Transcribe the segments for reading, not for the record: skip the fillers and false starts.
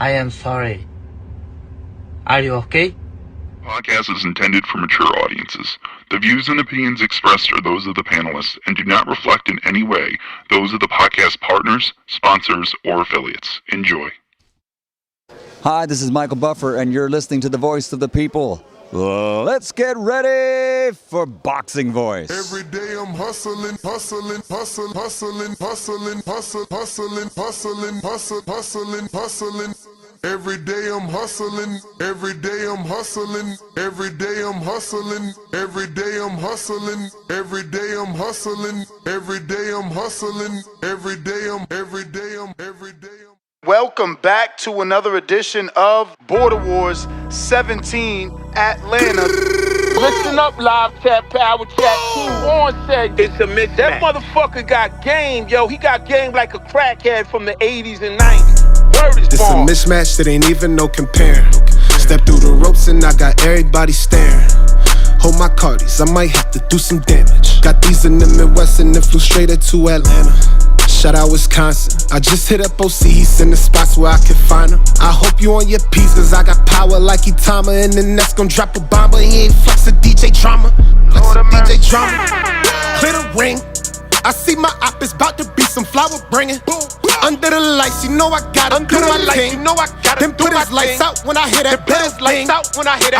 I am sorry. Are you okay? Podcast is intended for mature audiences. The views and opinions expressed are those of the panelists and do not reflect in any way those of the podcast partners, sponsors, or affiliates. Enjoy. Hi, this is Michael Buffer, and you're listening to the voice of the people. Let's get ready for Boxing Voice. Every day I'm hustling. Every day I'm hustling. Every day I'm hustling. Every day I'm hustling. Every day I'm hustling. Every day I'm hustling. Every day I'm hustling. Every day I'm. Welcome back to another edition of Border Wars 17 Atlanta. Listen up, live chat, power chat. Team on said it's a mismatch. That motherfucker got game, yo. He got game like a crackhead from the 80s and 90s. Word is It's a born. mismatch that ain't even no comparing. Step through the ropes and I got everybody staring. Hold my cardies, I might have to do some damage. Got these in the Midwest and then flew straight to Atlanta. Shout out Wisconsin. I just hit up OCs in the spots where I can find them. I hope you on your P's, cause I got power like Itama. And the next gon' drop a bomb, but he ain't flexin' DJ drama. Flexin' DJ drama. Clear the ring. I see my op is about to be some flower bringing. Under the lights, you know I gotta do my thing. Then put his lights out when I hear that bell ring. I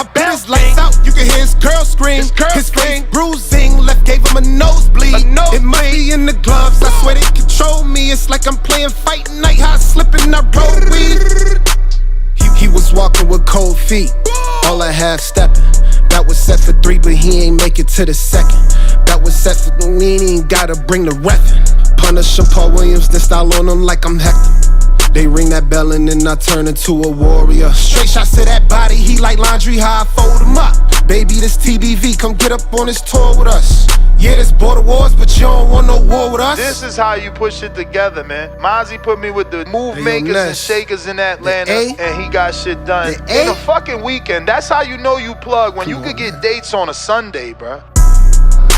put his lights out, you can hear his girl scream. His face bruising, left gave him a nosebleed. It might be in the gloves, I swear they control me. It's like I'm playing fight night, how I slip and I roll weed. He was walking with cold feet, all I half stepping. That was set for 3, but he ain't make it to the second. That was set for the lean, he ain't gotta bring the reffin'. Punish Paul Williams, then style on him like I'm Hector. They ring that bell and then I turn into a warrior. Straight shots to that body, he like laundry, how I fold him up. Baby, this TBV, come get up on this tour with us. Yeah, this Border Wars, but you don't want no war with us. This is how you push it together, man. Mozzie put me with the move makers and shakers in Atlanta, and he got shit done in a fucking weekend. That's how you know you plug, when you could get dates on a Sunday, bruh.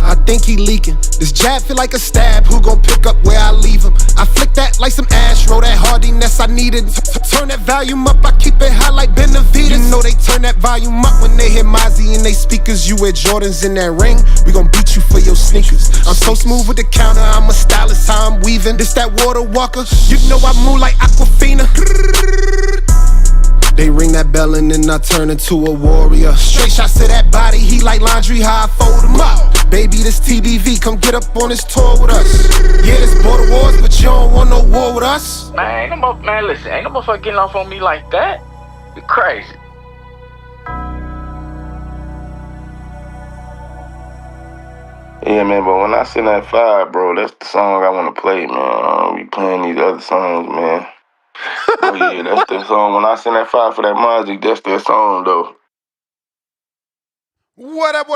I think he leaking. This jab feel like a stab. Who gon' pick up where I leave him? I flick that like some Astro. That hardiness I needed. Turn that volume up. I keep it high like Benavides. You know they turn that volume up when they hear Mozzie in they speakers. You wear Jordans in that ring. We gon' beat you for your sneakers. I'm so smooth with the counter. I'm a stylist. How I'm weaving. This that water walker. You know I move like Aquafina. They ring that bell and then I turn into a warrior. Straight shots to that body, he like laundry, how I fold him up. Baby, this TBV, come get up on this tour with us. Yeah, this Border Wars, but you don't want no war with us. Man, listen, ain't no motherfucker getting off on me like that. You crazy. Yeah, man, but when I send that fire, bro, that's the song I want to play, man. I don't be playing these other songs, man. Oh, yeah, that's the song. When I send that fire for that Mozzie, that's that song, though. What up?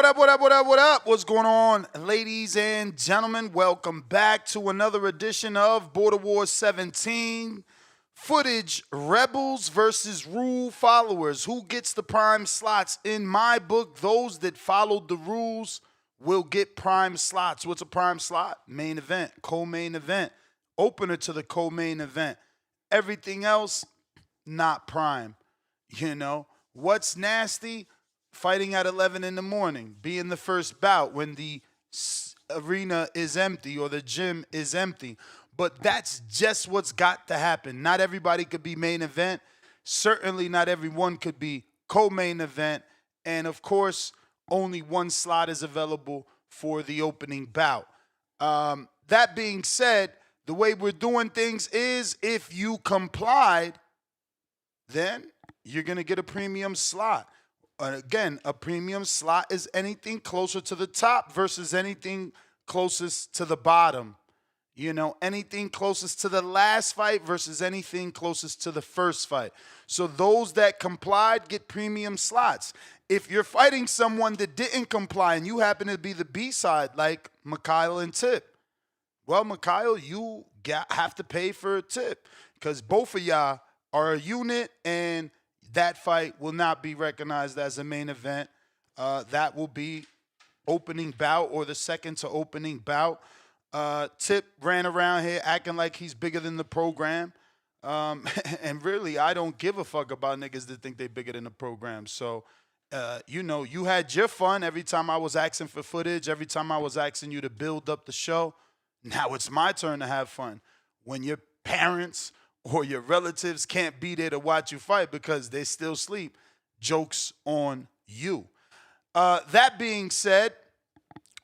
What's going on, ladies and gentlemen? Welcome back to another edition of Border Wars 17. Footage, Rebels versus Rule Followers. Who gets the prime slots? In my book, those that followed the rules will get prime slots. What's a prime slot? Main event, co-main event, opener to the co-main event. Everything else, not prime. You know, what's nasty? Fighting at 11 in the morning, being the first bout when the arena is empty or the gym is empty. But that's just what's got to happen. Not everybody could be main event. Certainly not everyone could be co-main event. And of course, only one slot is available for the opening bout. That being said, the way we're doing things is if you complied, then you're going to get a premium slot. Again, a premium slot is anything closer to the top versus anything closest to the bottom. You know, anything closest to the last fight versus anything closest to the first fight. So those that complied get premium slots. If you're fighting someone that didn't comply and you happen to be the B-side, like Mikhail and Tip, well, Mikhail, you have to pay for a tip because both of y'all are a unit and that fight will not be recognized as a main event. That will be opening bout or the second to opening bout. Tip ran around here acting like he's bigger than the program. And really, I don't give a fuck about niggas that think they bigger than the program. So, you had your fun every time I was asking for footage, every time I was asking you to build up the show. Now it's my turn to have fun. When your parents or your relatives can't be there to watch you fight because they still sleep, joke's on you. That being said,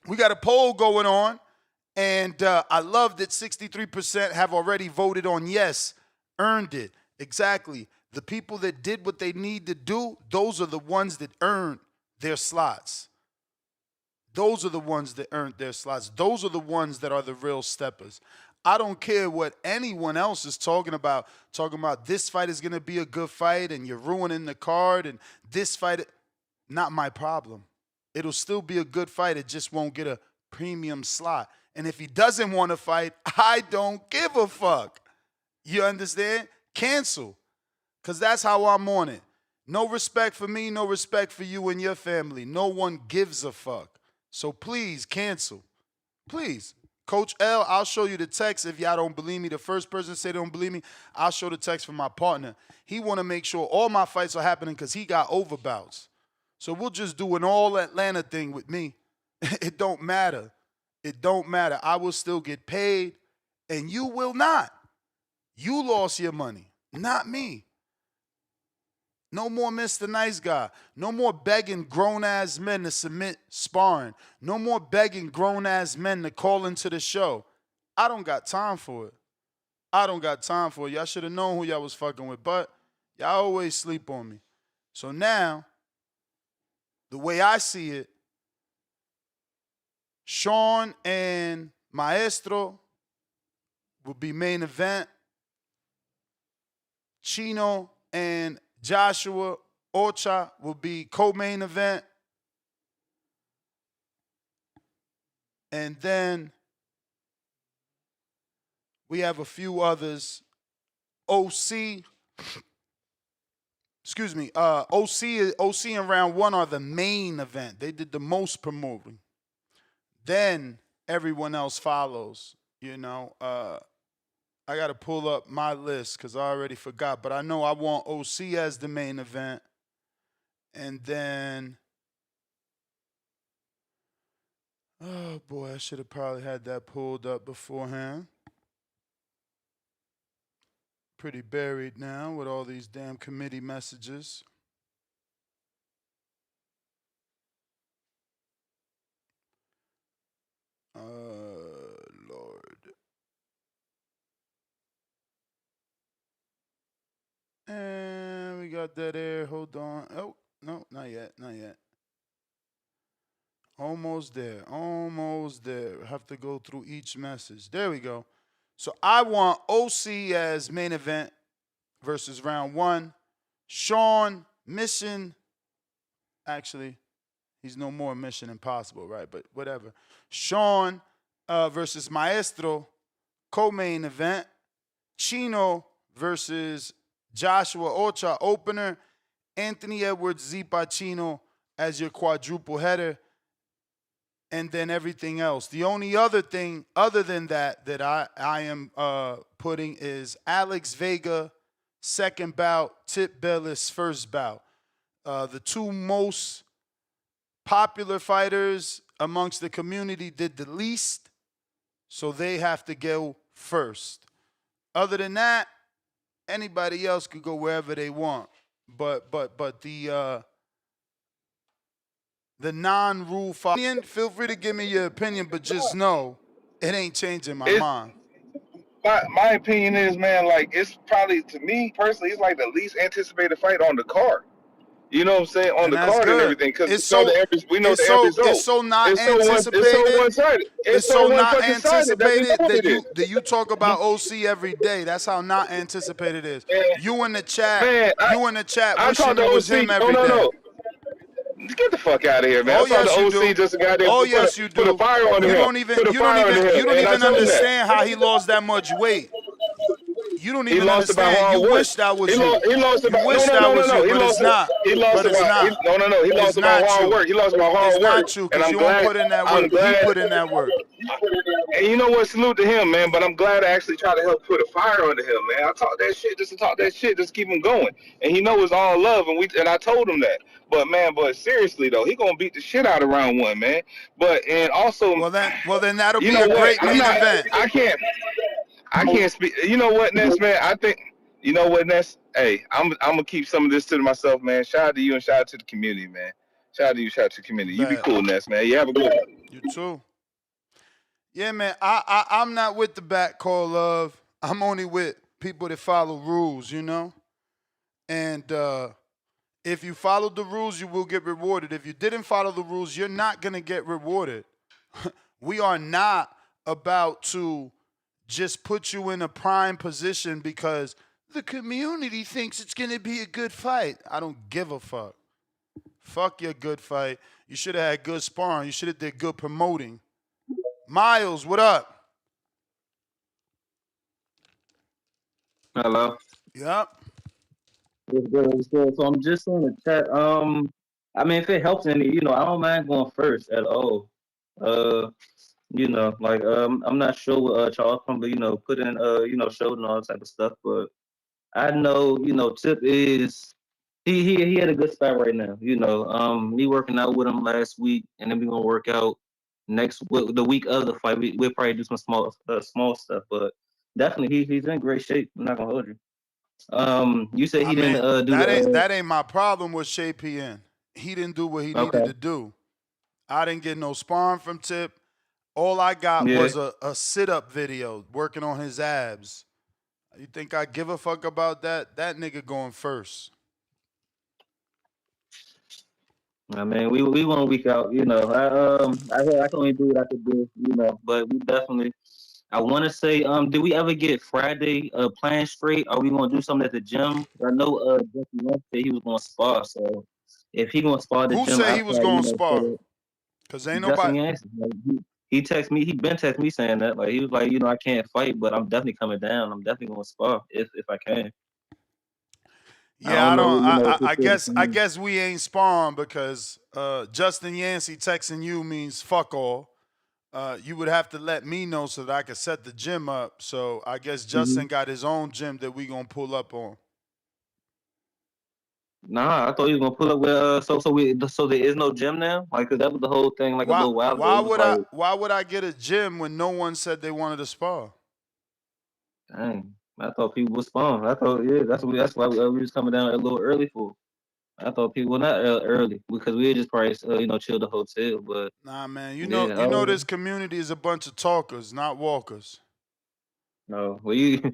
we got a poll going on, and I love that 63% have already voted on yes. Earned it. Exactly. The people that did what they need to do, those are the ones that earned their slots. Those are the ones that earned their slots. Those are the ones that are the real steppers. I don't care what anyone else is talking about this fight is going to be a good fight and you're ruining the card and this fight, not my problem. It'll still be a good fight. It just won't get a premium slot. And if he doesn't want to fight, I don't give a fuck. You understand? Cancel. Because that's how I'm on it. No respect for me, no respect for you and your family. No one gives a fuck. So please, cancel. Please. Coach L, I'll show you the text if y'all don't believe me. The first person to say they don't believe me, I'll show the text from my partner. He want to make sure all my fights are happening because he got overbouts. So we'll just do an all Atlanta thing with me. It don't matter. It don't matter. I will still get paid, and you will not. You lost your money, not me. No more Mr. Nice Guy. No more begging grown-ass men to submit sparring. No more begging grown-ass men to call into the show. I don't got time for it. I don't got time for it. Y'all should have known who y'all was fucking with, but y'all always sleep on me. So now, the way I see it, Sean and Maestro will be main event. Chino and Joshua Ocha will be co-main event. And then we have a few others. OC in round one are the main event. They did the most promoting. Then everyone else follows, I got to pull up my list because I already forgot. But I know I want OC as the main event. And then, oh, boy, I should have probably had that pulled up beforehand. Pretty buried now with all these damn committee messages. Lord. And we got that there. Hold on. Oh, no, not yet. Not yet. Almost there. Almost there. Have to go through each message. There we go. So I want OC as main event versus round one. Sean, Mission. Actually, he's no more Mission Impossible, right? But whatever. Sean versus Maestro, co-main event. Chino versus Joshua Ocha, opener. Anthony Edwards, Zipa Chino as your quadruple header. And then everything else. The only other thing other than that I am putting is Alex Vega, second bout, Tip Bellis, first bout. The two most popular fighters amongst the community did the least, so they have to go first. Other than that, anybody else could go wherever they want. But the non-rule fight, feel free to give me your opinion, but just know it ain't changing my mind. My opinion is, man, like, it's probably, to me personally, it's like the least anticipated fight on the card. You know what I'm saying? On the card and everything. Because it's so not anticipated. It's so one-sided. It's so not anticipated that you talk about OC every day. That's how not anticipated it is. Man, you in the chat wishing it was him every day. No. Get the fuck out of here, man. Oh, yes, you do. Just got oh, yes, you do. Put a fire on him. You don't even understand how he lost that much weight. You don't He even lost about understand. hard You work. wish that was He you. lost You about wish no. that was you, He but it's lost. not. He lost But it's about not. He lost It's about not hard you. work. He lost about hard It's work. not you And because I'm you don't glad. put in that I'm work. He glad. put in that work. And you know what? Salute to him, man. But I'm glad I actually tried to help put a fire under him, man. I talk that shit just to talk that shit, just keep him going. And he knows it's all love, and I told him that. But man, seriously though, he gonna beat the shit out of round one, man. And also, Well then that'll you be know a what? great main event. I can't speak. You know what, Ness, man? I think. You know what, Ness? Hey, I'm gonna keep some of this to myself, man. Shout out to you and shout out to the community, man. Shout out to you, shout out to the community. You be cool, Ness, man. You have a good one. You too. Yeah, man. I'm not with the back call love. I'm only with people that follow rules, you know? And if you followed the rules, you will get rewarded. If you didn't follow the rules, you're not gonna get rewarded. We are not about to just put you in a prime position because the community thinks it's gonna be a good fight. I don't give a fuck. Fuck your good fight. You should have had good sparring. You should have did good promoting. Miles, what up? Hello. Yep. What's good? What's good? So I'm just on the chat. I mean, if it helps any, I don't mind going first at all. Uh, I'm not sure what Charles probably, put in, showed and all that type of stuff, but I know, Tip is he had a good spot right now. Me working out with him last week, and then we gonna work out the week of the fight. We'll probably do some small stuff, but definitely he's in great shape. I'm not gonna hold you. You said he didn't do that ain't my problem with Shay PN. He didn't do what he needed to do. I didn't get no sparring from Tip. All I got was a sit-up video working on his abs. You think I give a fuck about that? That nigga going first. I mean, we 1 week out, I can only do what I could do, but we definitely. I want to say, did we ever get Friday plan straight? Are we gonna do something at the gym? I know Jesse Lynch said he was gonna spar, so if he gonna spar at the Who gym, said he was going to spar? so Because ain't Justin nobody. Yancey, like, he texted me, he been texted me saying that, like he was like, I can't fight, but I'm definitely coming down. I'm definitely gonna spar if I can. Yeah, I guess guess we ain't sparring because Justin Yancey texting you means fuck all. You would have to let me know so that I could set the gym up. So I guess Justin got his own gym that we gonna pull up on. Nah, I thought he was gonna pull up with so there is no gym now, like, 'cause that was the whole thing, like a little while ago. Why would I get a gym when no one said they wanted to spar? Dang, I thought people was spawn. I thought that's why we was coming down a little early for. I thought people were not early because we had just probably chilled the hotel, but Nah, man, you yeah, know this community is a bunch of talkers, not walkers. no, well, you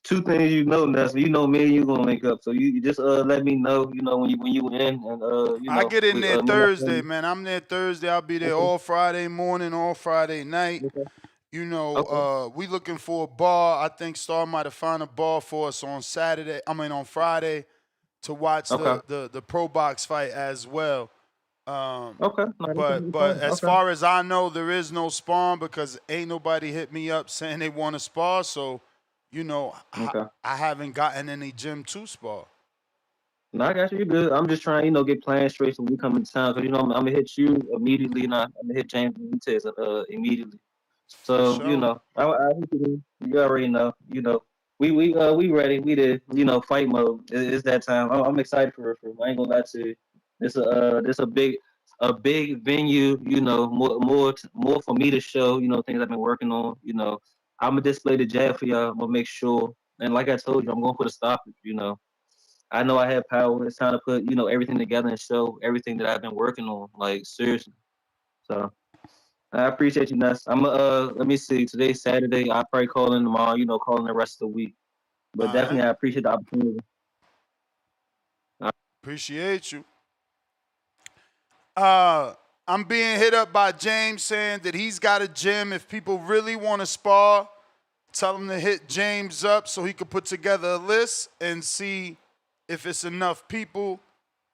two things Nelson. Me and you gonna link up. So you just let me know, when you in, and I get in there Thursday, friend. man. I'm there Thursday. I'll be there all Friday morning, all Friday night. Okay. We looking for a bar. I think Star might have found a bar for us on Friday to watch the pro box fight as well. But as far as I know, there is no spawn because ain't nobody hit me up saying they want to spar. So, I haven't gotten any gym to spar. No, I got you. You're good. I'm just trying, get plans straight so we come into town. Cause I'm gonna hit you immediately, and I'm gonna hit James and Tez immediately. So Sure. I you already know. We ready. We did. Fight mode. It's that time. I'm excited for. I ain't gonna lie to you. This a big venue. More for me to show. Things I've been working on. I'm gonna display the jab for y'all. I'm gonna make sure. And like I told you, I'm going for the stoppage. I know I have power. It's time to put everything together and show everything that I've been working on. Like, seriously. So. I appreciate you, Ness. Let me see. Today's Saturday. I'll probably call in tomorrow, call in the rest of the week. But definitely, I appreciate the opportunity. Appreciate you. I'm being hit up by James saying that he's got a gym. If people really want to spar, tell him to hit James up so he could put together a list and see if it's enough people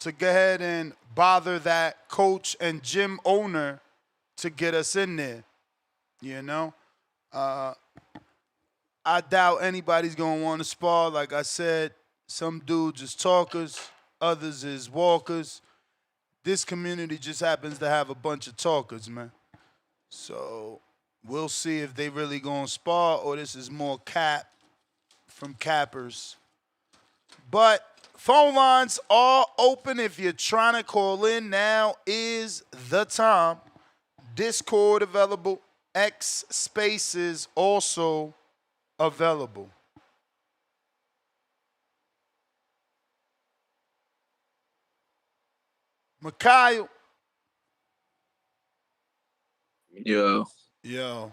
to go ahead and bother that coach and gym owner to get us in there. I I doubt anybody's gonna want to spar. Like I said, some dudes is talkers, others is walkers. This community just happens to have a bunch of talkers, man. So we'll see if they really gonna spar or this is more cap from cappers. But phone lines are open if you're trying to call in. Now is the time. Discord available. X Spaces also available. Mikhail. Yo. Yo.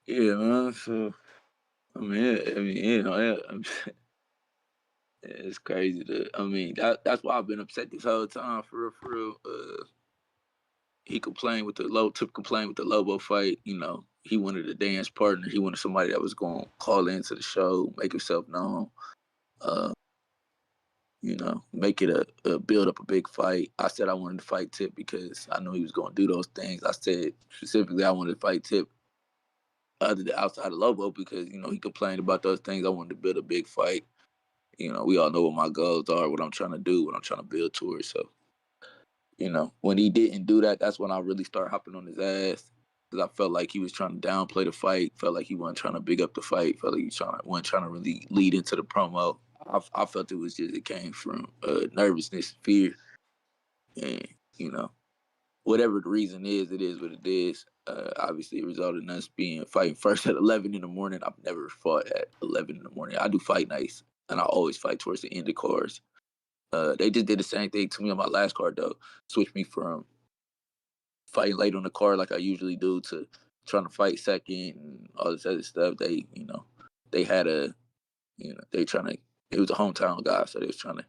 Yeah, man. So, you know, it's crazy. That's why I've been upset this whole time. For real. He complained with the Lobo fight. You know, he wanted a dance partner. He wanted somebody that was going to call into the show, make himself known. You know, make it a build up a big fight. I said I wanted to fight Tip because I knew he was going to do those things. I said specifically I wanted to fight Tip other than outside of Lobo because, you know, he complained about those things. I wanted to build a big fight. You know, we all know what my goals are, what I'm trying to do, what I'm trying to build towards. So, you know, when he didn't do that, that's when I really started hopping on his ass because I felt like he was trying to downplay the fight, felt like he wasn't trying to big up the fight, felt like he wasn't trying to really lead into the promo. I felt it came from nervousness, fear, and, you know, whatever the reason is, it is what it is. Obviously, it resulted in us fighting first at 11 in the morning. I've never fought at 11 in the morning. I do fight nights, and I always fight towards the end of cards. They just did the same thing to me on my last card, though. Switched me from fighting late on the card like I usually do to trying to fight second and all this other stuff. They, you know, they had it was a hometown guy, so they was trying to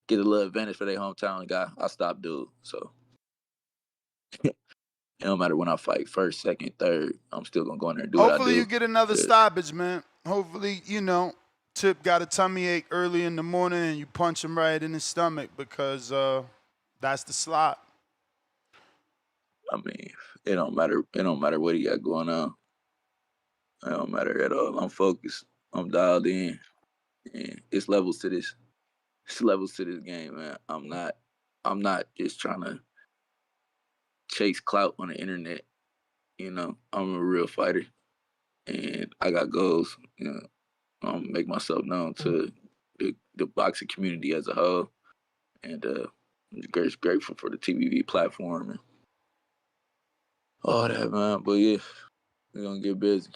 get a little advantage for their hometown guy. I stopped dude, so it don't matter when I fight, first, second, third, I'm still gonna go in there and do what I do. Hopefully you get another stoppage, man. Hopefully, you know, Tip got a tummy ache early in the morning and you punch him right in his stomach because that's the slot. I mean, it don't matter. It don't matter what he got going on. It don't matter at all. I'm focused. I'm dialed in. And it's levels to this. It's levels to this game, man. I'm not just trying to chase clout on the internet. You know, I'm a real fighter, and I got goals. You know, I'm make myself known to the boxing community as a whole, and I'm grateful for the TVV platform and all that, man. But yeah, we're gonna get busy.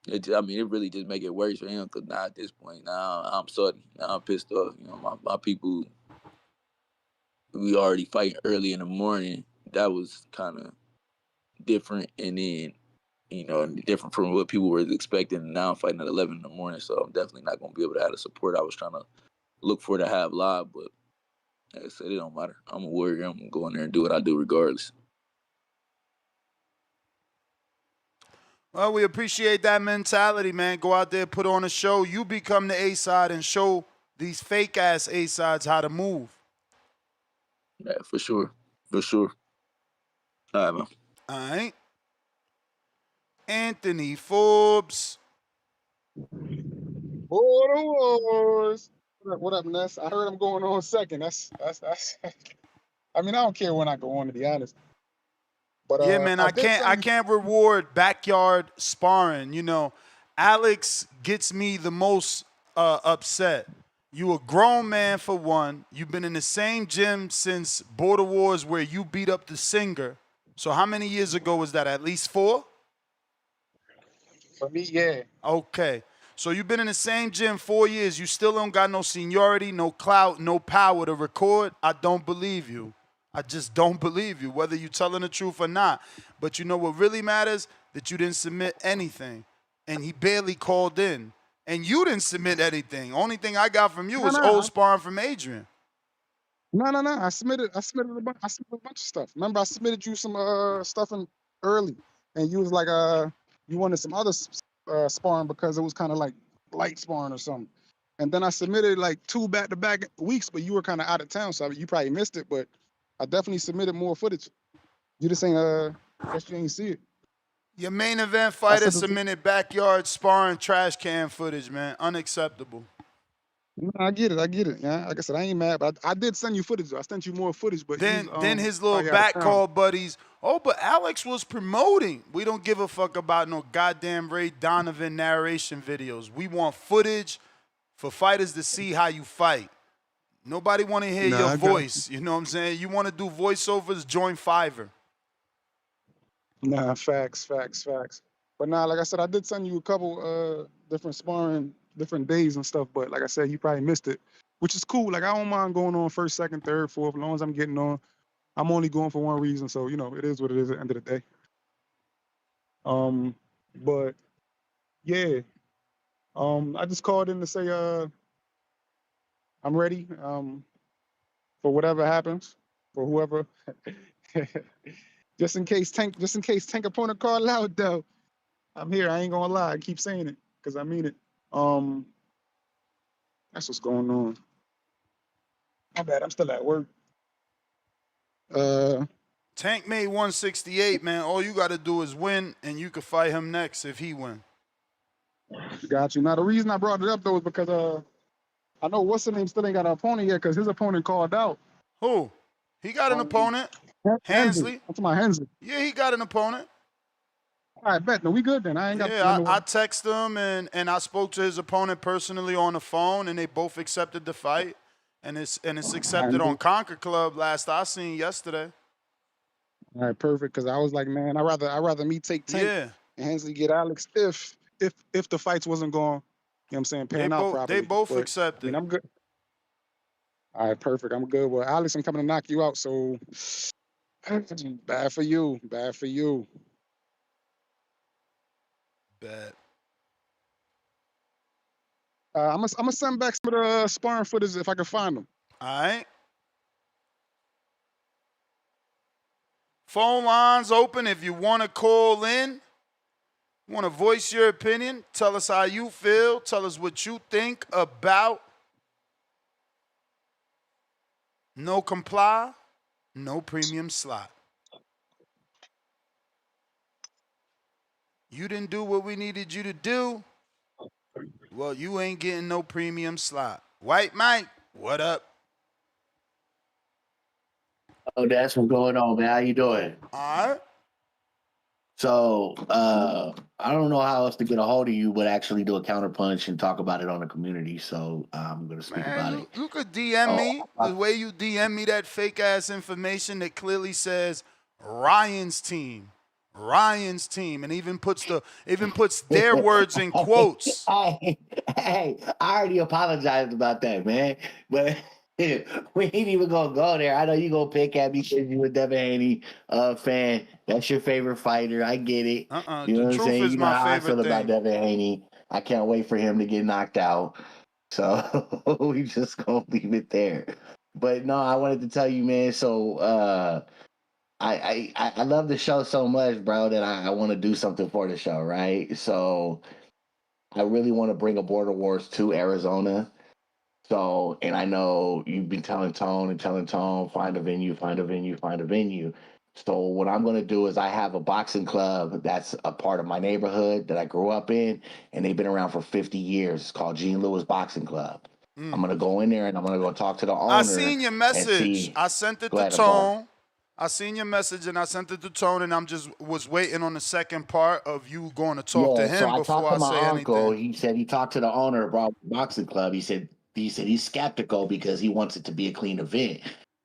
It really just make it worse for him because now at this point, now I'm salty. Now I'm pissed off. You know, my people, we already fighting early in the morning. That was kind of different, and then, you know, different from what people were expecting. And now I'm fighting at 11 in the morning, so I'm definitely not going to be able to have the support I was trying to look for to have live. But like I said, it don't matter. I'm a warrior. I'm going to go in there and do what I do regardless. Well, we appreciate that mentality, man. Go out there, put on a show. You become the A-side and show these fake-ass A-sides how to move. Yeah, for sure. For sure. All right, man. All right. Anthony Forbes. Border Wars. What up, Ness? I heard I'm going on second. That's. I mean, I don't care when I go on, to be honest. But yeah, man, I can't reward backyard sparring. You know, Alex gets me the most upset. You a grown man for one. You've been in the same gym since Border Wars where you beat up the singer. So how many years ago was that? At least 4? For me, yeah. Okay. So you've been in the same gym 4 years. You still don't got no seniority, no clout, no power to record. I don't believe you. I just don't believe you, whether you're telling the truth or not. But you know what really matters? That you didn't submit anything. And he barely called in. And you didn't submit anything. Only thing I got from you was old sparring from Adrian. No. I submitted a bunch of stuff. Remember, I submitted you some stuff in early. And you was like, you wanted some other sparring because it was kind of like light sparring or something. And then I submitted like 2 back-to-back weeks, but you were kind of out of town, so you probably missed it. But I definitely submitted more footage. You just ain't, guess you ain't see it. Your main event I fighter said this. submitted backyard sparring trash can footage, man. Unacceptable. No, I get it. I get it. Yeah, like I said, I ain't mad, but I did send you footage. Though. I sent you more footage, but you was Then his little probably out of back town. call buddies. Oh, but Alex was promoting. We don't give a fuck about no goddamn Ray Donovan narration videos. We want footage for fighters to see how you fight. Nobody want to hear Nah, your I got voice. You know what I'm saying? You want to do voiceovers, join Fiverr. Nah, facts. But nah, like I said, I did send you a couple different sparring, different days and stuff. But like I said, you probably missed it, which is cool. Like I don't mind going on first, second, third, fourth, as long as I'm getting on. I'm only going for one reason, so you know it is what it is at the end of the day. But yeah, I just called in to say I'm ready for whatever happens, for whoever. just in case Tank opponent call out though. I'm here. I ain't gonna lie. I keep saying it because I mean it. That's what's going on. My bad. I'm still at work. Tank made 168, man. All you got to do is win, and you can fight him next if he win. Got you. Now the reason I brought it up though is because I know what's the name still ain't got an opponent yet because his opponent called out. Who? He got an opponent. Hensley. That's my Hensley. Yeah, he got an opponent. All right, bet. No, we good then. I ain't got. Yeah, I texted him and I spoke to his opponent personally on the phone, and they both accepted the fight, and it's accepted on Conquer Club. Last I seen yesterday. All right, perfect. Because I was like, man, I rather me take Tank and Hensley get Alex if the fights wasn't going, you know what I'm saying, pan out properly. They both accepted. I mean, I'm good. All right, perfect. I'm good. Well, Alex, I'm coming to knock you out. So bad for you. Bad for you. Bet. I'm gonna send back some of the sparring footage if I can find them. All right. Phone lines open if you want to call in. Want to voice your opinion? Tell us how you feel. Tell us what you think about no comply, no premium slot. You didn't do what we needed you to do. Well, you ain't getting no premium slot. White Mike, what up? Oh, that's what's going on, man. How you doing? All right. So, I don't know how else to get a hold of you, but actually do a counterpunch and talk about it on the community. So I'm going to speak about it. You could DM me the way you DM me that fake ass information that clearly says Ryan's team, and even puts their words in quotes. Hey, I already apologized about that, man. But we ain't even gonna go there. I know you gonna pick at me because you a Devin Haney fan. That's your favorite fighter. I get it. You know what I'm saying? You know how I feel about Devin Haney. I can't wait for him to get knocked out. So we just gonna leave it there. But no, I wanted to tell you, man. So I love the show so much, bro, that I want to do something for the show, right? So I really want to bring a Border Wars to Arizona. So, and I know you've been telling Tone, find a venue. So what I'm going to do is I have a boxing club that's a part of my neighborhood that I grew up in, and they've been around for 50 years. It's called Gene Lewis Boxing Club. I'm going to go in there and I'm going to go talk to the owner. I seen your message. I sent it to Tone. I seen your message and I sent it to Tone, and I'm just was waiting on the second part of you going to talk to him so before I say uncle. anything. He said he talked to the owner of the boxing club. He said he's skeptical because he wants it to be a clean event.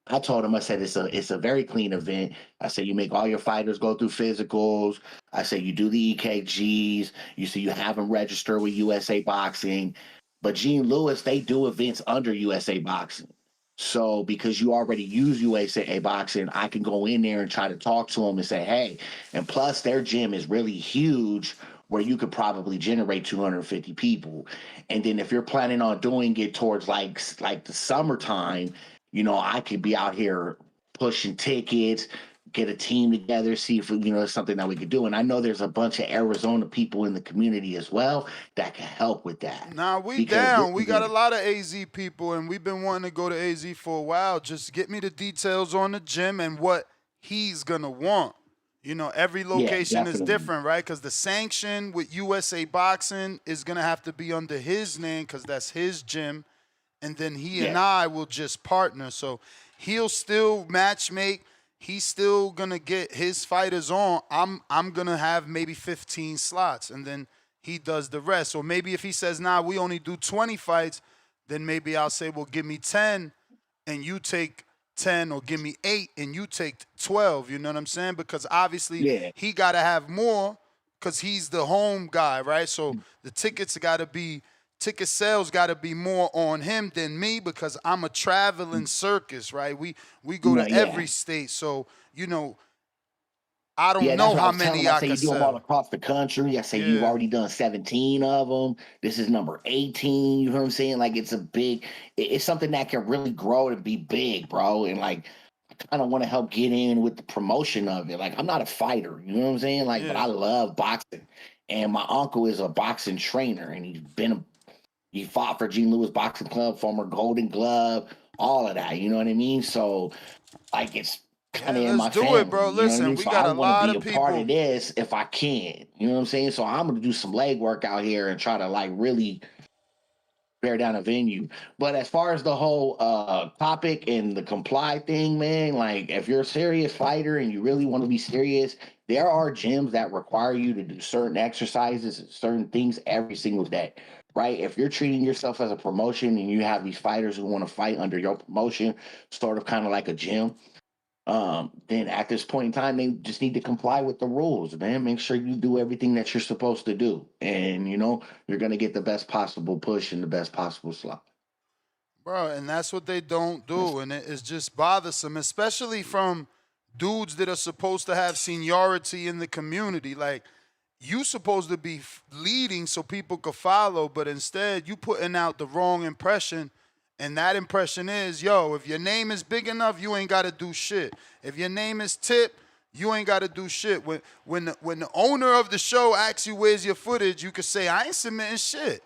I told him, I said it's a very clean event. I said you make all your fighters go through physicals. I said you do the EKGs. You have them register with USA Boxing. But Gene Lewis, they do events under USA Boxing. So because you already use USA Boxing, I can go in there and try to talk to them and say, hey, and plus their gym is really huge where you could probably generate 250 people. And then if you're planning on doing it towards like the summertime, you know, I could be out here pushing tickets, get a team together, see if it's something that we could do. And I know there's a bunch of Arizona people in the community as well that can help with that. Nah, we down. We got a lot of AZ people, and we've been wanting to go to AZ for a while. Just get me the details on the gym and what he's gonna want. You know, every Yeah, location is definitely. different, right? Because the sanction with USA Boxing is going to have to be under his name because that's his gym. And then he and Yeah. I will just partner. So he'll still match make. He's still going to get his fighters on. I'm going to have maybe 15 slots. And then he does the rest. Or maybe if he says, nah, we only do 20 fights, then maybe I'll say, well, give me 10 and you take 10, or give me 8 and you take 12. You know what I'm saying? Because obviously Yeah. he got to have more because he's the home guy, right? So the ticket sales got to be more on him than me because I'm a traveling circus, right? We go No, to yeah. every state. So, you know, I don't Yeah, that's know what I how was telling many him. I I say you could do them all sell. across the country. I say you've Yeah. already done 17 of them. This is number 18. You know what I'm saying? Like it's a big, it's something that can really grow and be big, bro. And like, I kind of want to help get in with the promotion of it. Like, I'm not a fighter, you know what I'm saying? Like, but Yeah. I love boxing. And my uncle is a boxing trainer, and he fought for Gene Lewis Boxing Club, former Golden Glove, all of that. You know what I mean? So like it's kind Yeah, of in let's my do it, family. bro. You know what I Listen, mean? we So got I a want to lot be of a part of people. this if I can. You know what I'm saying? So I'm gonna do some legwork out here and try to like really bear down a venue. But as far as the whole topic and the comply thing, man, like if you're a serious fighter and you really want to be serious, there are gyms that require you to do certain exercises and certain things every single day. Right? If you're treating yourself as a promotion and you have these fighters who want to fight under your promotion, sort of kind of like a gym, then at this point in time, they just need to comply with the rules, man. Make sure you do everything that you're supposed to do. And, you're going to get the best possible push and the best possible slot. Bro, and that's what they don't That's, do. And it's just bothersome, especially from dudes that are supposed to have seniority in the community. Like, you supposed to be leading so people could follow, but instead you putting out the wrong impression. And that impression is, yo, if your name is big enough, you ain't got to do shit. If your name is Tip, you ain't got to do shit. When the owner of the show asks you where's your footage, you could say, I ain't submitting shit.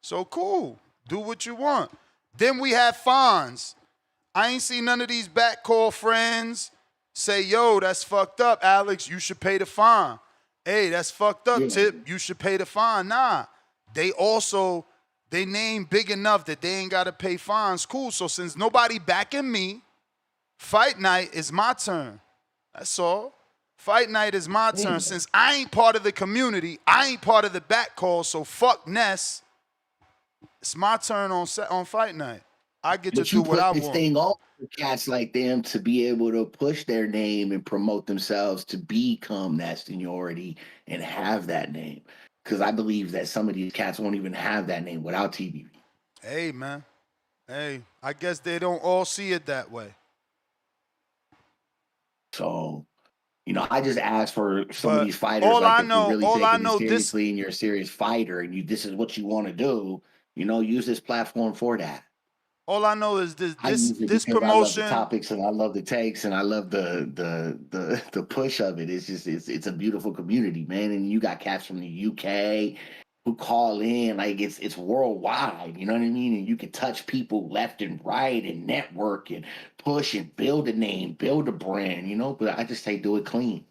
So cool. Do what you want. Then we have fines. I ain't seen none of these back call friends say, yo, that's fucked up, Alex. You should pay the fine. Hey, that's fucked up, yeah. Tip. You should pay the fine. Nah. They name big enough that they ain't got to pay fines. Cool. So since nobody backing me, fight night is my turn. That's all. Fight night is my turn. Since I ain't part of the community, I ain't part of the back call, so fuck Ness. It's my turn on fight night. I get to But do you what I put this want. thing on for cats like them to be able to push their name and promote themselves to become that seniority and have that name. Because I believe that some of these cats won't even have that name without TBV. Hey, man. Hey, I guess they don't all see it that way. So, I just ask for some of But these fighters, like if you're really all I taking it know, this seriously and you're a serious fighter and this is what you want to do, use this platform for that. all I know is this I this use it this because I love the promotion. topics and I love the takes and I love the push of it. It's just it's a beautiful community, man. And you got cats from the UK who call in, like it's worldwide, you know what I mean? And you can touch people left and right and network and push and build a name, build a brand, but I just say do it clean.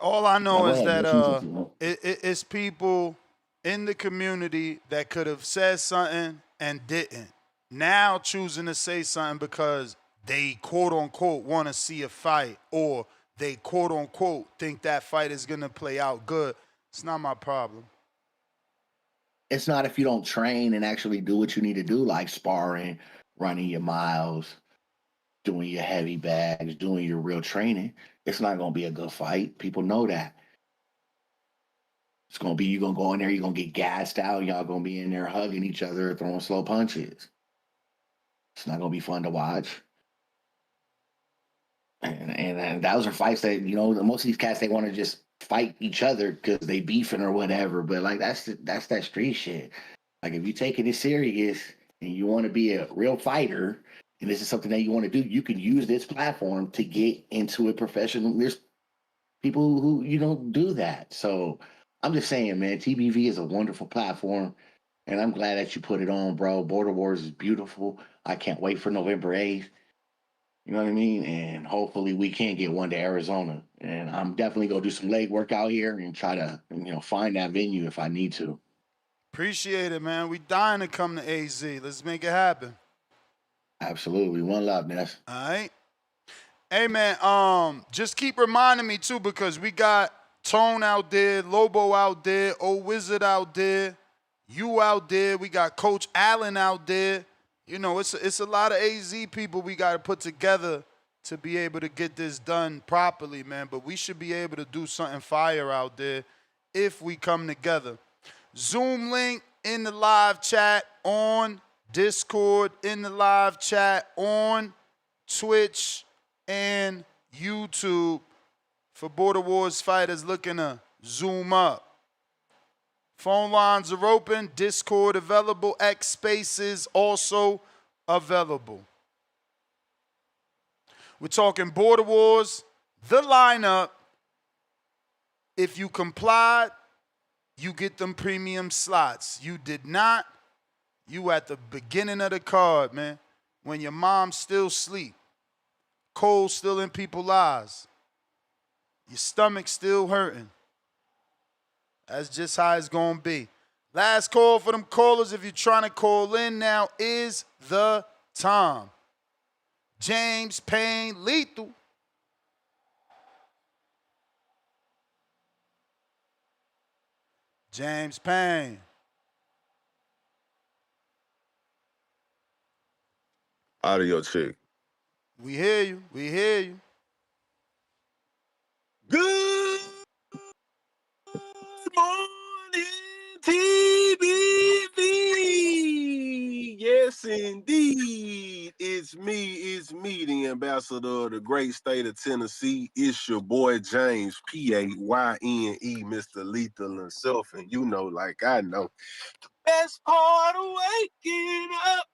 All I Now know go is ahead, that what you thinking? it's people in the community that could have said something and didn't. Now choosing to say something because they quote unquote want to see a fight or they quote unquote think that fight is gonna play out good. It's not my problem. It's not if you don't train and actually do what you need to do, like sparring, running your miles, doing your heavy bags, doing your real training. It's not going to be a good fight. People know that. It's going to be you going to go in there, you're going to get gassed out. Y'all going to be in there hugging each other, throwing slow punches. It's not going to be fun to watch. And those are fights that, most of these cats, they want to just fight each other because they beefing or whatever. But like, that's that street shit. Like if you taking it serious and you want to be a real fighter, and this is something that you want to do, you can use this platform to get into a professional. There's people who do that. So I'm just saying, man, TBV is a wonderful platform, and I'm glad that you put it on, bro. Border Wars is beautiful. I can't wait for November 8th. You know what I mean? And hopefully we can get one to Arizona. And I'm definitely gonna do some leg work out here and try to, find that venue if I need to. Appreciate it, man. We dying to come to AZ. Let's make it happen. Absolutely. One love, Ness. All right. Hey, man, just keep reminding me, too, because we got Tone out there, Lobo out there, Old Wizard out there, you out there. We got Coach Allen out there. You know, it's a lot of AZ people we got to put together to be able to get this done properly, man. But we should be able to do something fire out there if we come together. Zoom link in the live chat on Discord, in the live chat on Twitch and YouTube for Border Wars fighters looking to zoom up. Phone lines are open, Discord available, X Spaces also available. We're talking Border Wars, the lineup. If you complied, you get them premium slots. You did not, you at the beginning of the card, man, when your mom still sleep, cold still in people's eyes, your stomach still hurting. That's just how it's going to be. Last call for them callers. If you're trying to call in now is the time. James Payne, Lethal. James Payne. Audio check. We hear you. We hear you. Good morning, TBV. Yes, indeed. It's me, the ambassador of the great state of Tennessee. It's your boy, James, Payne, Mr. Lethal himself. And you know, like I know, the best part of waking up.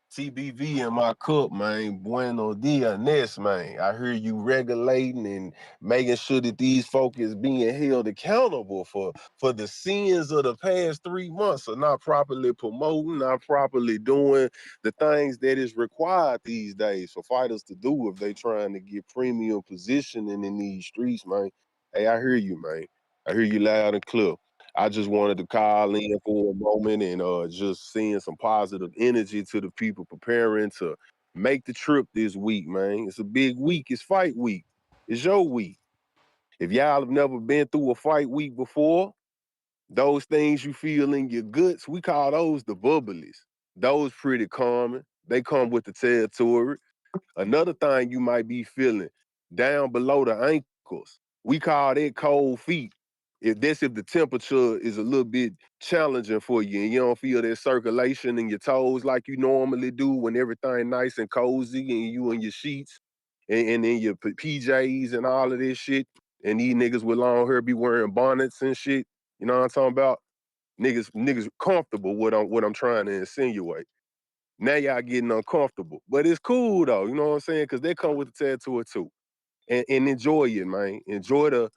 TBV in my cup, man. Bueno dia, Ness, man. I hear you regulating and making sure that these folk is being held accountable for the sins of the past 3 months of not properly promoting, not properly doing the things that is required these days for fighters to do if they trying to get premium positioning in these streets, man. Hey, I hear you, man. I hear you loud and clear. I just wanted to call in for a moment and just seeing some positive energy to the people preparing to make the trip this week, man. It's a big week. It's fight week. It's your week. If y'all have never been through a fight week before, those things you feel in your guts, we call those the bubblies. Those pretty common. They come with the territory. Another thing you might be feeling down below the ankles, we call that cold feet. If the temperature is a little bit challenging for you and you don't feel that circulation in your toes like you normally do when everything nice and cozy and you in your sheets and in your PJs and all of this shit, and these niggas with long hair be wearing bonnets and shit, you know what I'm talking about? Niggas comfortable what I'm trying to insinuate. Now y'all getting uncomfortable. But it's cool though, you know what I'm saying? Because they come with the tattoo too. And enjoy it, man. Enjoy the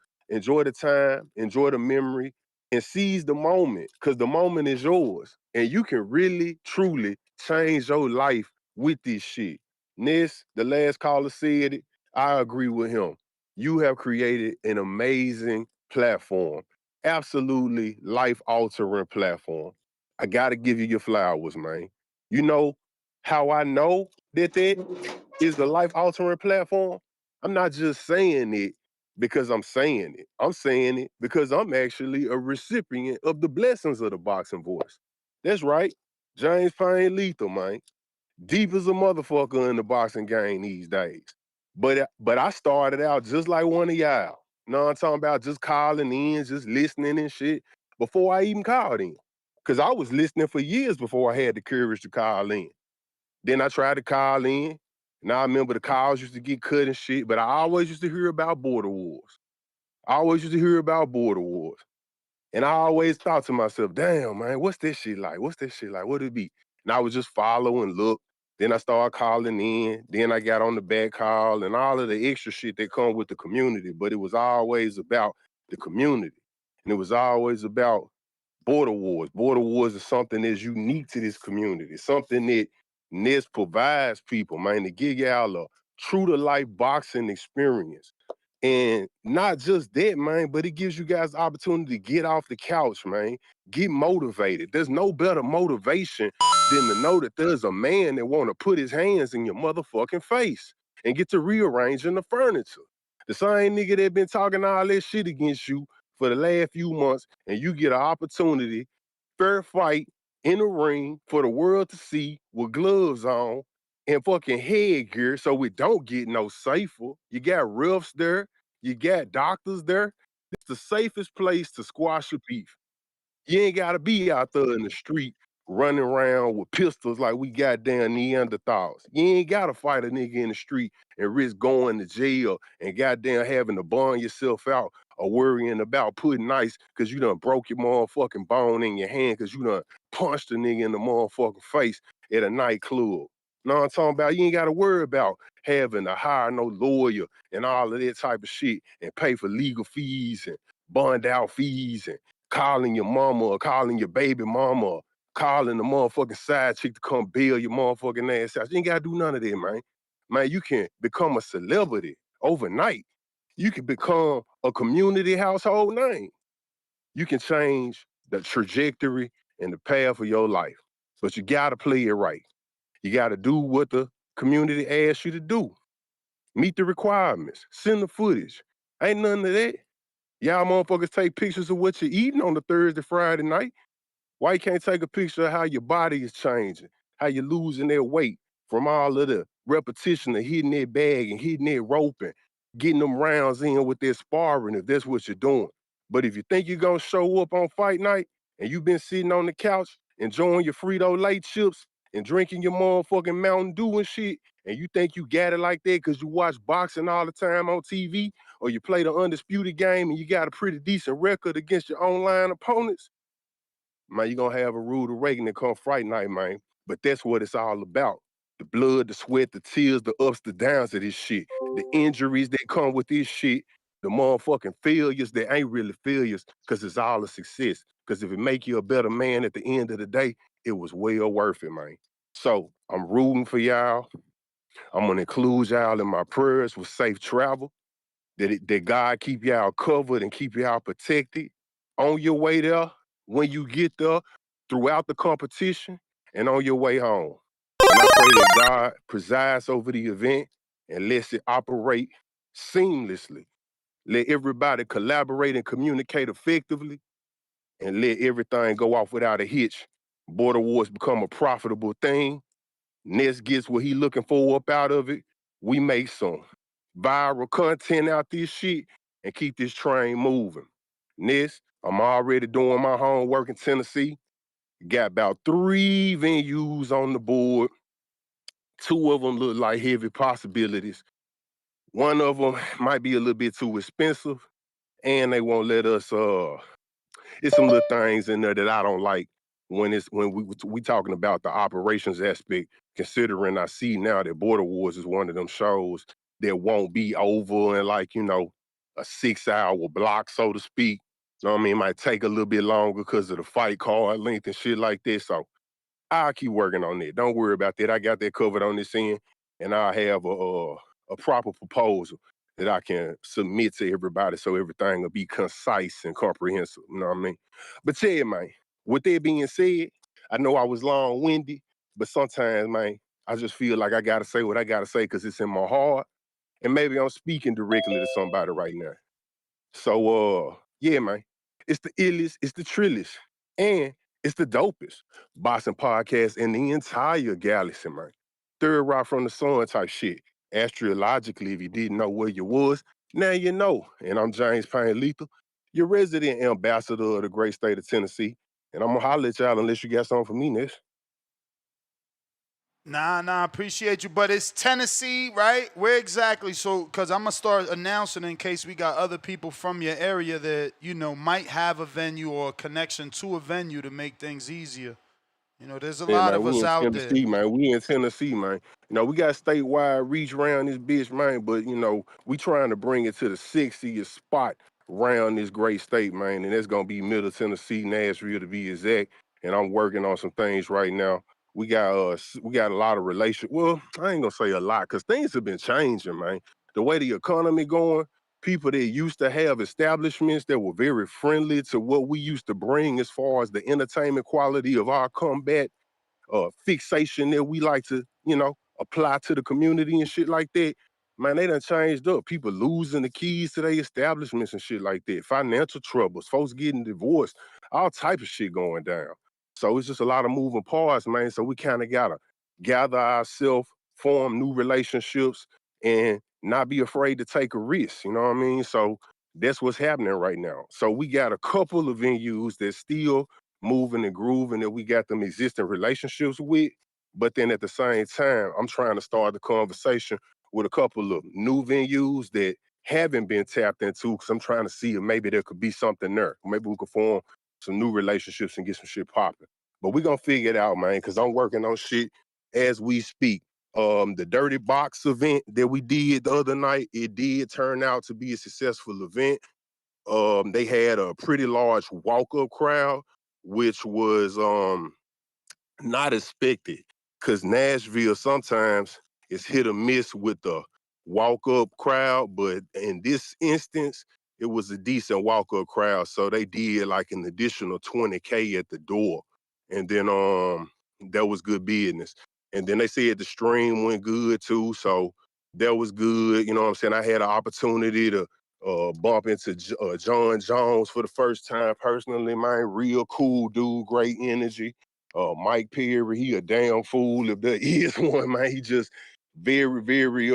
time, enjoy the memory, and seize the moment. Because the moment is yours. And you can really, truly change your life with this shit. Ness, the last caller said it. I agree with him. You have created an amazing platform. Absolutely life-altering platform. I gotta give you your flowers, man. You know how I know that is the life-altering platform? I'm not just saying it because I'm saying it. I'm saying it because I'm actually a recipient of the blessings of the boxing voice. That's right. James Payne Lethal, man. Deep as a motherfucker in the boxing game these days. But I started out just like one of y'all. You know what I'm talking about? Just calling in, just listening and shit before I even called in. Because I was listening for years before I had the courage to call in. Then I tried to call in. Now I remember the calls used to get cut and shit, but I always used to hear about border wars. I always used to hear about border wars. And I always thought to myself, damn, man, what's this shit like? What's this shit like? What'd it be? And I would just follow and look. Then I started calling in. Then I got on the back call and all of the extra shit that come with the community. But it was always about the community. And it was always about border wars. Border wars is something that's unique to this community. Something that Ness provides people, man, to give y'all a true-to-life boxing experience. And not just that, man, but it gives you guys the opportunity to get off the couch, man. Get motivated. There's no better motivation than to know that there's a man that want to put his hands in your motherfucking face and get to rearranging the furniture. The same nigga that been talking all that shit against you for the last few months, and you get an opportunity, fair fight in the ring for the world to see with gloves on and fucking headgear so we don't get no safer. You got refs there. You got doctors there. It's the safest place to squash a beef. You ain't got to be out there in the street running around with pistols like we goddamn Neanderthals. You ain't got to fight a nigga in the street and risk going to jail and goddamn having to bond yourself out or worrying about putting ice because you done broke your motherfucking bone in your hand because you done punched a nigga in the motherfucking face at a nightclub. Know what I'm talking about? You ain't got to worry about having to hire no lawyer and all of that type of shit and pay for legal fees and bond out fees and calling your mama or calling your baby mama or calling the motherfucking side chick to come bail your motherfucking ass out. You ain't got to do none of that, man. Man, you can become a celebrity overnight. You can become a community household name. You can change the trajectory and the path of your life. But you got to play it right. You got to do what the community asks you to do. Meet the requirements. Send the footage. Ain't none of that. Y'all motherfuckers take pictures of what you're eating on the Thursday, Friday night. Why you can't take a picture of how your body is changing, how you're losing that weight from all of the repetition of hitting that bag and hitting that rope and getting them rounds in with that sparring if that's what you're doing. But if you think you're going to show up on fight night and you've been sitting on the couch enjoying your Frito-Lay chips and drinking your motherfucking Mountain Dew and shit, and you think you got it like that because you watch boxing all the time on TV or you play the Undisputed game and you got a pretty decent record against your online opponents, man, you're going to have a rude awakening come fight night, man. But that's what it's all about. The blood, the sweat, the tears, the ups, the downs of this shit. The injuries that come with this shit. The motherfucking failures that ain't really failures because it's all a success. Because if it make you a better man at the end of the day, it was well worth it, man. So I'm rooting for y'all. I'm going to include y'all in my prayers with safe travel. That God keep y'all covered and keep y'all protected on your way there, when you get there, throughout the competition, and on your way home. And I pray that God presides over the event and lets it operate seamlessly. Let everybody collaborate and communicate effectively and let everything go off without a hitch. Border Wars become a profitable thing. Ness gets what he looking for up out of it. We make some viral content out this shit and keep this train moving. Ness, I'm already doing my homework in Tennessee. Got about 3 venues on the board. 2 of them look like heavy possibilities. One of them might be a little bit too expensive, and they won't let us. It's some little things in there that I don't like when we talking about the operations aspect. Considering I see now that Border Wars is one of them shows that won't be over in like a 6-hour block, so to speak. You know what I mean? It might take a little bit longer because of the fight card length and shit like this. So I'll keep working on that. Don't worry about that. I got that covered on this end, and I'll have a proper proposal that I can submit to everybody so everything will be concise and comprehensive. You know what I mean? But yeah, man, with that being said, I know I was long-winded, but sometimes, man, I just feel like I gotta say what I gotta say because it's in my heart. And maybe I'm speaking directly to somebody right now. So yeah, man. It's the illest, it's the trillest, and it's the dopest boxing podcast in the entire galaxy, man. Third rock from the sun type shit. Astrologically, if you didn't know where you was, now you know. And I'm James Payne Lethal, your resident ambassador of the great state of Tennessee. And I'm gonna holler at y'all unless you got something for me, Ness. Nah, appreciate you. But it's Tennessee, right? Where exactly? So, because I'm going to start announcing in case we got other people from your area that, might have a venue or a connection to a venue to make things easier. There's a Yeah, lot man, of we us in out there. Tennessee, man. We in Tennessee, man. We got statewide reach around this bitch, man, but, we trying to bring it to the 60th spot around this great state, man, and that's going to be Middle Tennessee, Nashville to be exact, and I'm working on some things right now. We got a lot of Well, I ain't gonna say a lot because things have been changing, man. The way the economy going, people that used to have establishments that were very friendly to what we used to bring as far as the entertainment quality of our combat fixation that we like to, apply to the community and shit like that. Man, they done changed up. People losing the keys to their establishments and shit like that. Financial troubles, folks getting divorced, all type of shit going down. So it's just a lot of moving parts, man. So we kind of gotta gather ourselves, form new relationships, and not be afraid to take a risk. You know what I mean? So that's what's happening right now. So we got a couple of venues that still moving and grooving that we got them existing relationships with. But then at the same time, I'm trying to start the conversation with a couple of new venues that haven't been tapped into because I'm trying to see if maybe there could be something there. Maybe we could form some new relationships and get some shit popping. But we're gonna figure it out, man, because I'm working on shit as we speak. The Dirty Box event that we did the other night, it did turn out to be a successful event. They had a pretty large walk-up crowd, which was not expected because Nashville sometimes is hit or miss with the walk-up crowd, but in this instance, it was a decent walk-up crowd. So they did like an additional $20K at the door. And then that was good business. And then they said the stream went good too. So that was good. You know what I'm saying? I had an opportunity to bump into John Jones for the first time personally, man. Real cool dude, great energy. Mike Perry, he a damn fool if there is one, man. He just very, very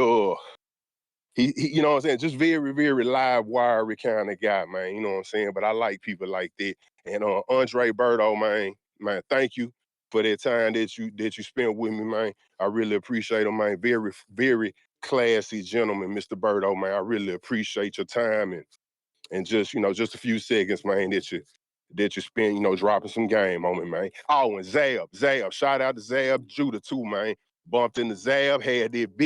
he you know what I'm saying, just very, very live wiry kind of guy, man. You know what I'm saying? But I like people like that. And Andre Berto, man, thank you for that time that you spent with me, man. I really appreciate him, man. Very, very classy gentleman, Mr. Berto, man. I really appreciate your time and just, just a few seconds, man, that you spend, dropping some game on me, man. Oh, and Zab, shout out to Zab Judah too, man. Bumped into Zab, had that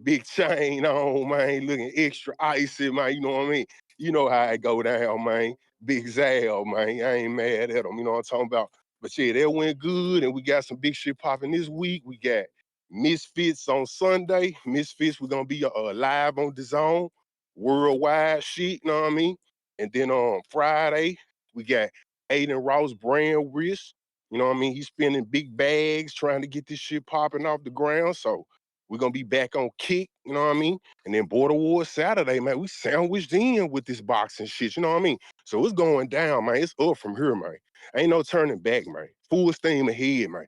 big chain on, man, looking extra icy, man. You know what I mean? You know how it go down, man. Big Zab, man. I ain't mad at him. You know what I'm talking about? But yeah, that went good, and we got some big shit popping this week. We got Misfits on Sunday. Misfits, we're gonna be live on DAZN. Worldwide shit, you know what I mean? And then on Friday, we got Aiden Ross brand wrist. You know what I mean? He's spinning big bags trying to get this shit popping off the ground. So we're gonna be back on kick, you know what I mean? And then Border Wars Saturday, man, we sandwiched in with this boxing shit, you know what I mean? So it's going down, man. It's up from here, man. Ain't no turning back, man. Full steam ahead, man.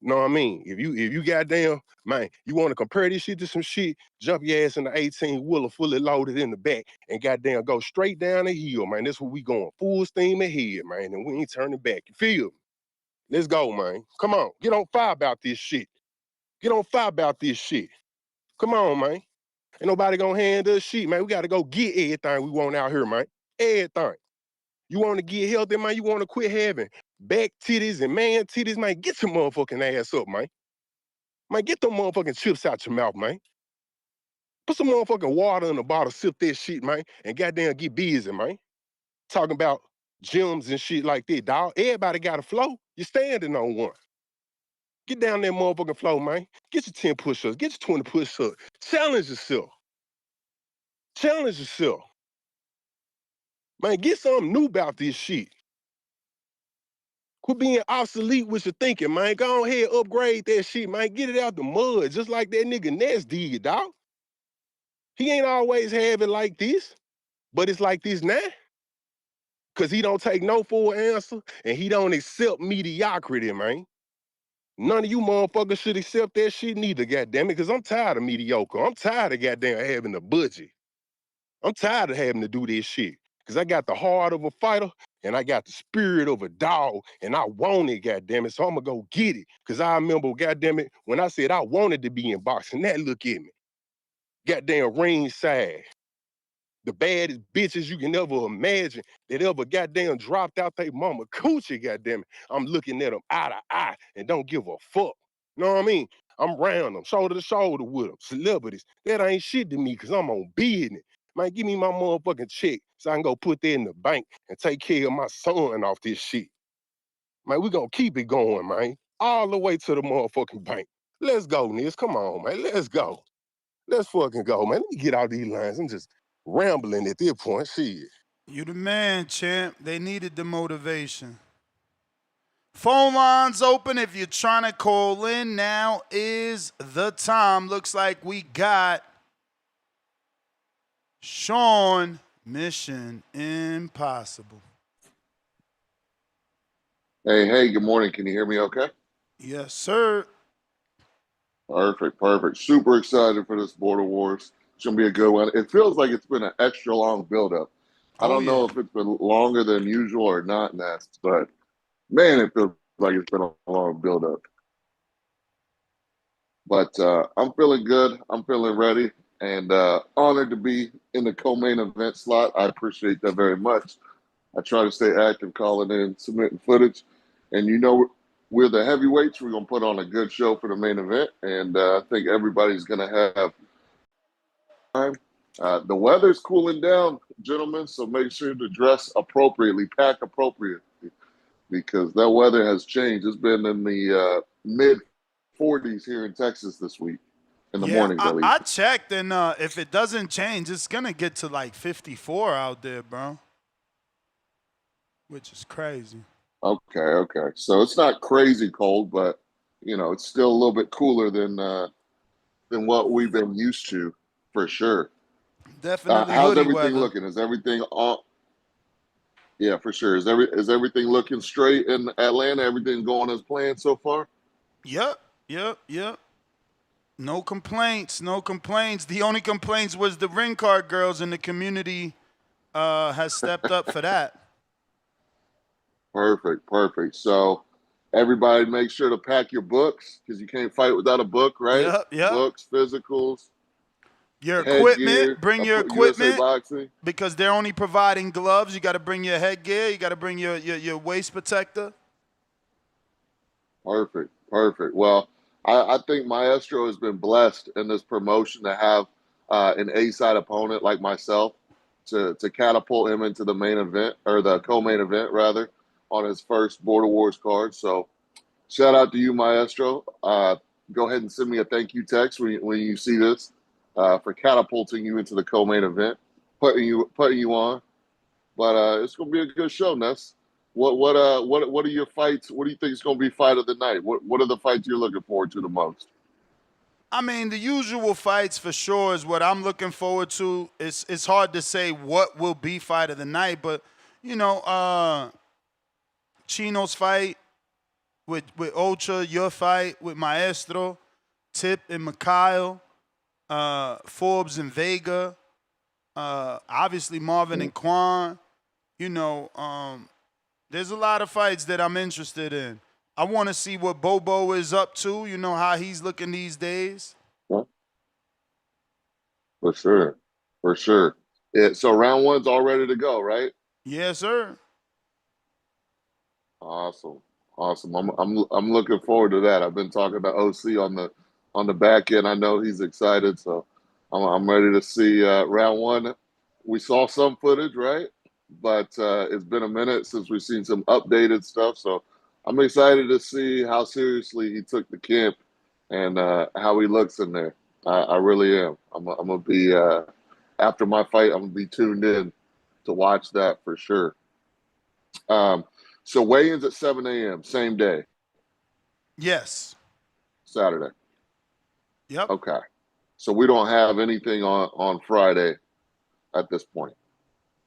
You know what I mean? If you goddamn, man, you want to compare this shit to some shit, jump your ass in the 18-wheeler fully loaded in the back and goddamn go straight down the hill, man. That's where we going. Full steam ahead, man. And we ain't turning back. You feel me? Let's go, man. Come on. Get on fire about this shit. Get on fire about this shit. Come on, man. Ain't nobody gonna hand us shit, man. We gotta go get everything we want out here, man. Everything. You want to get healthy, man? You want to quit having back titties and man titties, man? Get your motherfucking ass up, man. Man, get them motherfucking chips out your mouth, man. Put some motherfucking water in the bottle, sip that shit, man, and goddamn get busy, man. Talking about gyms and shit like that, dog. Everybody got a flow. You're standing on one. Get down that motherfucking flow, man. Get your 10 push-ups. Get your 20 push-ups. Challenge yourself. Challenge yourself. Man, get something new about this shit. Quit being obsolete with your thinking, man. Go ahead, upgrade that shit, man. Get it out the mud, just like that nigga Ness did, dog. He ain't always have it like this, but it's like this now. Cause he don't take no for an answer, and he don't accept mediocrity, man. None of you motherfuckers should accept that shit neither, goddamn it, cause I'm tired of mediocre. I'm tired of goddamn having a budget. I'm tired of having to do this shit. Cause I got the heart of a fighter and I got the spirit of a dog and I want it, goddammit. So I'm gonna go get it. Cause I remember, goddammit, when I said I wanted to be in boxing, now look at me. Goddamn ringside. The baddest bitches you can ever imagine that ever goddamn dropped out they mama coochie, goddammit. I'm looking at them eye to eye and don't give a fuck. You know what I mean? I'm round them, shoulder to shoulder with them. Celebrities. That ain't shit to me because I'm on business. Man, give me my motherfucking check so I can go put that in the bank and take care of my son off this shit. Man, we gonna keep it going, man. all the way to the motherfucking bank. Let's go, Nis. Come on, man. Let's go. Let's fucking go, man. Let me get out these lines. I'm just rambling at this point. Shit. You the man, champ. They needed the motivation. Phone lines open if you're trying to call in. Now is the time. Looks like we got Sean, Mission Impossible. Hey, good morning. Can you hear me okay? Yes, sir. Perfect. Super excited for this Border Wars. It's going to be a good one. It feels like it's been an extra long buildup. I don't know if it's been longer than usual or not, Ness, but man, it feels like it's been a long buildup. But I'm feeling good. I'm feeling ready and honored to be in the co-main event slot. I appreciate that very much. I try to stay active, calling in, submitting footage. And you know, we're the heavyweights. We're going to put on a good show for the main event. And I think everybody's going to have time. The weather's cooling down, gentlemen, so make sure to dress appropriately, pack appropriately, because that weather has changed. It's been in the mid-40s here in Texas this week, in the mornings at least. I checked, and if it doesn't change, it's going to get to like 54 out there, bro, which is crazy. Okay. So it's not crazy cold, but, you know, it's still a little bit cooler than what we've been used to, for sure. Definitely how's hoodie everything weather. looking? Is everything on? Yeah, for sure. Is everything looking straight in Atlanta? Everything going as planned so far? Yep. No complaints. The only complaints was the ring card girls in the community has stepped up for that. Perfect. So everybody make sure to pack your books, because you can't fight without a book, right? Yep. Books, physicals, your headgear, equipment. Bring your USA equipment Boxing. because they're only providing gloves. You got to bring your headgear. You got to bring your waist protector. Perfect. Well, I think Maestro has been blessed in this promotion to have an A-side opponent like myself to catapult him into the main event, or the co-main event rather, on his first Border Wars card. So shout out to you, Maestro. Go ahead and send me a thank you text when you see this for catapulting you into the co-main event, putting you on. But it's gonna be a good show, Ness. What are your fights? What do you think is gonna be fight of the night? What are the fights you're looking forward to the most? I mean, the usual fights for sure is what I'm looking forward to. It's hard to say what will be fight of the night, but you know, Chino's fight with Ultra, your fight with Maestro, Tip and Mikhail, Forbes and Vega, obviously Marvin and Quan. You know, there's a lot of fights that I'm interested in. I want to see what Bobo is up to. You know how he's looking these days. For sure. Yeah, so round one's all ready to go, right? Yes, sir. Awesome. I'm looking forward to that. I've been talking to OC on the back end. I know he's excited, so I'm ready to see round one. We saw some footage, right? But it's been a minute since we've seen some updated stuff, so I'm excited to see how seriously he took the camp and how he looks in there. I really am. I'm gonna be after my fight. I'm gonna be tuned in to watch that for sure. So weigh-ins at 7 a.m. same day. Yes. Saturday. Yep. Okay. So we don't have anything on Friday at this point.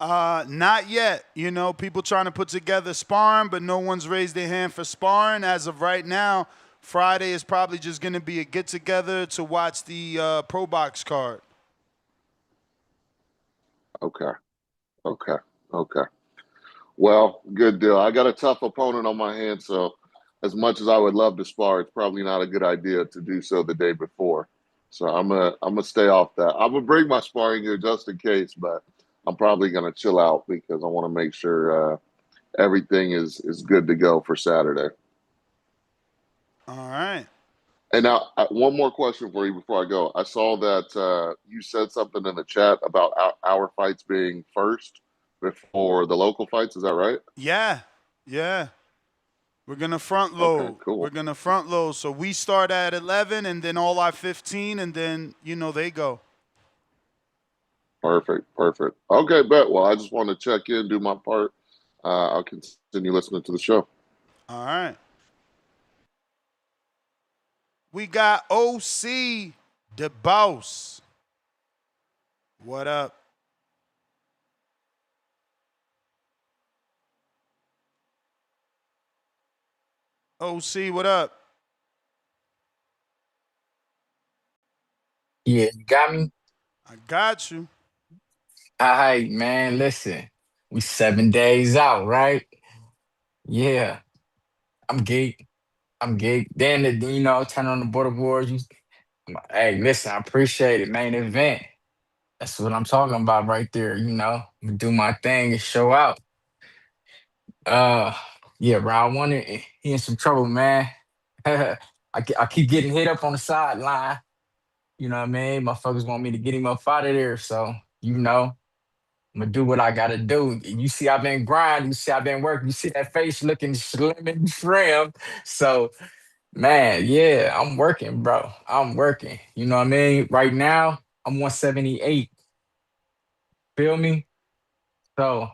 Not yet. You know, people trying to put together sparring, but no one's raised their hand for sparring. As of right now, Friday is probably just going to be a get-together to watch the Pro Box card. Okay. Well, good deal. I got a tough opponent on my hands, so as much as I would love to spar, it's probably not a good idea to do so the day before. So I'm gonna stay off that. I'm gonna bring my sparring gear just in case, but I'm probably gonna chill out because I want to make sure everything is good to go for Saturday. All right. And now, one more question for you before I go. I saw that you said something in the chat about our fights being first before the local fights. Is that right? Yeah. We're gonna front Okay, load. cool. We're gonna front load. So we start at 11, and then all our 15, and then they go. Perfect. Perfect. Okay, bet. Well, I just want to check in, do my part. I'll continue listening to the show. All right. We got OC the boss. What up? OC, what up? Yeah, you got me? I got you. All right, man. Listen, we 7 days out, right? Yeah, I'm geek. I'm geek. Then, turn on the border wars. Hey, listen, I appreciate it, main event. That's what I'm talking about right there. I'm gonna do my thing and show out. Uh, yeah, round one, he in some trouble, man. I keep getting hit up on the sideline. You know what I mean? Motherfuckers want me to get him up out of there. So, I'm gonna do what I gotta do. You see, I've been grinding. You see, I've been working. You see that face looking slim and trim. So, man, yeah, I'm working, bro. I'm working. You know what I mean? Right now, I'm 178. Feel me? So,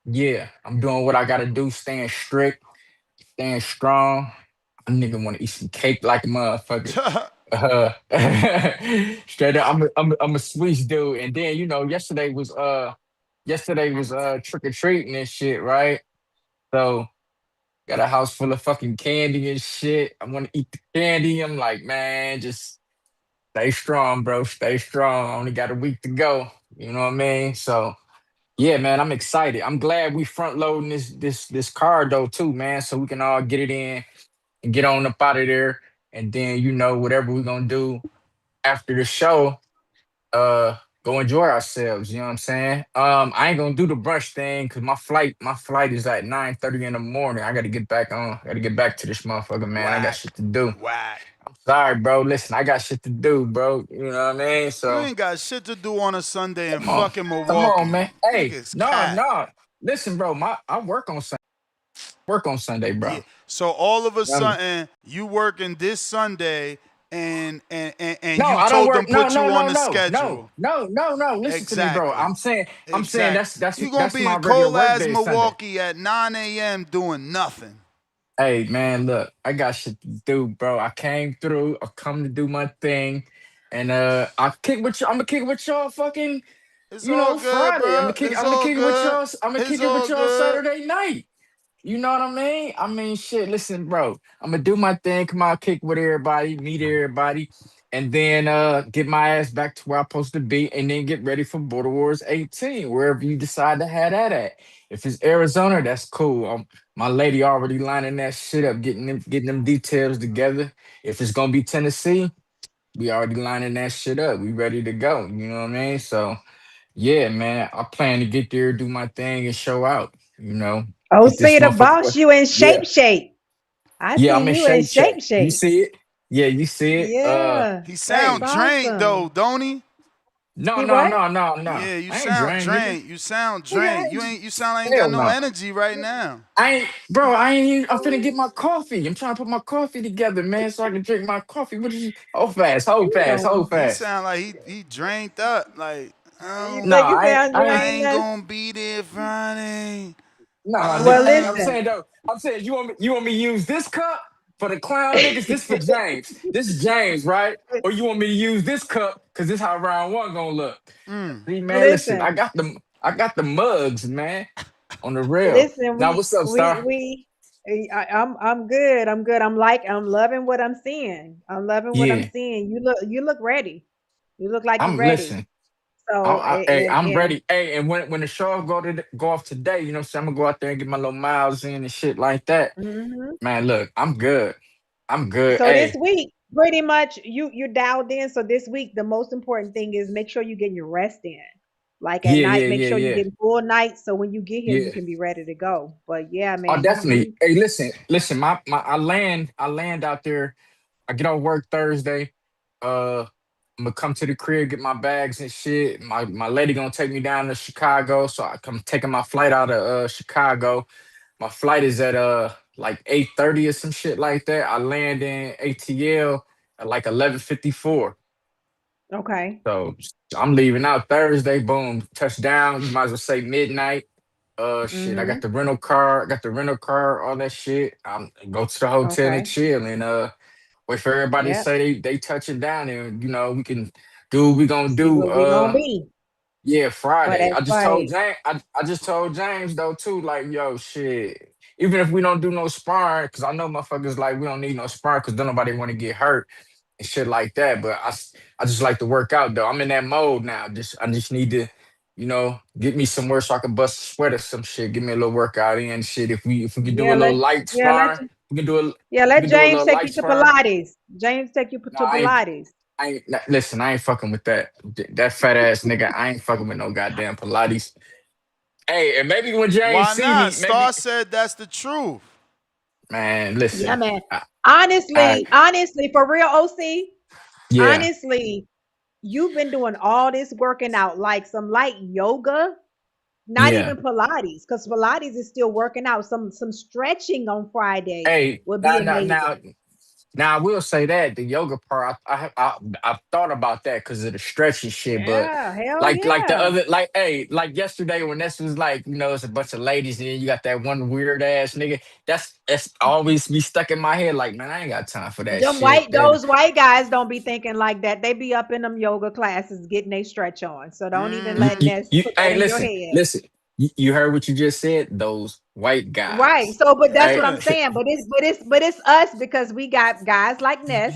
yeah, I'm doing what I gotta do, staying strict, staying strong. A nigga wanna eat some cake like a motherfucker. Uh, straight up, I'm a Swiss dude. And then, yesterday was trick or treating and shit, right? So got a house full of fucking candy and shit. I want to eat the candy. I'm like, man, just stay strong, bro. Stay strong. I only got a week to go. You know what I mean? So yeah, man, I'm excited. I'm glad we front loading this card though too, man, so we can all get it in and get on up out of there. And then whatever we're gonna do after the show, uh go enjoy ourselves, you know what I'm saying? I ain't gonna do the brunch thing because my flight is at 9:30 in the morning. I gotta get back to this motherfucker, man. I got Whack. shit to do. Whack. Sorry, bro. Listen, I got shit to do, bro. You know what I mean? You So ain't got shit to do on a Sunday in come on. fucking Come on, Milwaukee. man. Hey, Niggas no, cat. no. Listen, bro, I work on Sunday, bro. Yeah. So all of a You know what I mean? sudden, you working this Sunday, and No, you I don't told them work. No, put no, you on no, the no, no, schedule. no, no, no. Listen to me, bro. Exactly. I'm saying Exactly. that's You gonna that's be my in regular cold work ass day Sunday. Milwaukee at 9 a.m. doing nothing. Hey man, look, I got shit to do, bro. I came through. I come to do my thing, and I kick with you. I'm gonna kick with y'all fucking, It's all good, Friday. bro. It's I'm gonna all kick it with good. y'all. I'm gonna It's kick it with all y'all good. Saturday night. You know what I mean? I mean, shit. Listen, bro. I'm gonna do my thing. Come out, kick with everybody, meet everybody, and then get my ass back to where I'm supposed to be, and then get ready for Border Wars 18, wherever you decide to have that at. If it's Arizona, that's cool. My lady already lining that shit up, getting them details together. If it's gonna be Tennessee, we already lining that shit up. We ready to go. You know what I mean? So yeah, man. I plan to get there, do my thing, and show out. Oh, Get this see the motherfucker. boss, you in Yeah, shape. I yeah. see I'm in you in shape check. You shape. see it? Yeah, you see it. Yeah, He that's sound Hey, drained though, awesome. don't he? no, He no, what? no, no, no. Yeah, you I ain't sound drained, nigga. drained. You sound Nigga, I drained. ain't. You sound like you ain't got Hell no no. energy right now. I ain't, bro. I ain't even. I'm finna get my coffee. I'm trying to put my coffee together, man, so I can drink my coffee. What is you? Hold fast, hold fast, hold He fast. sound like he drained up. Like You No, think he I, sound I I ain't. ain't drained? gonna be there Friday. No, Well, nigga. Hey, I'm listen, saying though. I'm saying you want me to use this cup for the clown niggas? This for James. This is James, right? Or you want me to use this cup because this how round one gonna look? See, man, listen. I listen, got them. I got the mugs, man, on the rail. listen. Now, We what's up, we Star? we. I'm good. I'm good. I'm loving what I'm seeing. I'm loving what I'm Yeah, seeing. You look ready. You look like you're I'm ready. listen. So Hey, and I'm and ready. Hey, and when the show go off today, you know, what I'm saying, I'm gonna go out there and get my little miles in and shit like that. hmm Man, look, I'm good. I'm good. so this Hey, week, pretty much you're dialed in. So this week, the most important thing is make sure you get your rest in. Like at yeah, night, yeah, make yeah, sure you yeah, get full night. So when you get here, you yeah. can be ready to go. But yeah, Oh, man, definitely. you Hey, listen. My I land out there. I get off work Thursday. I'm gonna come to the crib, get my bags and shit. My lady gonna take me down to Chicago, so I'm taking my flight out of Chicago. My flight is at like 8:30 or some shit like that. I land in ATL at like 11:54. Okay. So I'm leaving out Thursday. Boom, touchdown. You might as well say midnight. Shit. I got Mm-hmm. the rental car. Got the rental car. All that shit. I'm go to the hotel and Okay. chill and wait for everybody to Yep. say they touching down and we can do what we gonna See do. where we gonna be Yeah, for Friday. that I just told fight. James. I just told James though too. Like, yo, shit. Even if we don't do no sparring, because I know motherfuckers like we don't need no sparring because don't nobody want to get hurt and shit like that. But I just like to work out though. I'm in that mode now. I just need to, get me somewhere so I can bust a sweat or some shit. Give me a little workout in and shit. If we can do Yeah, a little light sparring, we let can do a James little take light you to sparring. Pilates. James take you No, to Pilates. listen. I ain't fucking with that. That fat ass nigga. I ain't fucking with no goddamn Pilates. Hey, and maybe when James Why see not? me, maybe Star said that's the truth. man, Yeah, listen. man. I, I Honestly, for real, OC, yeah. honestly, you've been doing all this working out, like some light yoga, not Yeah. even Pilates, because Pilates is still working out. Some stretching on Friday Hey, would be now, now, amazing. now, now, I will say that the yoga part, I thought about that because of the stretchy shit, but Yeah, hell like the yeah. other, like yesterday when this was like, it's a bunch of ladies and then you got that one weird ass nigga. That's always be stuck in my head. Like, man, I ain't got time for that shit. Those white guys don't be thinking like that. They be up in them yoga classes getting they stretch on. So don't even let Ness put that Hey, in your listen, head. listen. You heard what you just said? Those white Right. guys. So, but that's what Hey, I'm saying. But it's us because we got guys like Ness.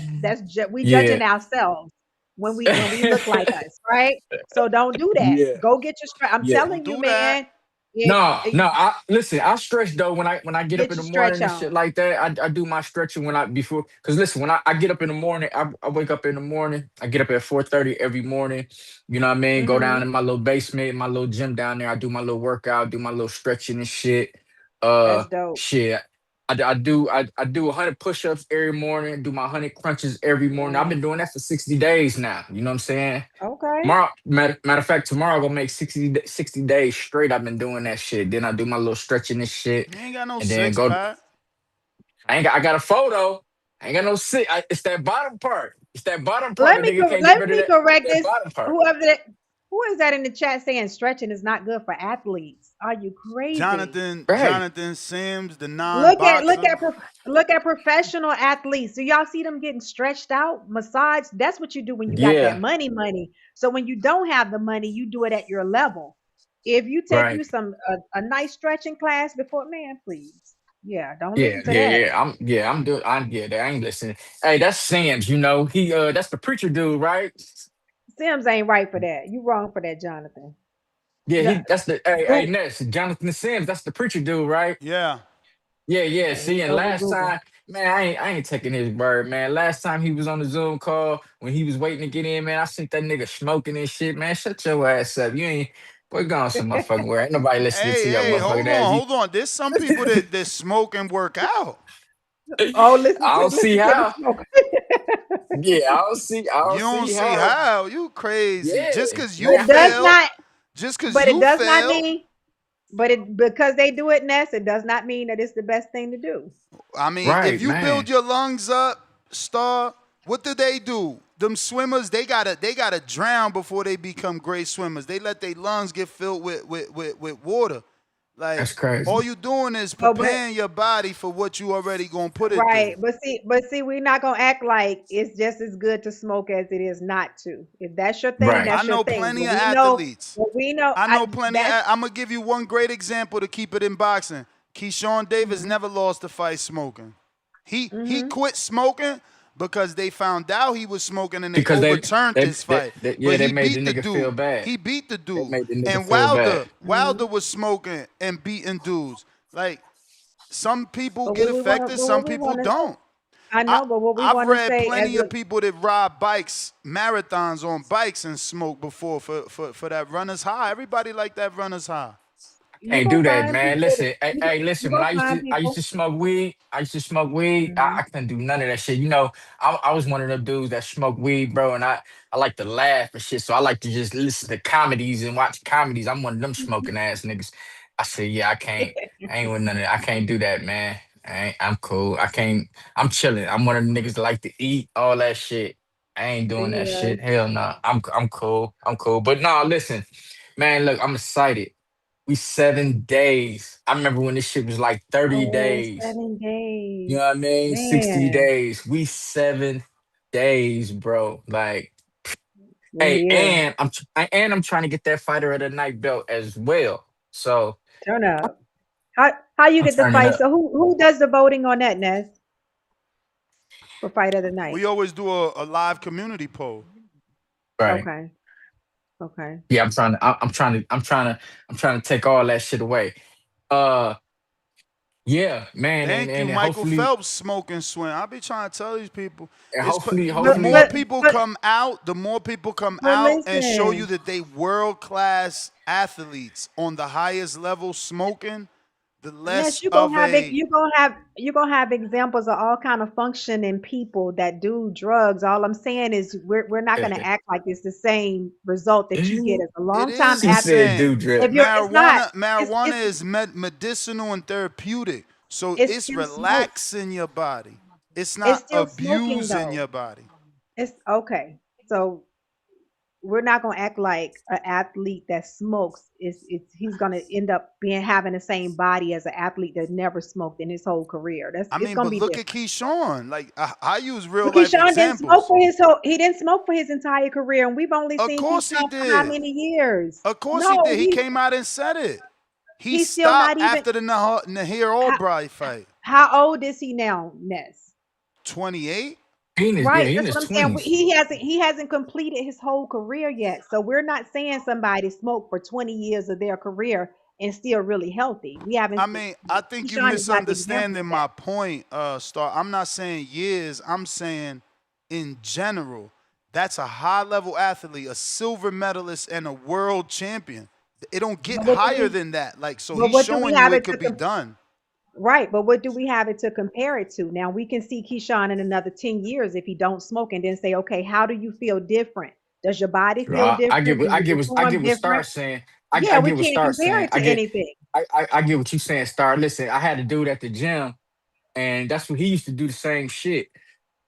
We yeah, judging ourselves when we look like us, right? So don't do that. yeah, Go get your stretch. I'm yeah. Don't telling you, do that. man. It, No, it- no. I listen. I stretch though when I get up get in your the stretch morning and shit on. like that. I do my stretching when I before. Cause listen, when I get up in the morning, I wake up in the morning. I get up at 4:30 every morning. You know what I mean? Go down Hmm. in my little basement, my little gym down there. I do my little workout, do my little stretching and shit. That's dope. Shit. I do 100 push-ups every morning. Do my 100 crunches every morning. I've been Mm. doing that for 60 days now. You know what I'm saying? Okay. Tomorrow, matter of fact, tomorrow I'm gonna make 60 days straight. I've been doing that shit. Then I do my little stretching and shit, You ain't got no and then six go. pack. I got a photo. I ain't got no sit. It's that bottom part. It's that bottom part. A nigga can't get Let rid of me that. correct That this. bottom part. Who is that in the chat saying stretching is not good for athletes? Are you crazy? Right. Jonathan Sims, the Look at look non-boxer. at prof- look at professional athletes. Do y'all see them getting stretched out, massaged? That's what you do when you got that Yeah. money. So when you don't have the money, you do it at your level. If you take you Right. some a nice stretching class before, man, please, yeah, don't Yeah. listen to Yeah. that. Yeah. I'm doing. I ain't listening. Hey, that's Sam's. He that's the preacher dude, right? Sims ain't right for that. You wrong for that, Jonathan. Yeah. Yeah, That's the hey Google. Ness Jonathan Sims. That's the preacher dude, right? Yeah. Yeah, yeah. Let me See, and go with last Google. time, man, I ain't taking his word, man. Last time he was on the Zoom call when he was waiting to get in, man, I seen that nigga smoking and shit, man. Shut your ass up. You ain't boy gone some motherfucking word. Ain't nobody listening to your Hey, motherfucking hold ass. on, hold on. There's some people that smoke and work out. Oh, I don't see listen to the how. smoke. Yeah, I You don't don't see see how. how. You crazy. Yeah, It does not, Just cause but it you does not failed. mean, but it because they do it, Ness, it does not mean that it's the best thing to do. I mean, if right, you build man. your lungs up, Star, what do they do? Them swimmers, they gotta drown before they become great swimmers. They let their lungs get filled with water. Like That's crazy. all you doing is Oh, but preparing your body for what you already gonna put it right, through. but see, we're not gonna act like it's just as good to smoke as it is not to. If that's your thing, Right. I that's your know thing. plenty of athletes. What we know, I know plenty. that's I'm gonna give you one great example to keep it in boxing. Keyshawn Davis hmm never lost a fight smoking. He hmm quit smoking because they found out he was smoking and they Because overturned this fight. yeah, But they he made the beat the nigga feel dude. bad. He beat the They dude. made the nigga And feel bad. Wilder was smoking and beating dudes. Like some people but get what we want to, affected, but some what we people want to, don't. I I know, but what we I've want to read say as plenty a of people that ride bikes, marathons on bikes and smoke before for that runner's high. Everybody like that runner's high. you Can't gonna do that, find man. people, Listen, hey, you listen. When gonna find I used people. to smoke weed. I used to smoke weed. Mhm. I couldn't do none of that shit. I was one of them dudes that smoke weed, bro. And I like to laugh and shit. So I like to just listen to comedies and watch comedies. I'm one of them smoking ass niggas. I said, yeah, I can't. I ain't with none of that. I can't do that, man. I'm cool. I can't. I'm chilling. I'm one of the niggas that like to eat all that shit. I ain't doing that Yeah. shit. Hell no. I'm cool. I'm cool. But no, listen, man. Look, I'm excited. We 7 days. I remember when this shit was like 30 Oh, days. 7 days. You know what I mean? 60 Man, days. We 7 days, bro. Like, we're hey, here. and I'm trying to get that fighter of the night belt as well. So Turn up. How you I'm get the turning fight? up. So who does the voting on that, Ness, for fight of the night? We always do a live community poll. Right. Okay. Okay. Yeah, I'm trying to take all that shit away. Uh yeah, man, Thank you, and Michael hopefully Phelps, smoke and swim. I be trying to tell these people, and it's hopefully the But more hopefully but people but come out, the more people come but out and show you listen. that they world class athletes on the highest level smoking, the Ness, less of a you gonna have examples of all kind of functioning people that do drugs. All I'm saying is we're not gonna act like it's the same result that you get as a it long time is she the athlete. said same. do drip. If you're, it's not. Marijuana It's is medicinal and therapeutic, so it's it's still smoke. relaxing your body. It's It's not still smoking abusing though. your body. It's okay. So we're not gonna act like an athlete that smokes is it's he's gonna end up being having the same body as an athlete that never smoked in his whole career. That's I it's mean, gonna but be look at different. Keyshawn. Like I use real But life Keyshawn didn't smoke examples. for his whole he didn't smoke for his entire career, and we've only Of seen course he Keyshawn for how did. many years? Of course he No, did. He came out and said it. He he's still not stopped even after the Nahir how, Albright fight. how old is he now, Ness? 28. Yeah, Right, he in that's his what I'm saying. 20s. He hasn't completed his whole career yet. So we're not saying somebody smoked for 20 years of their career and still really healthy. We haven't. I mean, I think you Keyshawn is not the example misunderstanding of that. my point, Star. I'm not saying years. I'm saying in general. That's a high level athlete, a silver medalist, and a world champion. It don't get But what do higher we? than that. Like, so But he's what do we showing you have it it to? could be done. Right, but what do we have it to compare it to? Now we can see Keyshawn in another 10 years if he don't smoke and then say, okay, how do you feel different? Does your body feel I different? get Do what you I perform get what different? Star's saying. Yeah, I we get what can't Star's compare saying. it to anything. I get what you saying, Star. Listen, I had a dude at the gym, and that's what he used to do the same shit.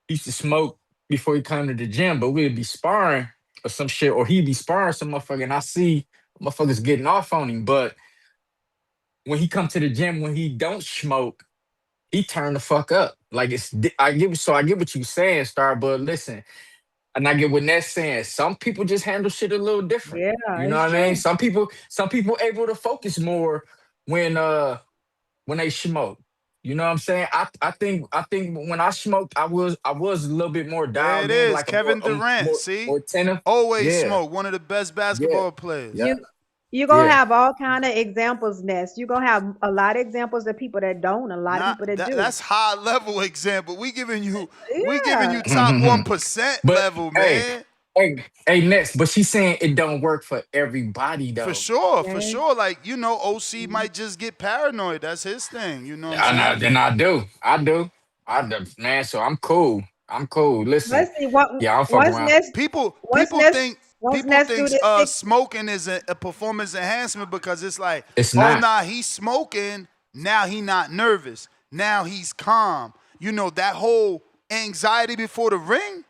He used to smoke before he come to the gym, but we'd be sparring or some shit, or he'd be sparring some motherfucker, and I see motherfuckers getting off on him. But when he come to the gym, when he don't smoke, he turn the fuck up. Like I get what you saying, Star. But listen, and I get what Ned's saying. Some people just handle shit a little different. Yeah, You know it's what I mean? true. Some people able to focus more when when they smoke. You know what I'm saying? I think when I smoked, I was a little bit more There dialed it in, is, like a Kevin Durant. more See, attentive. always Yeah, smoke. One of the best yeah, basketball players. yeah, You're gonna yeah. have all kind of examples, Ness. You're gonna have a lot of examples of people that don't, a lot of Not people that do. that's high level example. We giving you Yeah. top 1% But level, hey, man. next. But she's saying it don't work for everybody For though. sure, for Okay. sure. Like, OC might just get paranoid. That's his thing. You know what I'm I know. saying? Then I do, man. So I'm cool. I'm cool. Listen, Let's see what yeah, I don't fuck once around. Ness People once people Ness think once people Ness do thinks this six. smoking is a performance enhancement because it's like, It's oh not. nah, he's smoking, now he not nervous. Now he's calm. That whole anxiety before the ring,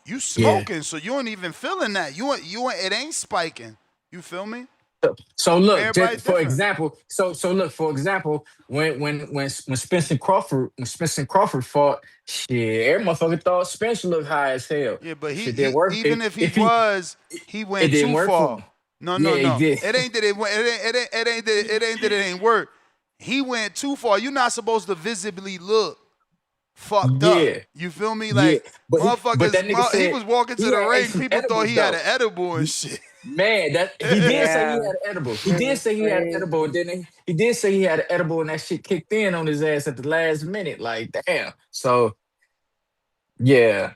you Yeah. smoking, so you ain't even feeling that. It ain't spiking. You feel me? So look, Everybody just for different. example, so look, for example, when Spencer Crawford fought, shit, every motherfucker thought Spencer looked high as hell. Yeah, but Shit didn't work. even if he If he was, he it went didn't too work for far. him. No, Yeah, no, he no. did. It ain't that it ain't work. He went too far. You're not supposed to visibly look fucked up. Yeah, You feel me? yeah. Like But that nigga he said was walking to he the had ate ring. some People thought edibles he had though. an edible and shit. Man, that he did say he Yeah, had an edible. He it did was say he had an crazy. edible, and then he did say he had an edible, and that shit kicked in on his ass at the last minute. Like, damn. So yeah.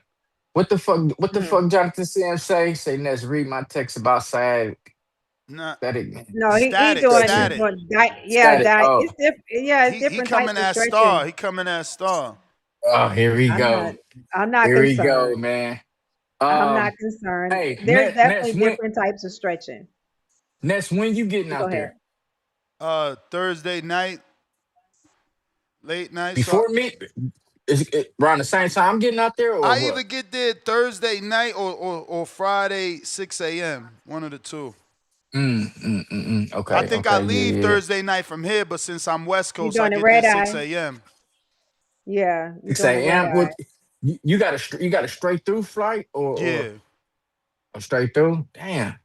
What the fuck? What the Hmm. fuck? Jonathan Sam say? Let's read my text about side Nah, static No, he static, doing he's static. stretching. doing diet. Yeah, Static. diet. Oh, It's different. Yeah, it's He different types coming of as star. stretching. He coming as star. oh, here we I'm not. go. I'm not Here we go, concerned. man. I'm not Um, concerned. hey, There's Ness, definitely different types of stretching. When you getting Go out ahead. there? Thursday night. Late night. So Before me, is it around the same time I'm getting out there or I either what? get there Thursday night or Friday 6 a.m. One of the two. I Okay, think I okay, yeah, leave yeah, yeah. Thursday night from here, but since I'm West You Coast, I doing the get there red 6 eye? a.m. Yeah, you 6 doing the red a.m. eye. What you got a straight through flight or Yeah. a straight through? Damn.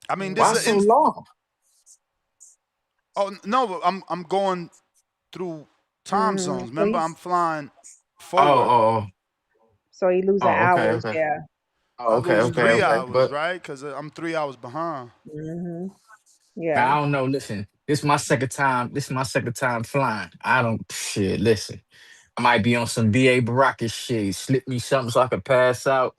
I mean, this Why is so an long? oh no, I'm going through time Hmm. zones. So Remember, I'm he's flying Oh, forward. so he losing okay, hours. okay. Yeah. Oh, I okay, lose okay, three Hmm. okay. hours, But right? Because I'm 3 hours behind. Hmm. man, Yeah. I don't know. Listen, this is my second time. This is my second time flying. I don't shit. Listen, I might be on some BA Baraka shit. Slip me something so I can pass out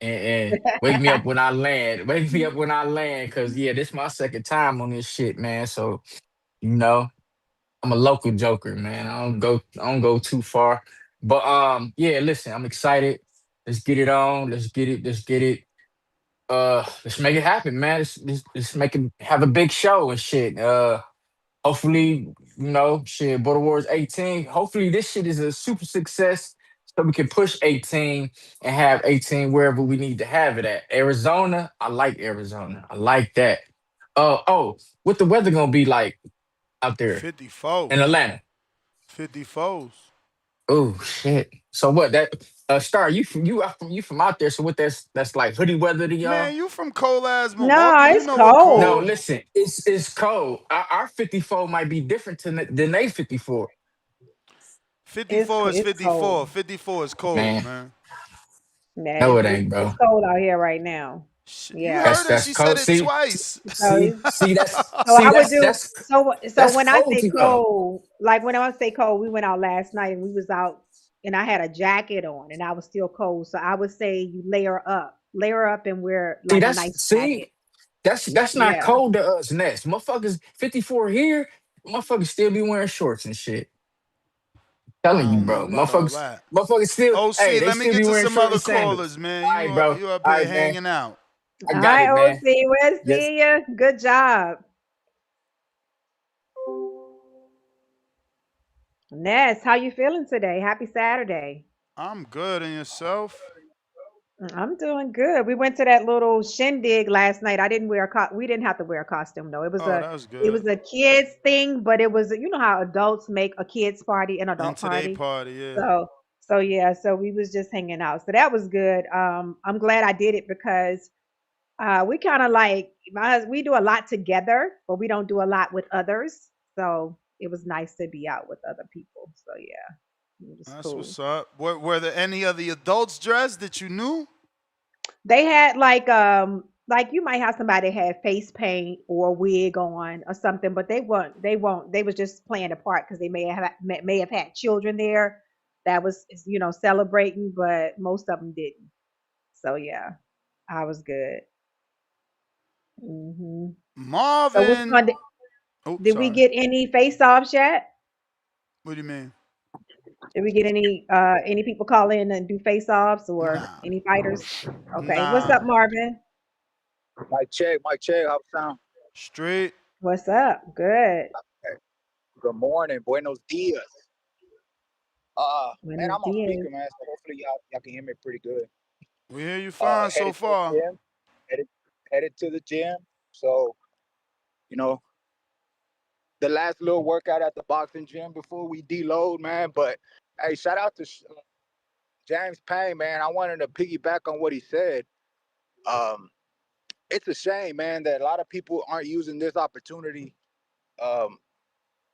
and wake me up when I land. Wake me up when I land, cause yeah, this is my second time on this shit, man. So you know, I'm a local joker, man. I don't go too far. But yeah, listen, I'm excited. Let's get it on. Let's get it. Let's get it. Let's make it happen, man. Let's make it have a big show and shit. Hopefully, shit, Border Wars 18. Hopefully this shit is a super success so we can push 18 and have 18 wherever we need to have it at. Arizona, I like Arizona. I like that. What the weather gonna be like out there 50 in foes. Atlanta? 50 foes. Oh shit. So what that Star, you from out there, so what that's like hoodie weather to y'all? Man, you from cold ass No, Milwaukee. You it's know what No, cold. cold. listen, it's cold. Our 54 might be different than they 54. 54 is It's cold. 54. 54 is cold, Man, man. Yeah, no, it it's ain't, it's bro. cold out here right now. You Yeah. heard her. That's She said cold. it See, twice. So see, it's see, that's so see, I would that's do that's so that's when I cold say to y'all. cold, like when I say cold, we went out last night and we was out and I had a jacket on and I was still cold. So I would say you layer up and wear See, like a nice jacket. that's not Yeah. cold to us. Ness, motherfuckers, 54 here. Motherfuckers still be wearing shorts and shit. Telling I you, don't know bro. about all that. Motherfuckers still, hey, OC, they let me still get be to wearing some short other and sandals. callers, man. All right, bro. You up All here right, man. hanging out. I All got right, it, man. OC, we'll Yes. see you. Good job. Ness, how you feeling today? Happy Saturday. I'm good. And yourself? I'm doing good. We went to that little shindig last night. I didn't wear a we didn't have to wear a costume though. Oh, that was It good. was a kids thing, but it was you know how adults make a kids party an And adult today party. party, yeah. So yeah, so we was just hanging out. So that was good. I'm glad I did it because we kind of like we do a lot together, but we don't do a lot with others. So it was nice to be out with other people. So yeah, it was That's cool. what's up. Were there any of the adults dressed that you knew? They had like you might have somebody that had face paint or a wig on or something, but they was just playing a part because they may have had children there that was celebrating, but most of them didn't. So yeah, I was good. Hmm. So which Marvin. one Oh, did we sorry. get any face offs yet? What do you mean? Did we get any people call in and do face offs or Nah. any fighters? Okay, what's Nah. up, Marvin? Mic check. How it sound? Straight. What's up? Good. Okay. Good morning. Buenos dias. Man, Buenos I'm on dias. speaker, man. So hopefully y'all can hear me pretty good. We hear you fine so Headed to the far. gym. Headed headed to the gym. So you know the last little workout at the boxing gym before we deload, man. But hey, shout out to James Payne, man. I wanted to piggyback on what he said. Um, it's a shame, man, that a lot of people aren't using this opportunity um,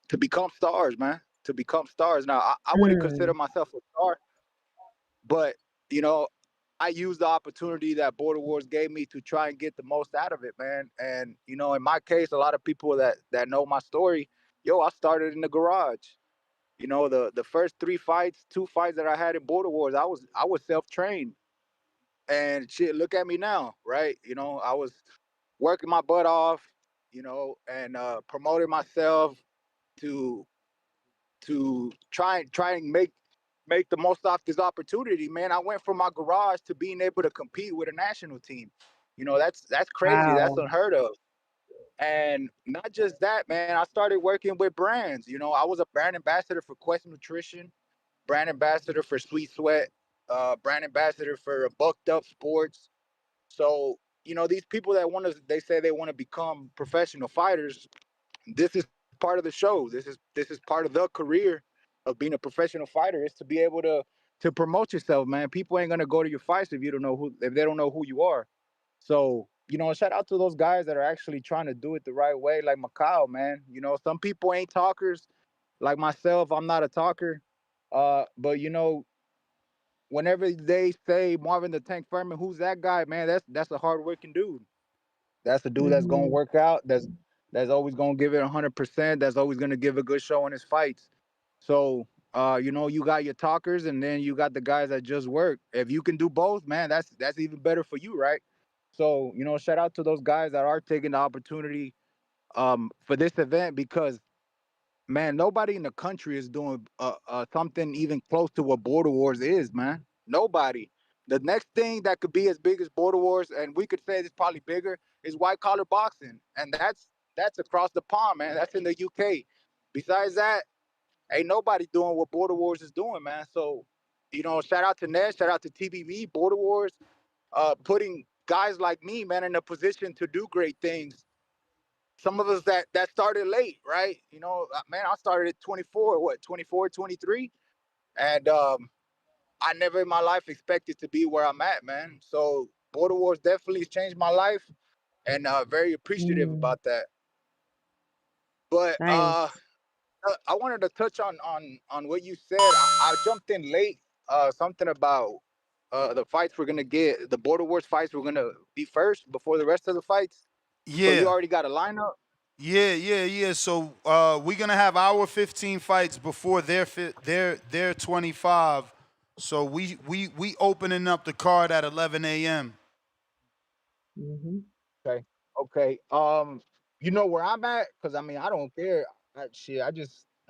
to become stars, man. To become stars. Now, I wouldn't consider Mm. myself a star, but you know, I used the opportunity that Border Wars gave me to try and get the most out of it, man. And you know, in my case, a lot of people that know my story, I started in the garage. You know, the first two fights that I had in Border Wars, I was self trained, and shit, look at me now, right? You know, I was working my butt off, and promoting myself to try and make the most off this opportunity, man. I went from my garage to being able to compete with a national team. You know, that's crazy. That's Wow. unheard of. And not just that, man. I started working with brands. You know, I was a brand ambassador for Quest Nutrition, brand ambassador for Sweet Sweat, brand ambassador for Bucked Up Sports. So, you know, these people that they say they want to become professional fighters. This is part of the show. This is part of the career of being a professional fighter, is to be able to promote yourself, man. People ain't gonna go to your fights if they don't know who you are. So, you know, shout out to those guys that are actually trying to do it the right way, like Macau, man. You know, some people ain't talkers, like myself. I'm not a talker. But you know, whenever they say Marvin the Tank Furman, who's that guy, man? That's a hardworking dude. That's the dude that's gonna Mhm. work out. That's always gonna give it 100%. That's always gonna give a good show in his fights. So, you know, you got your talkers, and then you got the guys that just work. If you can do both, man, that's even better for you, right? So, you know, shout out to those guys that are taking the opportunity for this event, because man, nobody in the country is doing something even close to what Border Wars is, man. Nobody. The next thing that could be as big as Border Wars, and we could say it's probably bigger, is white collar boxing, and that's across the pond, man. That's in the UK. Besides that, ain't nobody doing what Border Wars is doing, man. So, you know, shout out to Ned, shout out to TBV, Border Wars, putting guys like me, man, in a position to do great things. Some of us that started late, right? You know, man, I started at 24, 24, 23, and I never in my life expected to be where I'm at, man. So Border Wars definitely changed my life, and very appreciative Mm. about that. But Nice. I wanted to touch on what you said. I jumped in late. Something about the fights we're gonna get, the Border Wars fights we're gonna be first before the rest of the fights. So you Yeah. already got a lineup? Yeah. So we're gonna have our 15 fights before their 25. So we opening up the card at 11 a.m. Mhm. Okay. Okay. You know where I'm at? Cause I mean, I don't care. Shit,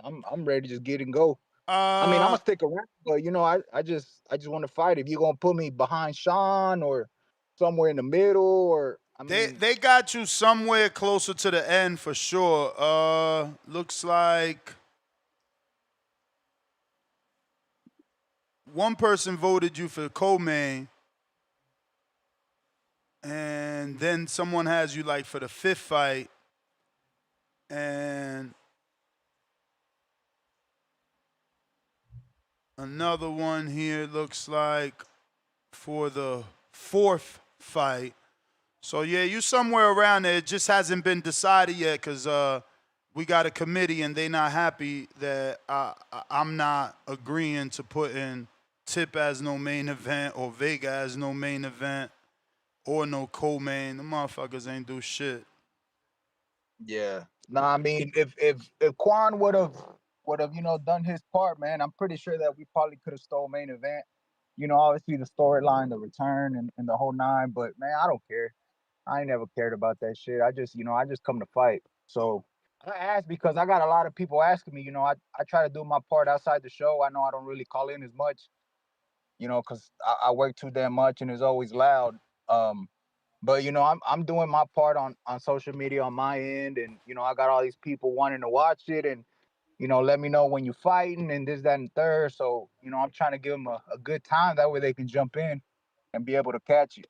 I'm ready to just get and go. I mean, I'm Uh, gonna stick around, but you know, I just want to fight. If you're gonna put me behind Sean or somewhere in the middle, or I mean, they got you somewhere closer to the end for sure. Looks like one person voted you for co-main, and then someone has you like for the fifth fight, and another one here looks like for the fourth fight. So yeah, you somewhere around there. It just hasn't been decided yet because we got a committee and they not happy that I'm not agreeing to put in Tip as no main event or Vega as no main event or no co-main. The motherfuckers ain't do shit. yeah. No, I mean, if Quan would have you know done his part, man, I'm pretty sure that we probably could have stole main event. You know, obviously the storyline, the return, and the whole nine. But man, I don't care. I ain't never cared about that shit. I just, you know, I just come to fight. So I asked because I got a lot of people asking me. You know, I try to do my part outside the show. I know I don't really call in as much, you know, because I work too damn much and it's always loud. Um, but you know, I'm doing my part on social media on my end, and you know, I got all these people wanting to watch it, and you know, let me know when you're fighting and this, that, and third. So you know, I'm trying to give them a good time. That way they can jump in and be able to catch it.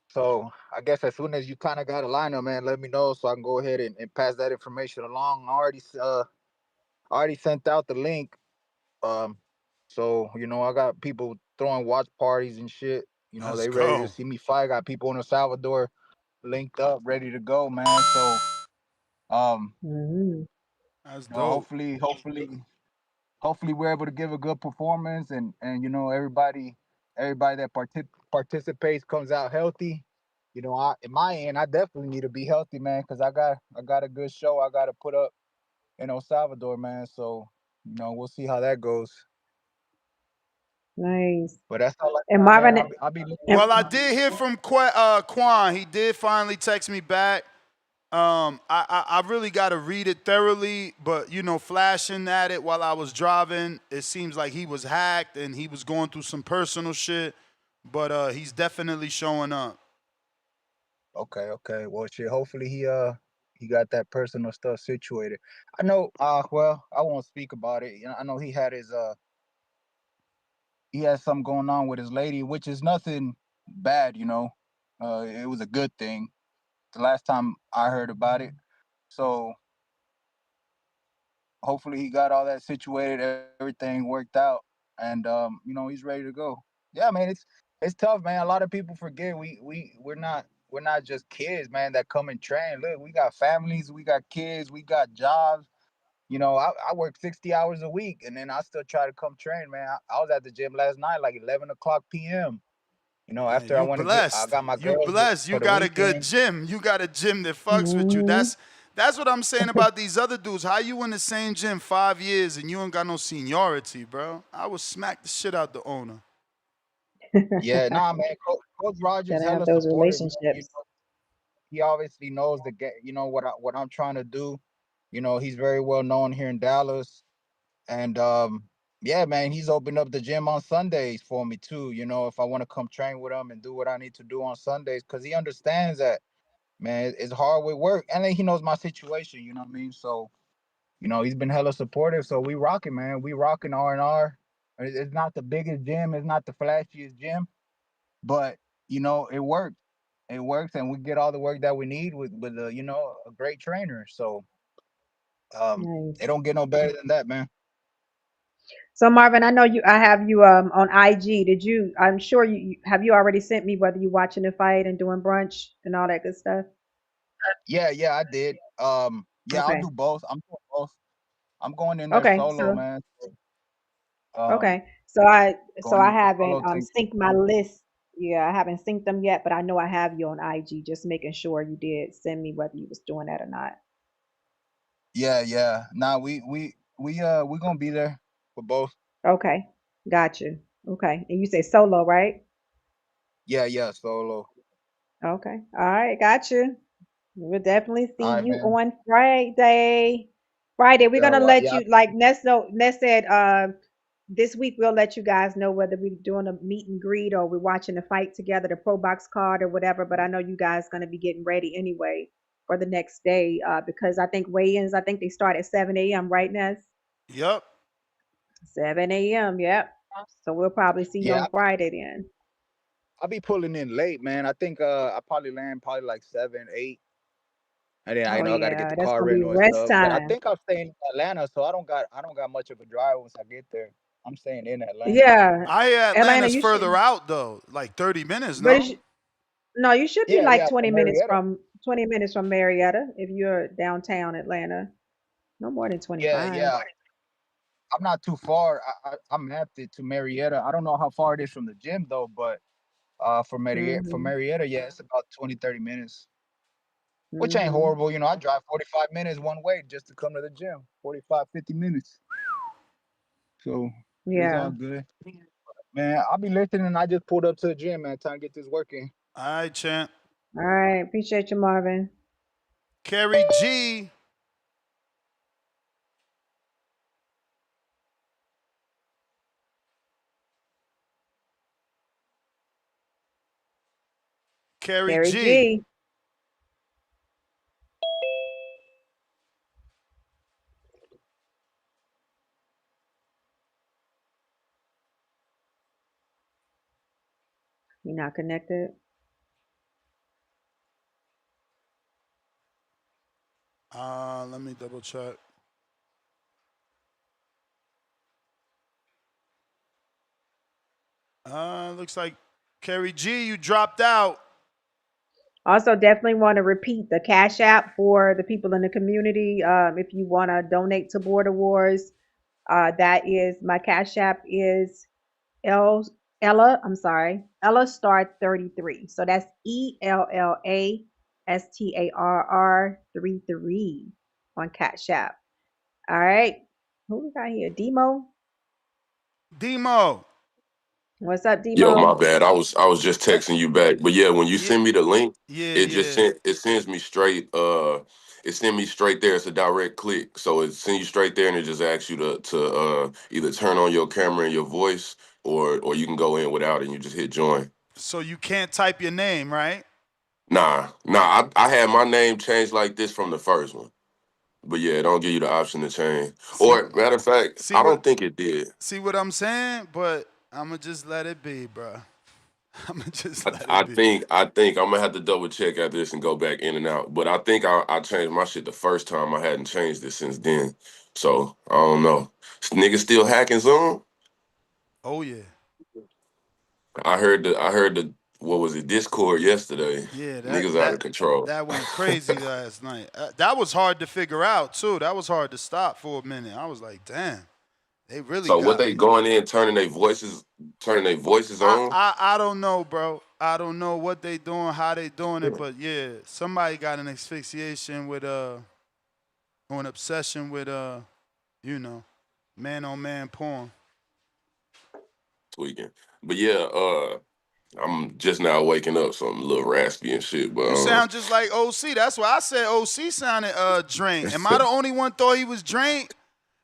So I guess as soon as you kind of got a lineup, man, let me know so I can go ahead and pass that information along. I already sent out the link. Um, so you know, I got people throwing watch parties and shit. You know, Let's they ready to go. see me fight. Got people in El Salvador linked up, ready to go, man. So Mhm. That's you know, dope. hopefully we're able to give a good performance, and you know, everybody that participates comes out healthy. You know, in my end, I definitely need to be healthy, man, because I got a good show I got to put up in El Salvador, man. So you know, we'll see how that goes. Nice. But that's all I And got, man. Marvin, I'll be and Well, I did hear from Quan. He did finally text me back. I really got to read it thoroughly, but you know, flashing at it while I was driving, it seems like he was hacked and he was going through some personal shit. But he's definitely showing up. Okay. Well, shit. Hopefully he got that personal stuff situated. I know. Well, I won't speak about it. You know, I know he has something going on with his lady, which is nothing bad. You know, it was a good thing. The last time I heard about it, so hopefully he got all that situated, everything worked out, and you know he's ready to go. Yeah, man, it's tough, man. A lot of people forget we're not just kids, man, that come and train. Look, we got families, we got kids, we got jobs. You know, I work 60 hours a week, and then I still try to come train, man. I was at the gym last night, like 11 o'clock p.m. You know, Man, after you I blessed. got my You girls blessed. You for the got a good weekend. gym. You got a gym that fucks with you. Hmm. That's what I'm saying about these other dudes. How you in the same gym 5 years and you ain't got no seniority, bro? I would smack the shit out the owner. Yeah, nah, man. Coach Rogers Gotta have hella those supportive, man. You relationships. know, he obviously knows the game. You know what I'm trying to do. You know, he's very well known here in Dallas, and yeah, man, he's opened up the gym on Sundays for me too. You know, if I want to come train with him and do what I need to do on Sundays, because he understands that, man, it's hard with work, and then he knows my situation. You know what I mean? So, you know, he's been hella supportive. So we rocking, man. We rocking R&R. It's not the biggest gym. It's not the flashiest gym, but you know, it works. It works, and we get all the work that we need with you know, a great trainer. So Nice. it don't get no better than that, man. So Marvin, I know you. I have you on IG. Did you? I'm sure have you already sent me whether you watching the fight and doing brunch and all that good stuff. Yeah, I did. Yeah, I'll Okay. do both. I'm doing both. I'm going in there Okay. solo, So man. Um, okay. So going I in there haven't solo. Take synced my list. Yeah, I haven't synced them yet, but I know I have you on IG. Just making sure you did send me whether you was doing that or not. yeah. Nah, we gonna be there for both. Okay. Got you. Okay. And you say solo, right? Yeah, solo. Okay. All right. Got you. We'll definitely All see right, you man. on Friday. Friday, we're Yeah, gonna well, let yeah, you like Ness said this week we'll let you guys know whether we're doing a meet and greet or we're watching the fight together, the pro box card or whatever. But I know you guys gonna be getting ready anyway for the next day, because I think weigh-ins, I think they start at 7 a.m., right, Ness? Yup. 7 a.m., yep. So we'll probably see you yeah. on Friday then. I'll be pulling in late, man. I think I probably land probably like 7, 8. And then I Oh know I got to get yeah, the that's car gonna be rental and rest stuff. But I time. think I'm staying in Atlanta, so I don't got much of a drive once I get there. I'm staying in Atlanta. Yeah. I hear Atlanta, Atlanta's you further should, out though, like 30 minutes, but no? no, you should be Yeah, like from 20 minutes Marietta. from 20 minutes from Marietta if you're downtown Atlanta. No more than Yeah, 25. yeah. I'm not too far. I mapped it to Marietta. I don't know how far it is from the gym though, but from Mhm. Marietta, yeah, it's about 20, 30 minutes, which ain't Mhm. horrible. You know, I drive 45 minutes one way just to come to the gym. 45, 50 minutes. So it's all Yeah. good. Man, I'll be listening. I just pulled up to the gym, man. Time to get this work in. All right, champ. All right. Appreciate you, Marvin. Kerry G. Kerry Gary G. G. You not connected? Let me double check. Looks like Kerry G, you dropped out. Also, definitely want to repeat the Cash App for the people in the community. If you want to donate to Border Wars, that is my Cash App is L I'm sorry, Ella Star 33. So that's ELLASTARR 33 on Cash App. All right. Who we got here? Demo. Demo. What's up, Yo, my Demo? bad. I was just texting you back. But yeah, when you Yeah, send me the link, yeah. it sends me straight it sends me straight there. It's a direct click. So it sends you straight there and it just asks you to either turn on your camera and your voice or you can go in without it and you just hit join. So you can't type your name, right? Nah. I had my name changed like this from the first one. But yeah, it don't give you the option to change. See, Or matter of fact, see I what don't think it did. see what I'm saying? But I'ma just let it be, bro. I'ma just let I it be. think I think I'm gonna have to double check after this and go back in and out. But I think I changed my shit the first time. I hadn't changed it since then. So I don't know. This nigga still hacking Zoom? Oh yeah. I heard the what was it, Discord yesterday. Yeah, Niggas out of control. that went crazy last night. That was hard to figure out too. That was hard to stop for a minute. I was like, damn, they really So what got they me. going in, turning their voices on? I don't know, bro. I don't know what they doing, how they doing it, but yeah, somebody got an asphyxiation with or an obsession with you know, man on man porn. Tweaking. But yeah, I'm just now waking up, so I'm a little raspy and shit. You But sound just like OC. That's why I said OC sounded drained. Am I the only one thought he was drained?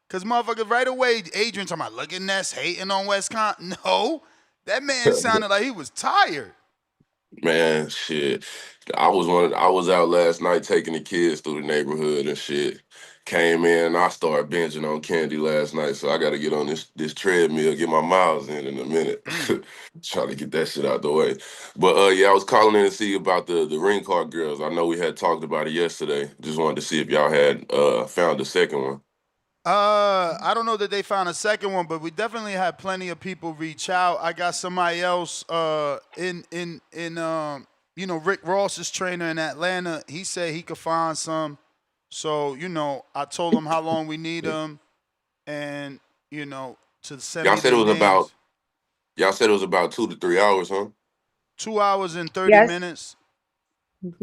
Cause motherfucker, right away, Adrian talking about look at Ness hating on Wisconsin. No, that man sounded like he was tired. man, shit. I was out last night taking the kids through the neighborhood and shit. Came in, I started binging on candy last night, so I got to get on this treadmill, get my miles in a minute. Trying to get that shit out the way. But yeah, I was calling in to see about the ring card girls. I know we had talked about it yesterday. Just wanted to see if y'all had found the second one. I don't know that they found a second one, but we definitely had plenty of people reach out. I got somebody else in you know, Rick Ross's trainer in Atlanta. He said he could find some. So, you know, I told him how long we need them and, you know, to send Y'all me said it their was about names. y'all said it was about 2 to 3 hours, huh? 2 hours and 30 Yes. minutes.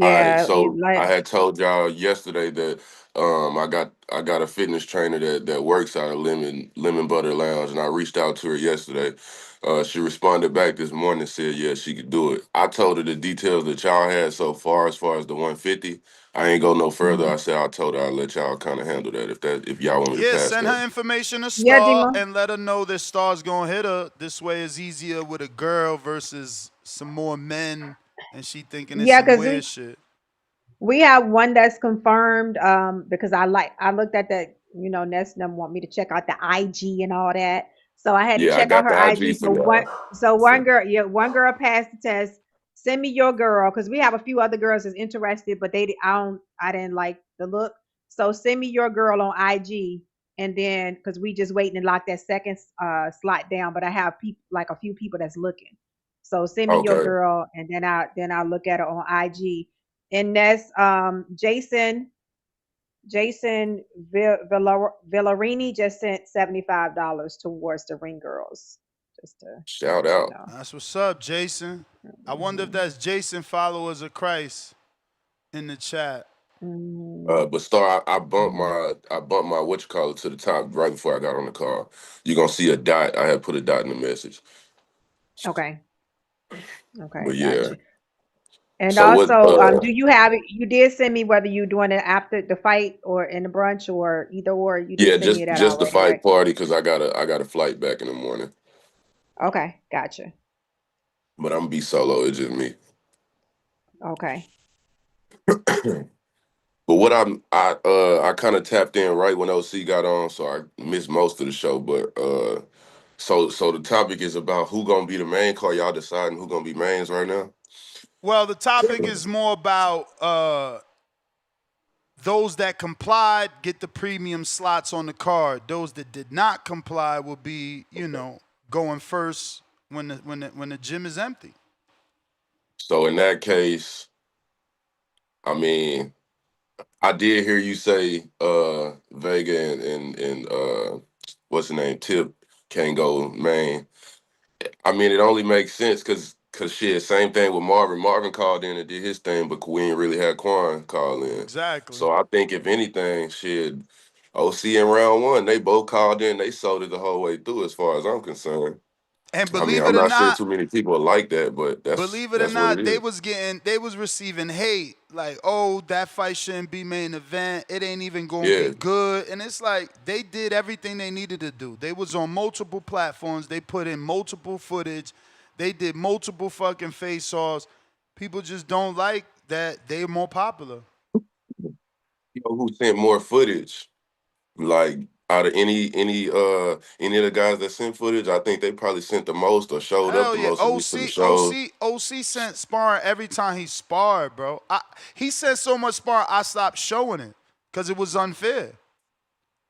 All right, Yeah. so I Like. had told y'all yesterday that I got a fitness trainer that works out of Lemon Butter Lounge, and I reached out to her yesterday. She responded back this morning and said yeah she could do it. I told her the details that y'all had so far as the 150. I ain't go no further. I said I told her I'd let y'all kind of handle that if y'all want me to Yeah, pass send that. her information to Yeah, Star Dima. and let her know that Star's gonna hit her. This way is easier with a girl versus some more men, and she thinking it's Yeah, some because weird shit. we have one that's confirmed. Because I looked at that. You know, Ness them want me to check out the IG and all that. So I had to Yeah, I check out got her the IG IG. for y'all. So one girl, yeah, one girl passed the test. Send me your girl because we have a few other girls that's interested, but I didn't like the look. So send me your girl on IG, and then because we just waiting to lock that second slot down. But I have people like a few people that's looking. So send me your Okay. girl, and then I look at her on IG. And that's Jason Villarini just sent $75 towards the Ring Girls. Just to Shout let you out. know. That's what's up, Jason. I wonder if that's Jason followers of Christ in the chat. Mhm. But Star, I bumped my what you call it to the top right before I got on the call. You're gonna see a dot. I had put a dot in the message. Okay. Okay. But Got yeah. you. And So what? also, do you have it? You did send me whether you're doing it after the fight or in the brunch or either or. You did Yeah, send me just that just the already, right? fight party because I got a flight back in the morning. Okay. Gotcha. But I'm gonna be solo. It's just me. Okay. But what I kind of tapped in right when OC got on, so I missed most of the show. But so the topic is about who gonna be the main card. Y'all deciding who gonna be mains right now? Well, the topic is more about those that complied get the premium slots on the card. Those that did not comply will be, you know, going first when the gym is empty. So in that case, I mean, I did hear you say Vega and what's the name, Tip can't go main. I mean, it only makes sense because shit, same thing with Marvin. Marvin called in and did his thing, but we ain't really had Quan call in. Exactly. So I think if anything, shit, OC in round one, they both called in, they sold it the whole way through as far as I'm concerned. And I mean, believe I'm it or not sure not, too many people like that, but that's believe it or that's what it not, is. they was receiving hate. Like, oh, that fight shouldn't be main event. It ain't even gonna be Yeah. good. And it's like they did everything they needed to do. They was on multiple platforms. They put in multiple footage. They did multiple fucking face-offs. People just don't like that they're more popular. You know who sent more footage? Like out of any of the guys that sent footage, I think they probably sent the most or showed up Hell the yeah, most, at least to the OC, shows. OC, OC sent sparring every time he sparred, bro. He sent so much sparring, I stopped showing it because it was unfair.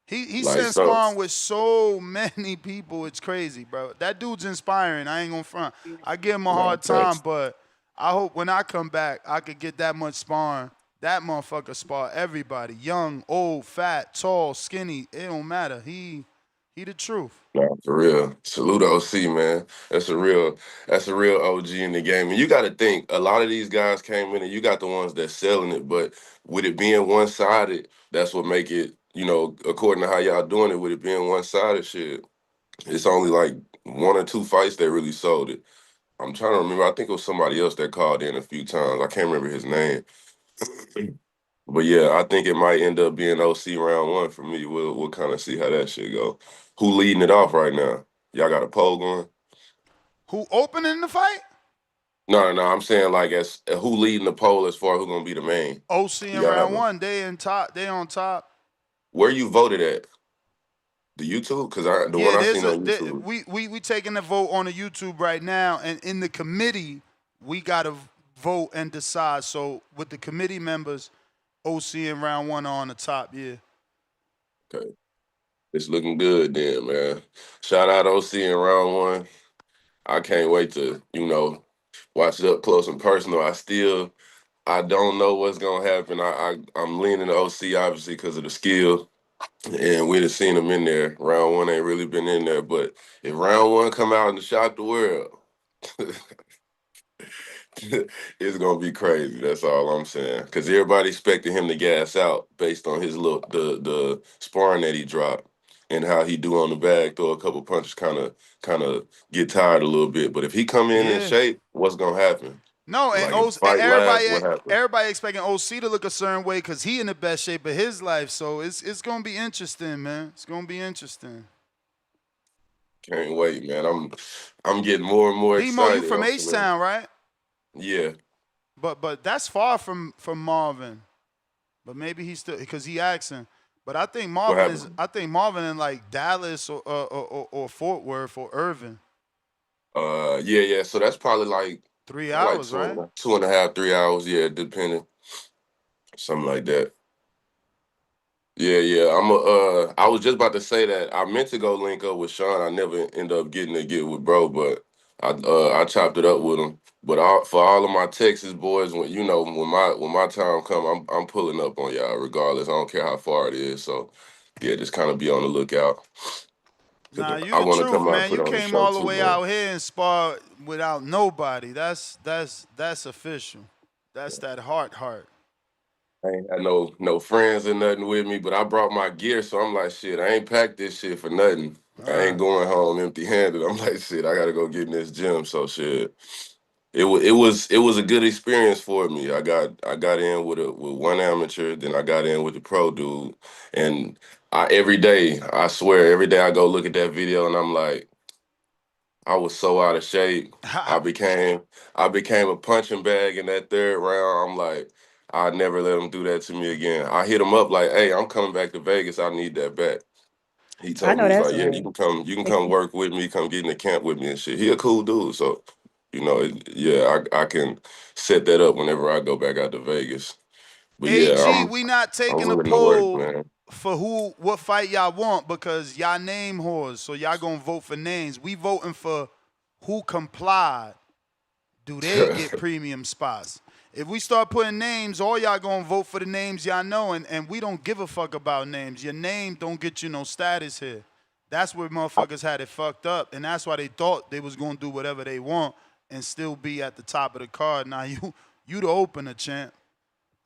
He Like sent so, sparring with so many people. It's crazy, bro. That dude's inspiring. I ain't gonna front. I give him a nah, hard time, facts. but I hope when I come back, I could get that much sparring. That motherfucker spar everybody, young, old, fat, tall, skinny. It don't matter. He the truth. Nah, for real. Salute OC, man. That's a real OG in the game. And you got to think, a lot of these guys came in, and you got the ones that's selling it, but with it being one sided, that's what make it. According to how y'all doing it, with it being one sided, shit, it's only like one or two fights that really sold it. I'm trying to remember. I think it was somebody else that called in a few times. I can't remember his name. But yeah, I think it might end up being OC round one for me. We'll kind of see how that shit go. Who leading it off right now? Y'all got a poll going? Who opening the fight? No. I'm saying like as who leading the poll as far as who gonna be the main. OC in Y'all have round a one. They in top. They on top. where you voted at? The YouTube? Because the one Yeah, I there's seen a on YouTube. we taking the vote on the YouTube right now, and in the committee we gotta vote and decide. So with the committee members, OC in round one are on the top. Yeah. Okay, it's looking good then, man. Shout out OC in round one. I can't wait to watch it up close and personal. I don't know what's gonna happen. I'm leaning to OC obviously because of the skill, and we'd have seen him in there. Round one ain't really been in there, but if round one come out and shock the world, it's gonna be crazy. That's all I'm saying. Because everybody expected him to gas out based on his look, the sparring that he dropped and how he do on the bag, throw a couple punches, kind of get tired a little bit. But if he come in Yeah. shape, what's gonna happen? No, and Like if the OC, and fight lasts, what happens? everybody expecting OC to look a certain way because he in the best shape of his life. So it's gonna be interesting, man. It's gonna be interesting. Can't wait, man. I'm getting more and more Demo, you excited. from H Town, right? Yeah. But that's far from Marvin. But maybe he's still because he asking. But I think What Marvin is. happened? I think Marvin in like Dallas or Fort Worth or Irving. Yeah. So that's probably like 3 hours, two right? and 2.5, 3 hours. Yeah, depending, something like that. Yeah. I was just about to say that I meant to go link up with Sean. I never end up getting to get with bro, but I chopped it up with him. But for all of my Texas boys, when my time come, I'm pulling up on y'all regardless. I don't care how far it is. So yeah, just kind of be on the lookout. 'Cause Nah, you I the want to truth, come out and man. put You on the came show all the too, way man. out here and sparred without nobody. That's official. That's that heart. I ain't got no friends or nothing with me, but I brought my gear, so I'm like, shit, I ain't packed this shit for nothing. All I ain't right. going home empty-handed. I'm like, shit, I gotta go get in this gym. So shit, it was a good experience for me. I got in with one amateur, then I got in with the pro dude, and every day, I swear, every day I go look at that video, and I'm like, I was so out of shape. I became I became a punching bag in that third round. I'm like, I'd never let him do that to me again. I hit him up like, hey, I'm coming back to Vegas. I need that back. He I told me, know he's that's like, yeah, right. you can come work with me, come get in the camp with me and shit. He a cool dude. So, yeah, I can set that up whenever I go back out to Vegas. But yeah, AG, I'm we not I'm taking a willing to work, poll man. for what fight y'all want because y'all name whores. So y'all gonna vote for names. We voting for who complied. Do they get premium spots? If we start putting names, all y'all gonna vote for the names y'all know, and we don't give a fuck about names. Your name don't get you no status here. That's where motherfuckers had it fucked up, and that's why they thought they was gonna do whatever they want and still be at the top of the card. Now you the opener, champ.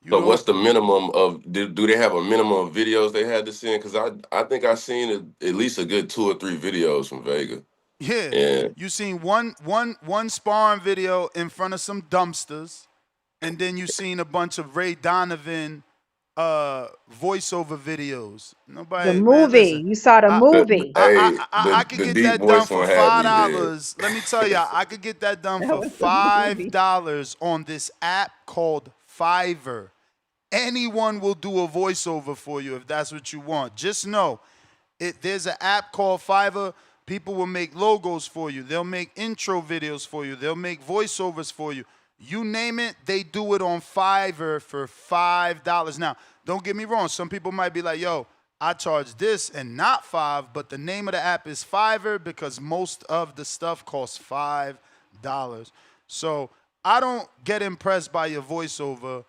You So the what's the opener. minimum of do they have a minimum of videos they had to send? Because I think I seen at least a good 2 or 3 videos from Vega. Yeah, And you seen one sparring video in front of some dumpsters, and then you seen a bunch of Ray Donovan voiceover videos. The Nobody, man, movie. listen. You saw the I movie. I could the get deep that done voice for one had me dead. $5. Let me tell you, I could get that done That for was the movie. $5 on this app called Fiverr. Anyone will do a voiceover for you if that's what you want. Just know, there's an app called Fiverr. People will make logos for you. They'll make intro videos for you. They'll make voiceovers for you. You name it, they do it on Fiverr for $5. Now, don't get me wrong. Some people might be like, yo, I charge this and not $5, but the name of the app is Fiverr because most of the stuff costs $5. So I don't get impressed by your voiceover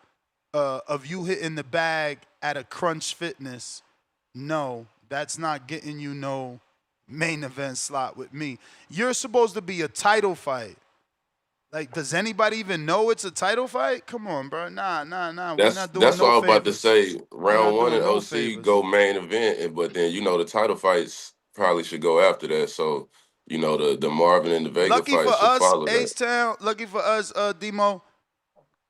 of you hitting the bag at a Crunch Fitness. No, that's not getting you no main event slot with me. You're supposed to be a title fight. Like, does anybody even know it's a title fight? Come on, bro. Nah. We're not doing That's what no I was about to favors. say. Round one in no OC favors. go main event, but then the title fights probably should go after that. So the Marvin and the Vega Lucky for fight should us, follow that. H-Town, lucky for us, Demo,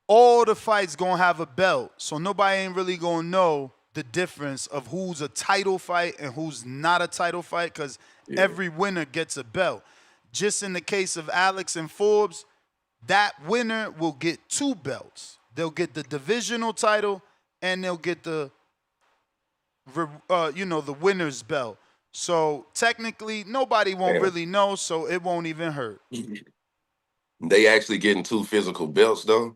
all the fights gonna have a belt. So nobody ain't really gonna know the difference of who's a title fight and who's not a title fight because every winner gets a belt. Just in the case of Alex and Forbes, that winner will get 2 belts. They'll get the divisional title and they'll get the winner's belt. So technically, nobody won't really know, so it won't even hurt. They actually getting 2 physical belts though.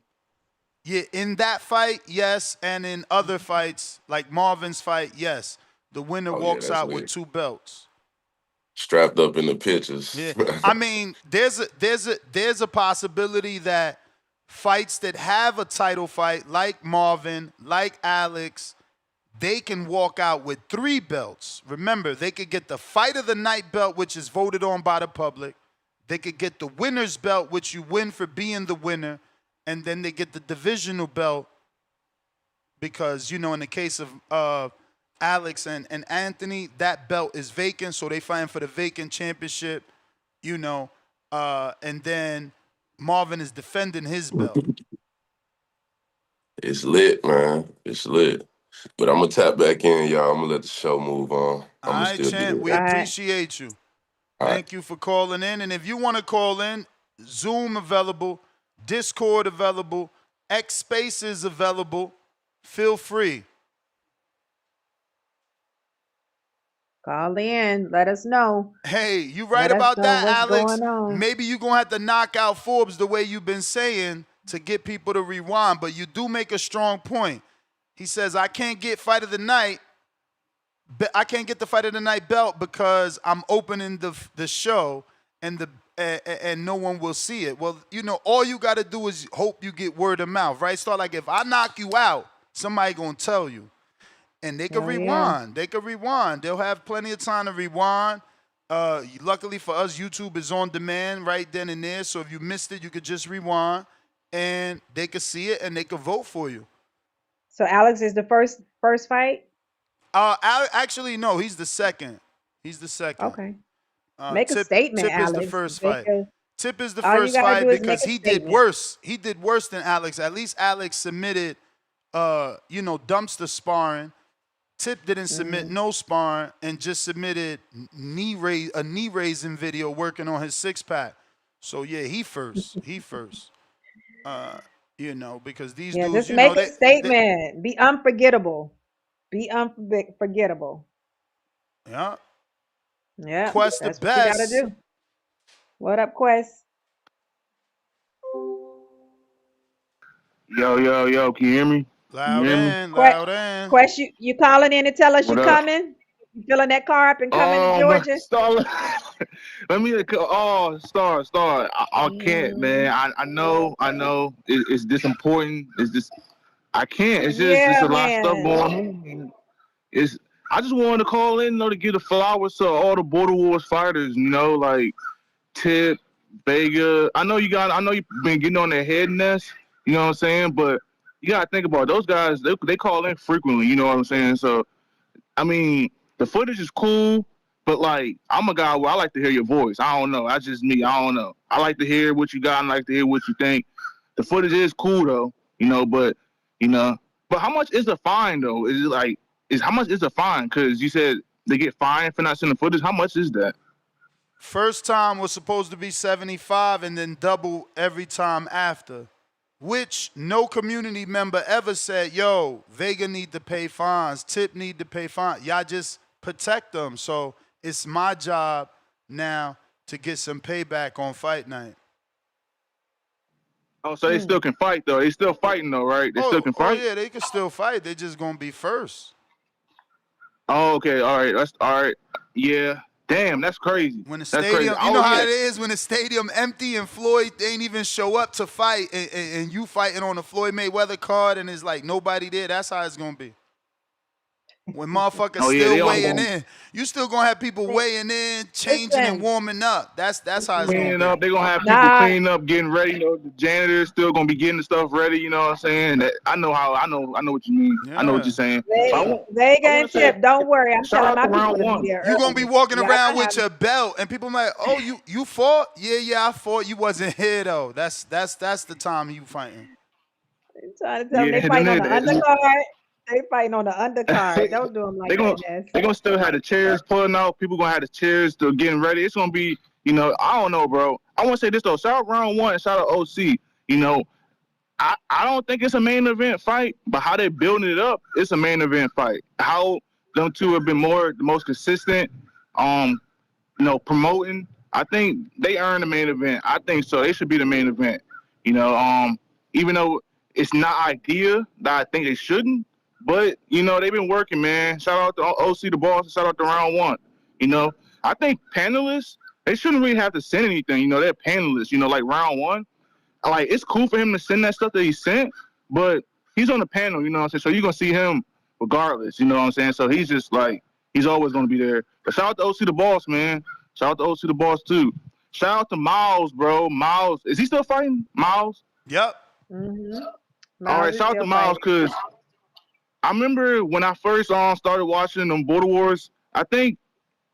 Yeah, in that fight, yes, and in other fights, like Marvin's fight, yes, the winner walks out with 2 belts. Strapped up in the pictures. Yeah, I mean, there's a possibility that fights that have a title fight, like Marvin, like Alex, they can walk out with 3 belts. Remember, they could get the fight of the night belt, which is voted on by the public. They could get the winner's belt, which you win for being the winner. And then they get the divisional belt because, in the case of Alex and Anthony, that belt is vacant, so they fighting for the vacant championship, and then Marvin is defending his belt. It's lit, man. It's lit. But I'm going to tap back in, y'all. I'm going to let the show move on. All right, Champ, we appreciate you. Thank you for calling in. And if you want to call in, Zoom available, Discord available, X Spaces available. Feel free. Call in. Let us know. Hey, you right about that, Alex. Going on. Maybe you're going to have to knock out Forbes the way you've been saying to get people to rewind, but you do make a strong point. He says, I can't get fight of the night. I can't get the fight of the night belt because I'm opening the show and no one will see it. Well, all you got to do is hope you get word of mouth, right? Start like if I knock you out, somebody going to tell you. And they can rewind. Yeah. They can rewind. They'll have plenty of time to rewind. Luckily for us, YouTube is on demand right then and there. So if you missed it, you could just rewind and they could see it and they could vote for you. So Alex is the first fight? Actually, no, he's the second. He's the second. Okay. Make a statement, Tip Alex. is the first fight. Tip is the first fight because he did worse. He did worse than Alex. At least Alex submitted, dumpster sparring. Tip didn't submit no sparring and just submitted a knee raising video working on his 6-pack. So yeah, he first. Because these dudes, just make a statement. Be unforgettable. Be unforgettable. Yeah. Yeah. Quest that's the what best. You gotta do. What up, Quest? Yo, can you hear me? Loud in. Quest, you calling in to tell us you coming? You filling that car up and coming to Georgia? Let me. Star. I can't, man. I know. It's this important. It's just. I can't. It's just. There's a lot of stuff going on. I just wanted to call in, to give the flowers to all the Border Wars fighters. Like Tip, Vega. I know you've been getting on their head nest. You know what I'm saying? But you gotta think about it. Those guys. They call in frequently. You know what I'm saying? So, I mean, the footage is cool, but like, I'm a guy where I like to hear your voice. I don't know. That's just me. I don't know. I like to hear what you got and I like to hear what you think. The footage is cool though. But how much is the fine though? How much is the fine? Because you said they get fined for not sending footage. How much is that? First time was supposed to be $75 and then double every time after. which no community member ever said, yo, Vega need to pay fines, Tip need to pay fines. Y'all just protect them. So it's my job now to get some payback on fight night. Oh, so they still can fight though. They still fighting though, right? They still can fight. Oh yeah, they can still fight. They just gonna be first. Oh, okay, all right, that's all right. Yeah, damn, that's crazy. When the That's stadium, crazy. you know how yeah. it is when the stadium empty and Floyd ain't even show up to fight, and you fighting on the Floyd Mayweather card, and it's like nobody there. That's how it's gonna be. When motherfuckers Oh, yeah, they still all weighing gonna- in, you still gonna have people weighing in, changing and warming up. That's how it's gonna Cleaning be. up, they're gonna have people cleaning up, getting ready. You know, the janitor's still gonna be getting the stuff ready. You know what I'm saying? I know what you mean. I know what you're saying. Vega and Tip, don't worry. I'm telling my people to be there You gonna be early. walking Y'all around gonna with have- your belt, and people like, oh, you fought? Yeah, I fought. You wasn't here though. That's the time you fighting. I'm trying to tell them they fighting on the undercard. They fighting on the undercard. Don't do them like They're gonna still have the chairs pulling out. People gonna have the chairs still getting ready. It's gonna be, you know, I don't know, bro. I want to say this though. Shout out round one and shout out OC. You know, I don't think it's a main event fight, but how they're building it up, it's a main event fight. How them two have been the most consistent, you know, promoting. I think they earned the main event. I think so. They should be the main event. You know, even though it's not idea that I think they shouldn't, but you know, they've been working, man. Shout out to OC the boss, shout out to round one. You know, I think panelists, they shouldn't really have to send anything. You know, they're panelists, you know, like round one. Like, it's cool for him to send that stuff that he sent, but he's on the panel, you know what I'm saying? So you're going to see him regardless, you know what I'm saying? So he's just like, he's always going to be there. But shout out to OC the boss, man. Shout out to OC the boss, too. Shout out to Miles, bro. Miles, is he still fighting? Miles? Yep. All right, shout out to Miles, because I remember when I first started watching them Border Wars, I think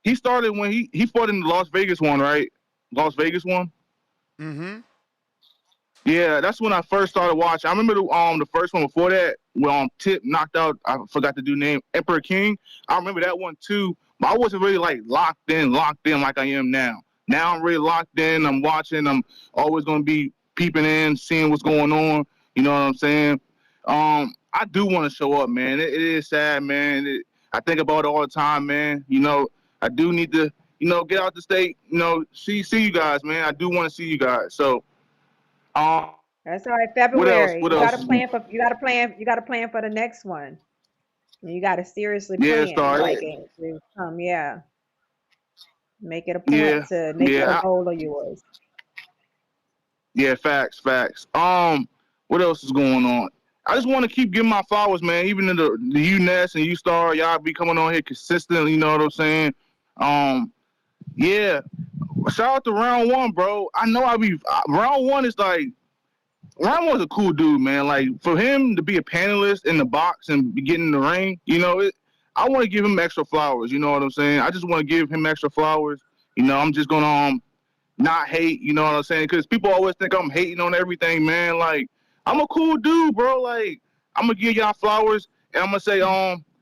he started when he fought in the Las Vegas one, right? Las Vegas one? Mm-hmm. Yeah, that's when I first started watching. I remember the first one before that when Tip knocked out, I forgot the dude name, Emperor King. I remember that one too, but I wasn't really like locked in like I am now. Now I'm really locked in. I'm watching. I'm always going to be peeping in, seeing what's going on. You know what I'm saying? I do want to show up, man. It is sad, man. I think about it all the time, man. You know, I do need to, you know, get out the state, you know, see you guys, man. I do want to see you guys. So, that's all right. February. What you else? gotta plan for the next one. And you gotta seriously plan. Start. Like it. Yeah. Make it a point to make it a goal of yours. Yeah, facts. What else is going on? I just want to keep giving my flowers, man. Even in the UNES and U-Star, y'all be coming on here consistently, you know what I'm saying? Yeah. Shout out to round one, bro. I know round one is like, round one's a cool dude, man. Like, for him to be a panelist in the box and be getting in the ring, you know, I want to give him extra flowers, you know what I'm saying? I just want to give him extra flowers. You know, I'm just going to not hate, you know what I'm saying? Because people always think I'm hating on everything, man. Like, I'm a cool dude, bro. Like, I'm going to give y'all flowers, and I'm going to say,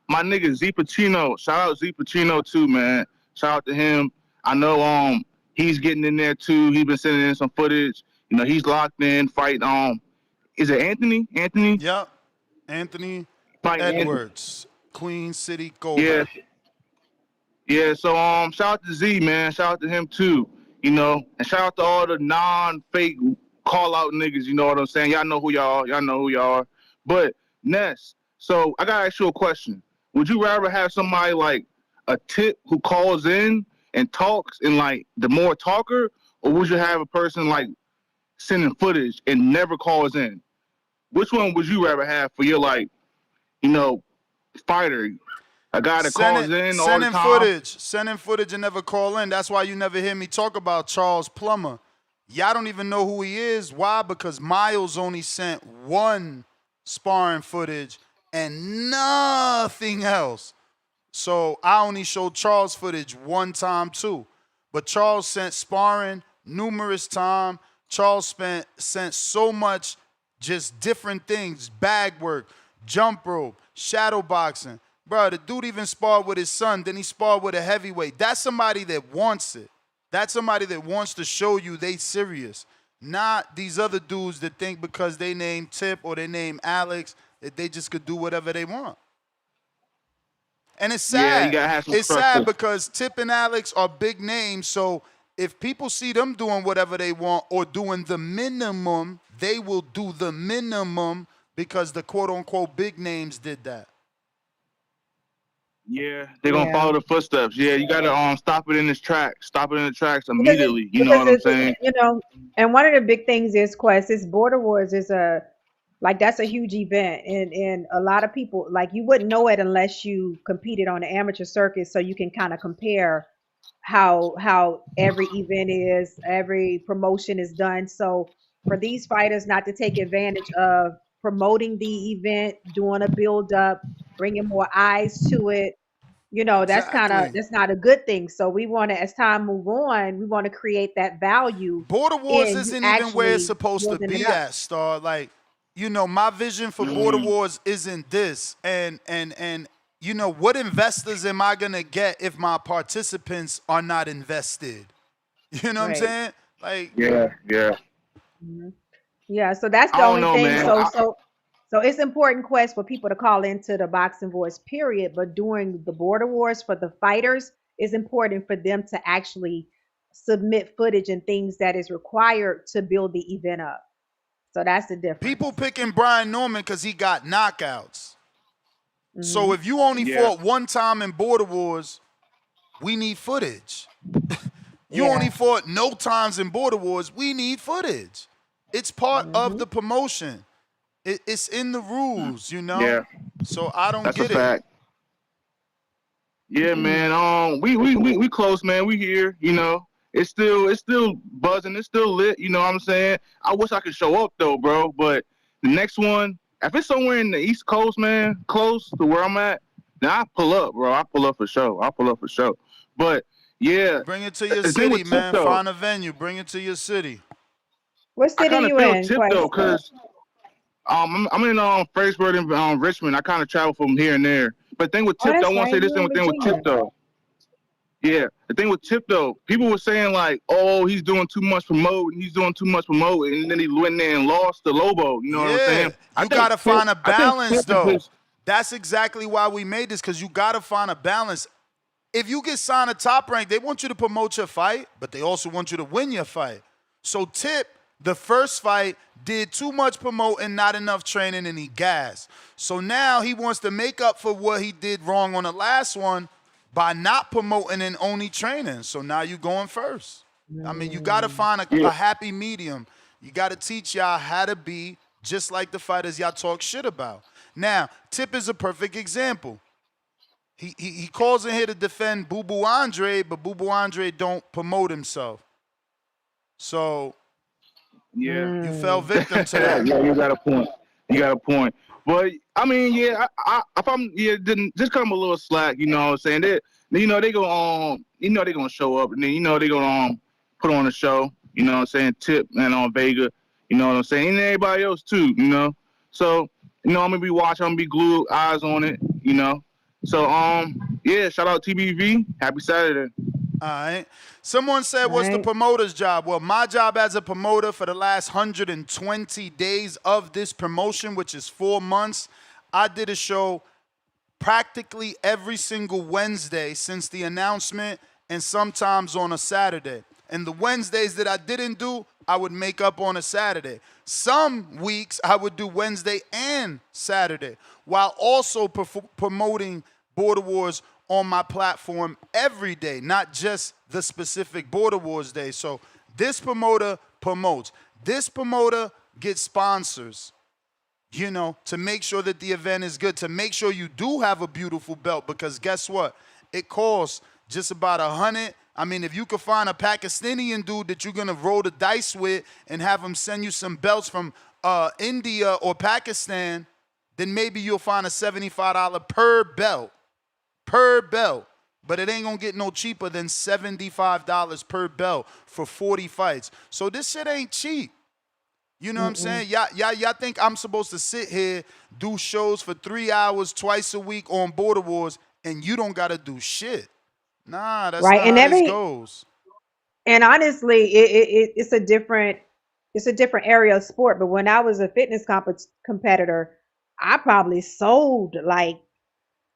my nigga Z Pacino. Shout out Z Pacino, too, man. Shout out to him. I know he's getting in there, too. He's been sending in some footage. You know, he's locked in, fight. Is it Anthony? Yep. Anthony Fight Edwards, Queen City Gold. Yeah, so shout out to Z, man. Shout out to him too. You know, and shout out to all the non-fake call-out niggas, you know what I'm saying? Y'all know who y'all are. But, Ness, so I gotta ask you a question. Would you rather have somebody like a Tip who calls in and talks and like the more talker, or would you have a person like sending footage and never calls in? Which one would you rather have for your, like, you know, fighter? A guy that calls in all the time? Sending footage and never call in. That's why you never hear me talk about Charles Plummer. Y'all don't even know who he is. Why? Because Miles only sent one sparring footage and nothing else. So I only showed Charles footage one time too. But Charles sent sparring numerous times. Charles sent so much just different things, bag work, jump rope, shadow boxing. Bro, the dude even sparred with his son, then he sparred with a heavyweight. That's somebody that wants it. That's somebody that wants to show you they serious. not these other dudes that think because they name Tip or they name Alex that they just could do whatever they want. And it's Yeah, you sad. gotta have some It's sad structure. because Tip and Alex are big names. So if people see them doing whatever they want or doing the minimum, they will do the minimum because the quote unquote big names did that. Yeah, they're gonna Yeah. follow the footsteps. Yeah, you gotta stop it in its tracks. Stop it in the tracks Because immediately. You know what I'm saying? and one of the big things is Quest. This Border Wars is that's a huge event, and a lot of people like you wouldn't know it unless you competed on the amateur circuit, so you can kind of compare how every event is, every promotion is done. So for these fighters not to take advantage of promoting the event, doing a build up, bringing more eyes to it, Exactly. that's not a good thing. So we want to, as time move on, we want to create that value Border Wars in you isn't even where it's actually supposed to building it be up. at, Star. Like, my vision for Border Wars isn't this. And what investors am I gonna get if my participants are not invested? You know what I'm Right. saying? Like, Yeah. Mhm. Yeah, so that's I the don't only know, thing. man. So it's important, Quest, for people to call into the Boxing Voice, period. But during the Border Wars for the fighters, it's important for them to actually submit footage and things that is required to build the event up. So that's the difference. people picking Brian Norman because he got knockouts. So Hmm. if you only Yeah. fought one time in Border Wars, we need footage. You Yeah. only fought no times in Border Wars, we need footage. It's part of Hmm. the promotion. It's in the rules, Yeah, So I don't that's a get it. fact. Yeah, man. We close, man. We here. It's still buzzing. It's still lit. You know what I'm saying? I wish I could show up though, bro. But the next one, if it's somewhere in the East Coast, man, close to where I'm at, then I pull up, bro. I pull up for sure. I pull up for sure. But yeah, Bring it to your the thing city, with Tip man. though, Find a venue. Bring it to your city. What I city kind of you feel in, Tip though, Quest? cause I'm in Fredericksburg and Richmond. I kind of travel from here and there. But the thing with Oh, Tip, though, I that's want to right. say this You're in thing with Tip Virginia. though. Yeah, the thing with Tip though, people were saying like, "Oh, he's doing too much promoting. He's doing too much promoting," and then he went there and lost to Lobo. You know what I'm Yeah. saying? You got to find a I think balance, Tip is though. just That's exactly why we made this, because you got to find a balance. If you get signed to Top Rank, they want you to promote your fight, but they also want you to win your fight. So Tip, the first fight, did too much promoting, not enough training, and he gassed. So now he wants to make up for what he did wrong on the last one by not promoting and only training. So now you going first. I mean, you got to find a happy medium. You got to teach y'all how to be just like the fighters y'all talk shit about. Now, Tip is a perfect example. He calls in here to defend Boo Boo Andre, but Boo Boo Andre don't promote himself. So yeah. you fell victim to that. Yeah, you got a point. You got a point. But I mean, yeah, if I'm didn't just cut them a little slack. You know what I'm saying? They go they gonna show up, and then they gonna put on a show. You know what I'm saying? Tip and on Vega. You know what I'm saying? And everybody else too. So I'm gonna be watching. I'm gonna be glued eyes on it. So yeah, shout out TBV. Happy Saturday. All right. Someone said, All what's the right. promoter's job? Well, my job as a promoter for the last 120 days of this promotion, which is 4 months, I did a show practically every single Wednesday since the announcement, and sometimes on a Saturday. And the Wednesdays that I didn't do, I would make up on a Saturday. Some weeks I would do Wednesday and Saturday, while also promoting Border Wars on my platform every day, not just the specific Border Wars day. So this promoter promotes. This promoter gets sponsors, to make sure that the event is good, to make sure you do have a beautiful belt, because guess what? It costs just about $100. I mean, if you could find a Pakistani dude that you're going to roll the dice with and have him send you some belts from India or Pakistan, then maybe you'll find a $75 per belt. But it ain't going to get no cheaper than $75 per belt for 40 fights. So this shit ain't cheap. You know what I'm saying? Y'all think I'm supposed to sit here, do shows for 3 hours twice a week on Border Wars, and you don't got to do shit. Nah, that's Right. not how this goes. And honestly, it's it's a different area of sport. But when I was a fitness competitor, I probably sold like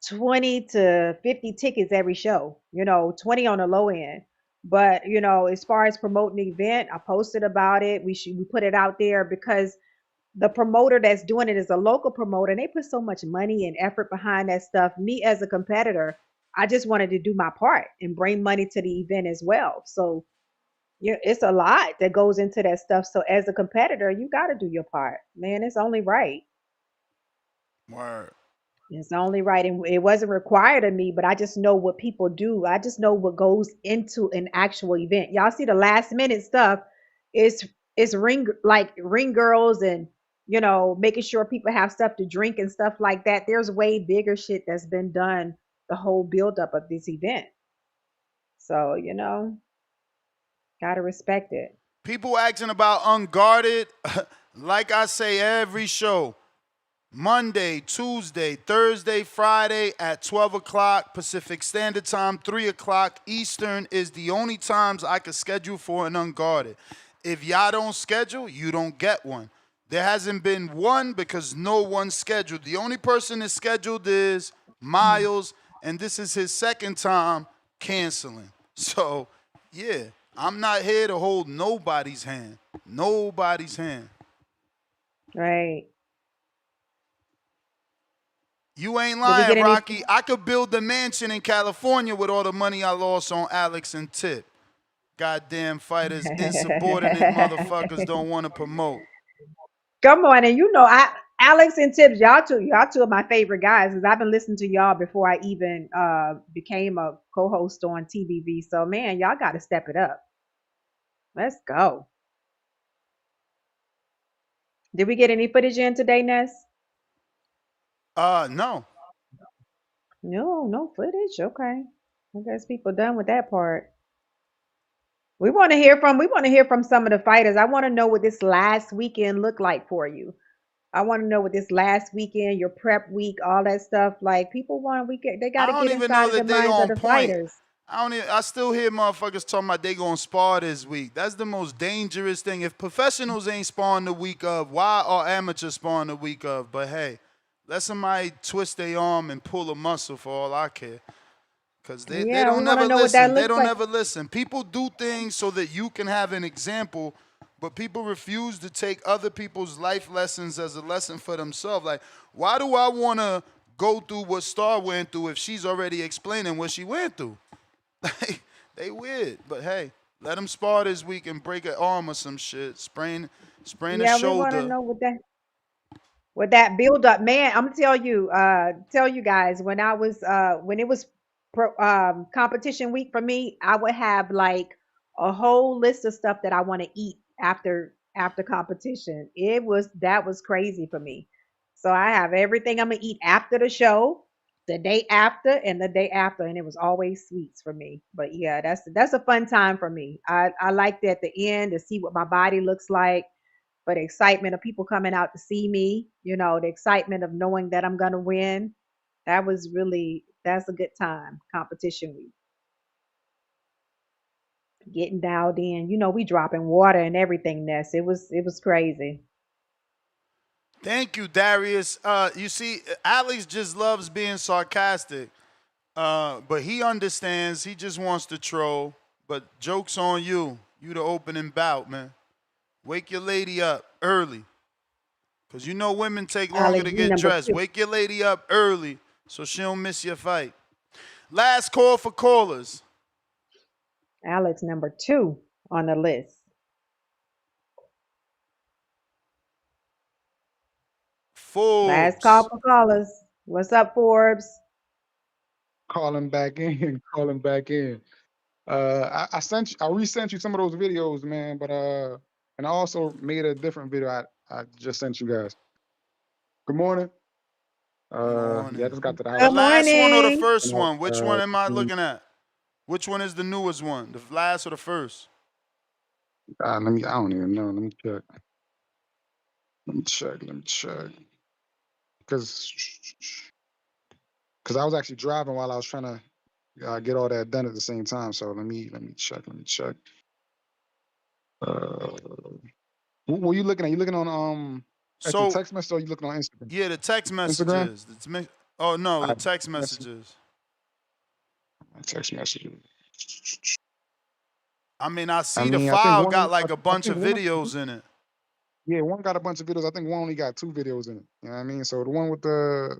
20 to 50 tickets every show, 20 on the low end. But, as far as promoting the event, I posted about it. We put it out there because the promoter that's doing it is a local promoter and they put so much money and effort behind that stuff. Me as a competitor, I just wanted to do my part and bring money to the event as well. So, it's a lot that goes into that stuff. So as a competitor, you got to do your part, man. It's only right. Word. It's only right. And it wasn't required of me, but I just know what people do. I just know what goes into an actual event. Y'all see the last minute stuff is ring girls and making sure people have stuff to drink and stuff like that. There's way bigger shit that's been done the whole buildup of this event. So, gotta respect it. People asking about Unguarded. Like I say every show, Monday, Tuesday, Thursday, Friday at 12 o'clock Pacific Standard Time, 3 o'clock Eastern is the only times I can schedule for an Unguarded. If y'all don't schedule, you don't get one. There hasn't been one because no one's scheduled. The only person that's scheduled is Miles, and this is his second time canceling. So, yeah, I'm not here to hold nobody's hand. Nobody's hand. Right. You ain't Did we get lying, any? Rocky. I could build a mansion in California with all the money I lost on Alex and Tip. Goddamn fighters, insubordinate motherfuckers don't want to promote. Come on, and Alex and Tips, y'all two of my favorite guys because I've been listening to y'all before I even became a co-host on TVV. So man, y'all got to step it up. Let's go. Did we get any footage in today, Ness? No. No footage. Okay, I guess people done with that part. We want to hear from some of the fighters. I want to know what this last weekend looked like for you. I want to know what this last weekend, your prep week, all that stuff. Like people want they got I to don't get even inside know of the that they minds of on the point. fighters. I still hear motherfuckers talking about they gonna spar this week. That's the most dangerous thing. If professionals ain't sparring the week of, why are amateurs sparring the week of? But hey, let somebody twist their arm and pull a muscle for all I care. Because they Yeah, we don't want never to know what that listen. They looks don't like. never listen. People do things so that you can have an example, but people refuse to take other people's life lessons as a lesson for themselves. Like, why do I want to go through what Star went through if she's already explaining what she went through? Like, they weird. But hey, let them spar this week and break an arm or some shit. Sprain a Yeah, we want to shoulder. know what that build up, man. I'm gonna tell you guys when it was competition week for me, I would have like a whole list of stuff that I want to eat after competition. That was crazy for me. So I have everything I'm gonna eat after the show, the day after, and the day after, and it was always sweets for me. But yeah, that's a fun time for me. I liked it at the end to see what my body looks like, but the excitement of people coming out to see me, the excitement of knowing that I'm going to win, that's a good time. Competition week, getting dialed in, we dropping water and everything. Ness, it was crazy. Thank you, Darius. You see, Alex just loves being sarcastic. But he understands. He just wants to troll. But joke's on you. You the opening bout, man. Wake your lady up early. Because you know women take longer Alex, to you get number dressed. two. Wake your lady up early so she don't miss your fight. Last call for callers. Alex, number two on the list. Last call Forbes. for callers. What's up, Forbes? Calling back in, calling back in. I resent you some of those videos, man, but and I also made a different video I just sent you guys. Good morning. Yeah, I Morning. just got to the The house. Good last one or the morning. first You know, one? Which one am I looking at? Which one is the newest one? The last or the first? I don't even know. Let me check. Let me check. Because I was actually driving while I was trying to get all that done at the same time. So let me check. Uh, What you looking at? You looking on at the So text message, or you looking on Instagram? yeah, the text Instagram. messages. Oh no, the I text messages. text messages. I mean, I I see the mean, I think file one. got like a I bunch think of one. videos in it. Yeah, one got a bunch of videos. I think one only got 2 videos in it. You know what I mean? So the one with the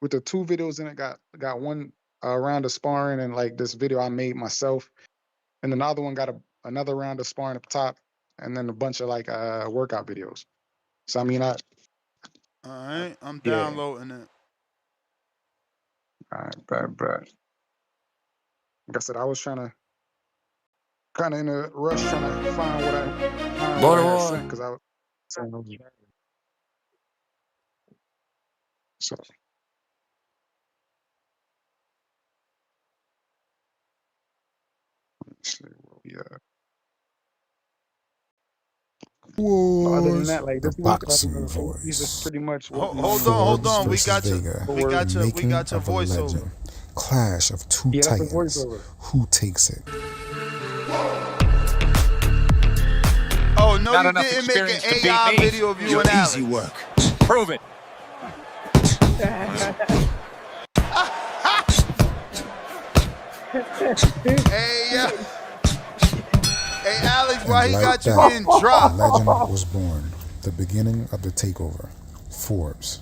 2 videos in it got one round of sparring and like this video I made myself, and then the other one got another round of sparring up top, and then a bunch of like workout videos. So I mean, All right, I'm yeah. downloading it. All right, but like I said, I was kind of in a rush trying to find what I had sent because I was saying it was so. Let's see where we at. Other than that, like The this week, Boxing these is Voice. pretty much what Hold on. We versus got your Vega. we got The your making of a voiceover. legend. Clash of 2 Yeah, that's a titans. voiceover. Who takes it? Oh no, Not you enough didn't make an experience to beat AI me. video of you Your and Alex. easy work. Prove it. Hey, Alex, why And he like got you that, getting dropped? a legend was born. The beginning of the takeover. Forbes.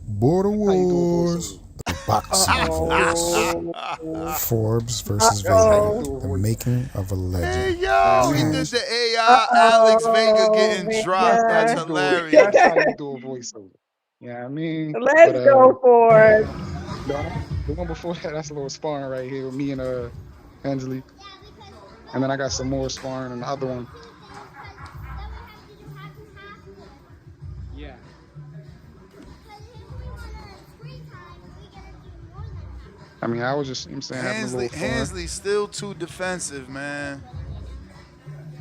Border Wars. The Boxing Voice. Forbes versus Vega. The making of a legend. Hey, yo, he did the AI Alex Vega getting dropped. That's hilarious. That's how you do a voiceover. Yeah, I mean, Let's go for it. the one before that, that's a little sparring right here with me and Angelique, and then I got some more sparring in the other one. Yeah. I mean, I was just, I'm saying, having a little fun. Hansley's still too defensive, man.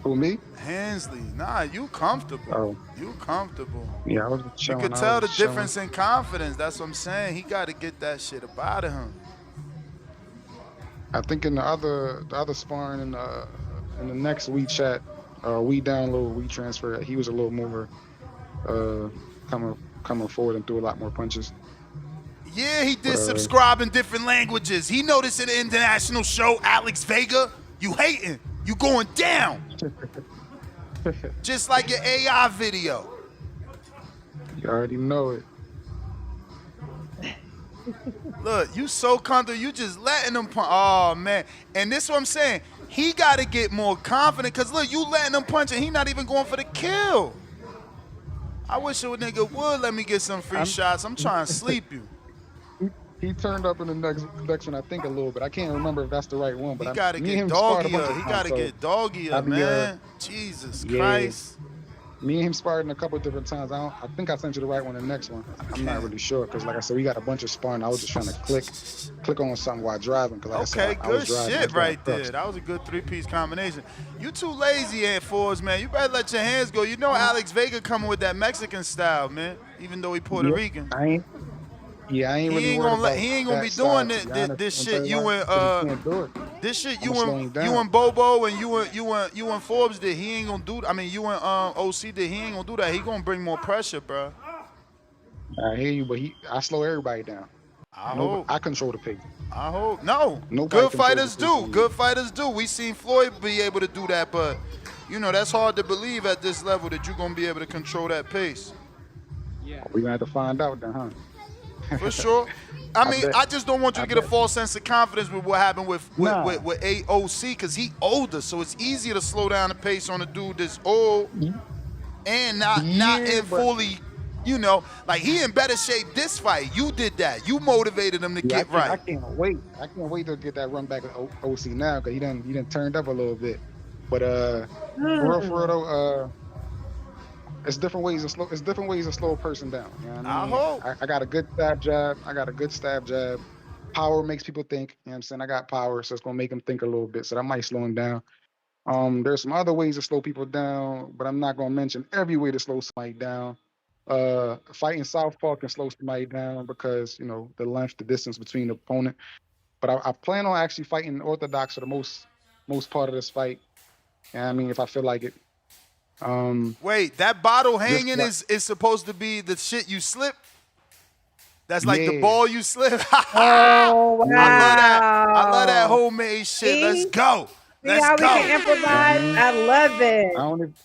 Who, me? Hansley, nah, you comfortable. Oh. You comfortable. Yeah, I was just You chilling. could tell the difference in confidence. That's what I'm saying. He got to get that shit up out of him. I think in the other sparring in the next WeChat, download, we transfer, he was a little more coming forward and threw a lot more punches. Yeah, he did subscribe in different languages. He noticed in the international show, Alex Vega, you hating. You going down. Just like your AI video. You already know it. Look, you so comfortable. You just letting him punch. Oh, man. And this is what I'm saying. He got to get more confident because, look, you letting him punch and he not even going for the kill. I wish a nigga would let me get some free shots. I'm trying to sleep you. He turned up in the next one, I think, a little bit. I can't remember if that's the right one, but He got to me and get him sparred a bunch doggier. of He times, got to so get doggier, man. Jesus Christ. Me and him sparred a couple of different times. I think I sent you the right one the next one. I'm not really sure because, like I said, we got a bunch of sparring. I was just trying to click on something while driving because, like I said, I was driving. Shit right there. That was a good 3-piece combination. You too lazy, Ant Forbes, man. You better let your hands go. You know Alex Vega coming with that Mexican style, man. Even though he Puerto Rican. I ain't really worried about he ain't gonna be doing this shit. You and this shit you and Bobo and you and Forbes did. He ain't gonna do. I mean, you and OC did. He ain't gonna do that. He gonna bring more pressure, bro. I hear you, but I slow everybody down. I hope. I control the pace. I hope. No. Nobody Good fighters do. Good fighters do. We seen Floyd be able to do that, but you know that's hard to believe at this level that you're gonna be able to control that pace. Yeah. We're gonna have to find out then, huh? For sure. I mean, I just don't want you to get a false sense of confidence with what happened with AOC because he older, so it's easier to slow down the pace on a dude that's old and not in fully, you know, like he in better shape this fight. You did that. You motivated him to get right. I can't wait. I can't wait to get that run back with OC now because he done turned up a little bit. But for real though, it's different ways to slow. It's different ways to slow a person down. You know what I mean? hope. I got a good stab jab. Power makes people think. You know what I'm saying? I got power, so it's gonna make them think a little bit. So that might slow them down. There's some other ways to slow people down, but I'm not gonna mention every way to slow somebody down. Fighting southpaw can slow somebody down because you know the length, the distance between the opponent. But I plan on actually fighting orthodox for the most part of this fight. And I mean, if I feel like it. Wait, that bottle Just hanging like, is supposed to be the shit you slip? That's like the yeah. ball you slip? Oh I love that. I love that wow! homemade shit. Let's See, go. see Let's how we go. can Yeah, I improvise. mean, I love I it. don't even,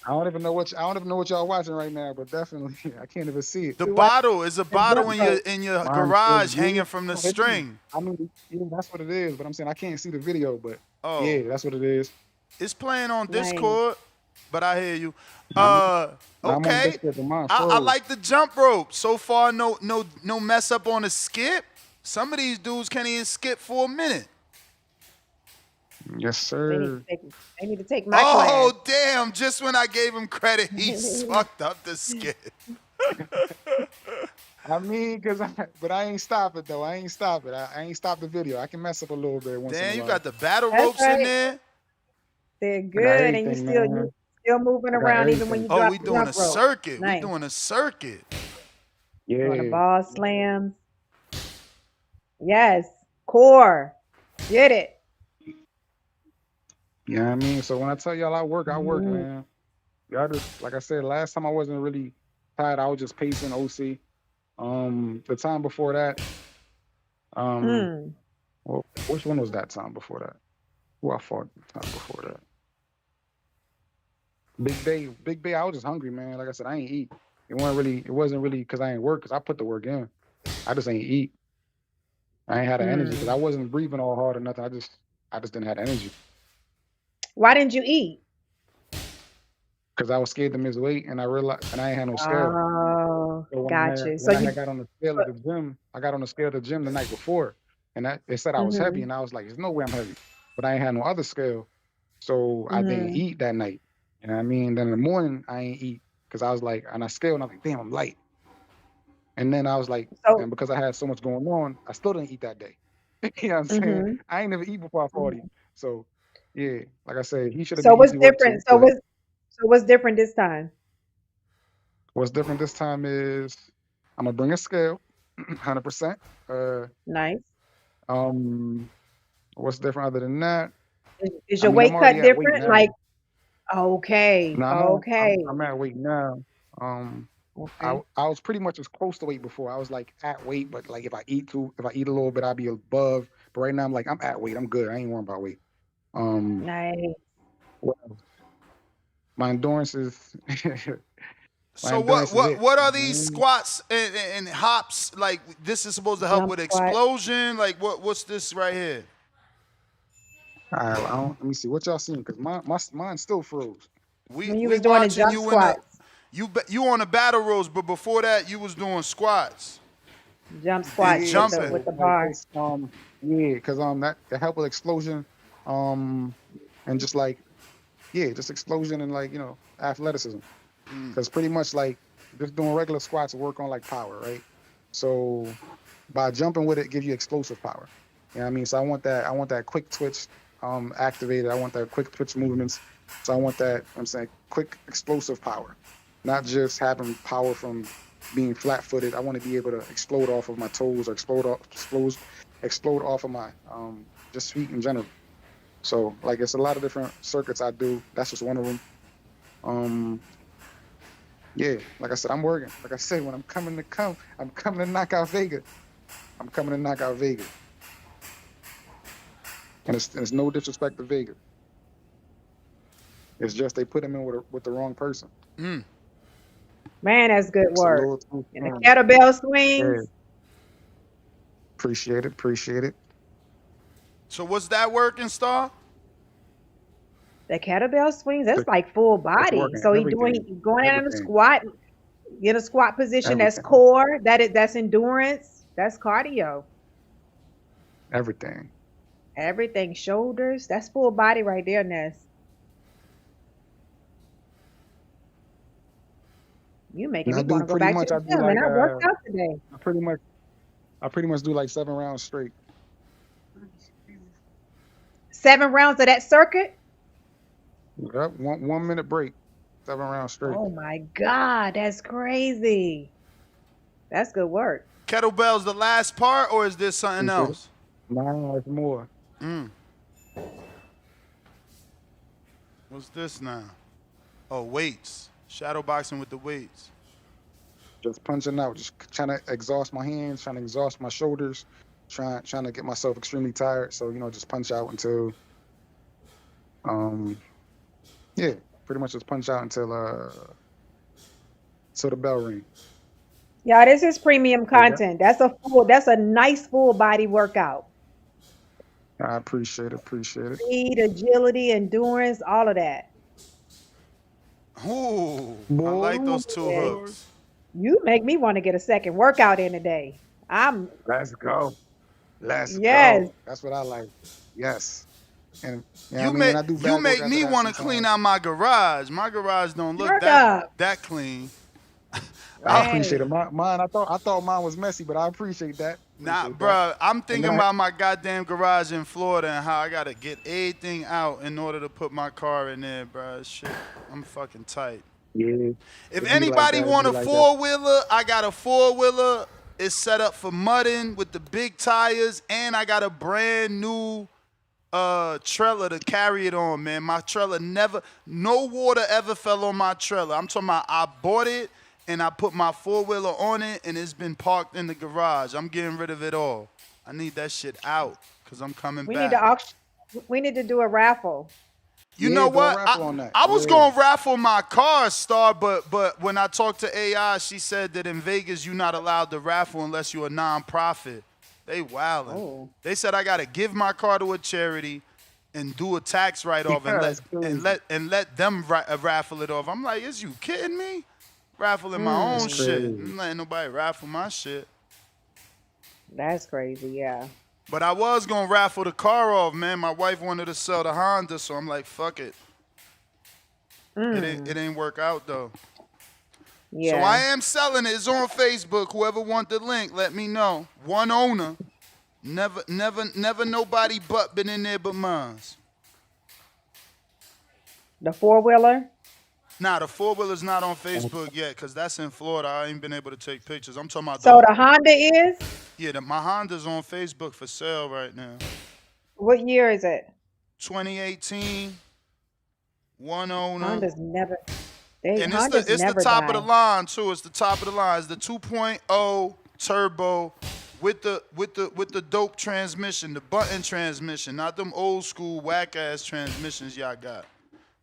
I don't even know what y'all watching right now, but definitely I can't even see it. The We watch bottle is a the bottle jump rope. in your Mine's so garage hanging good. from the No, it is. string. I mean, yeah, that's what it is. But I'm saying I can't see the video, but Oh, yeah, that's what it is. it's playing on Nice. Discord, but I hear you. I'm, I'm on Okay. Discord, but mine I froze. like the jump rope. So far, no mess up on the skip. Some of these dudes can't even skip for a minute. Yes, They need to sir. take. They need to take my class. Oh, damn. Just when I gave him credit, he fucked up the skip. I mean, but I ain't stop it though. I ain't stop it. I ain't stop the video. I can mess up a little bit once in a Damn, you while. got the battle That's ropes in right. there? They're I got good, and everything, you man. still moving I got around even when everything. you Oh, drop we the doing a jump rope. circuit. We Nice. doing a circuit. Doing the Yeah. ball slams. Yes. Core. Get it. You know what I mean? So when I tell y'all I work, Mhm. man. Y'all just, like I said, last time I wasn't really tired. I was just pacing OC. The time before that, Mm. well, which one was that time before that? Who I fought the time before that? Big Bay. I was just hungry, man. Like I said, I ain't eat. It wasn't really because I ain't work. Because I put the work in. I just ain't eat. I ain't had the energy because I Mm. wasn't breathing all hard or nothing. I just didn't have the energy Why didn't you eat? because I was scared to miss weight, and I realized, and I ain't had no scale. Oh, So gotcha. So when I had you. got on the scale of the gym, I got on the scale of the gym the night before, and it said I was heavy, Mhm. and I was like, "There's no way I'm heavy," but I ain't had no other scale, so I didn't Mhm. eat that night. You know what I mean? Then in the morning, I ain't eat because I was like, and I scaled, and I was like, "Damn, I'm light." And then I was like, So. and because I had so much going on, I still didn't eat that day. You know what I'm saying? Mhm. I ain't never eat before I fought him. So yeah, like I said, he should have So been what's easy work different? too. But So what's different this time? what's different this time is I'm gonna bring a scale, 100%. Nice. Um, what's different other than that? Is I your mean, I'm weight already cut at weight different? Like, now. okay, No, okay, I'm at weight now. okay. I was pretty much as close to weight before. I was like at weight, but like if I eat a little bit, I'll be above. But right now I'm at weight. I'm good. I ain't worrying about weight. Um, Nice. what else? My endurance is my So endurance is it. what You are know what I these mean? squats and hops like? This is supposed to help Jump with squat. explosion. Like what's this right here? All right, let me see what y'all seen because mine still froze. We When you we was doing the watching jump you in the squats. you on the battle ropes, but before that you was doing squats Jump and squats Yeah, jumping. so with the like bar. it's yeah, because that help with explosion, and just like yeah, just explosion and like athleticism. Because pretty much like just doing regular squats will work on like power, right? So by jumping with it, give you explosive power. You know what I mean? So I want that quick twitch activated. I want that quick twitch movements. So I want that, I'm saying, quick explosive power. Not just having power from being flat footed. I want to be able to explode off of my toes or explode off of my just feet in general. So like it's a lot of different circuits I do. That's just one of them. Um yeah, like I said, I'm working. Like I said, when I'm coming to knock out Vega. I'm coming to knock out Vega. And it's no disrespect to Vega. It's just they put him in with the wrong person. Mm. Man, that's good It's a work. little too And the strong. kettlebell Yeah, swings. appreciate it. So what's that working, Star? The kettlebell swings. That's The- like full It's body. working So everything, he going in a everything, squat. In a squat position. That's everything, core. That's endurance. That's cardio. everything. Everything. Shoulders. That's full body right there, Ness. You making And I me do want to go pretty back to much. the I do gym, and like I worked out today. I pretty much do like 7 rounds straight. 7 rounds of that circuit. Yep, 1 minute break, 7 rounds straight. Oh my God, that's crazy. That's good work. Kettlebell's the last part, or is there something Appreciate it. else? Nah, it's more. Mm. What's this now? Oh, weights. Shadow boxing with the weights. Just punching out, just trying to exhaust my hands, trying to exhaust my shoulders, trying to get myself extremely tired. So, just punch out until, yeah, pretty much just punch out until the bell ring. Yeah, this is premium content. That's a nice full body workout. I appreciate it. Speed, agility, endurance, all of that. Ooh, I like those two hooks. You make me want to get a second workout in today. Let's go. Let's Yes. go. That's what I like. Yes. And You make me want to clean out my garage. My garage don't look that clean. I appreciate it. Mine, I thought mine was messy, but I appreciate that. Bro, I'm thinking about my goddamn garage in Florida and how I gotta get everything out in order to put my car in there, bro. Shit, I'm fucking tight. Yeah. If anybody want a four-wheeler, I got a four-wheeler. It's set up for mudding with the big tires, and I got a brand new trailer to carry it on, man. My trailer no water ever fell on my trailer. I'm talking about I bought it and I put my four-wheeler on it and it's been parked in the garage. I'm getting rid of it all. I need that shit out because I'm coming back. We need to do a raffle. You know what? I was going to raffle my car, Star, but when I talked to AI, she said that in Vegas, you're not allowed to raffle unless you're a non-profit. They wildin'. Oh. They said I got to give my car to a charity and do a tax write-off and let them raffle it off. I'm like, is you kidding me? Raffling my own shit. I'm letting nobody raffle my shit. That's crazy, yeah. But I was going to raffle the car off, man. My wife wanted to sell the Honda, so I'm like, fuck it. It ain't work out, though. Yeah. So I am selling it. It's on Facebook. Whoever want the link, let me know. One owner. Never nobody but been in there but mine. The four-wheeler? Nah, the four-wheeler's not on Facebook yet because that's in Florida. I ain't been able to take pictures. I'm talking about the Honda is? Yeah, my Honda's on Facebook for sale right now. What year is it? 2018. One owner. Honda's never... And it's the top of the line too. It's the top of the line. It's the 2.0 turbo with the dope transmission, the button transmission, not them old school whack ass transmissions y'all got.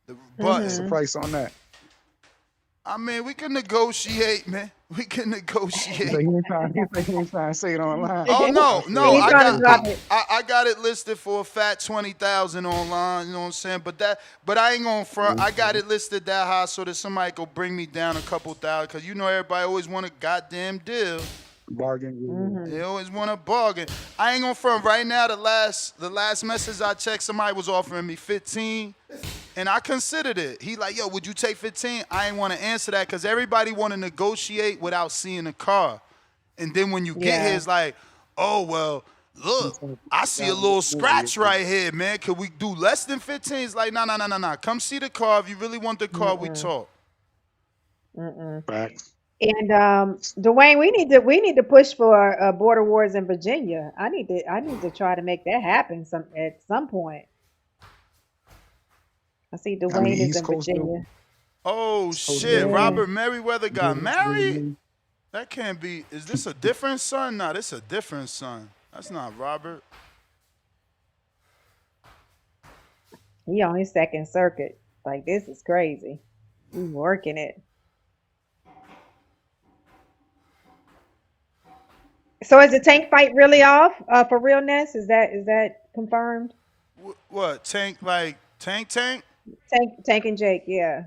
The button. What's the price on that? I mean, we can negotiate, man. We can negotiate. He ain't trying to say it online. Oh no! I got it listed for a fat 20,000 online. You know what I'm saying? But I ain't gonna front. I got it listed that high so that somebody could bring me down a couple thousand. Cause everybody always want a goddamn deal. Bargain. They always want a bargain. I ain't gonna front right now. The last message I checked, somebody was offering me 15. And I considered it. He like, yo, would you take 15? I ain't want to answer that because everybody want to negotiate without seeing the car. And then when you get here, it's like, oh, well, look, I see a little scratch right here, man. Could we do less than 15? It's like, no. Come see the car. If you really want the car, we talk. Facts. And Dwayne, we need to push for border wars in Virginia. I need to try to make that happen at some point. I see Dwayne is in Virginia. Oh shit! Yeah. Robert Merriweather got married. That can't be. Is this a different son? No, this a different son. That's not Robert. He on his second circuit. Like, this is crazy. He's working it. So is the Tank fight really off for realness? Is that confirmed? What Tank Tank? Tank and Jake, yeah.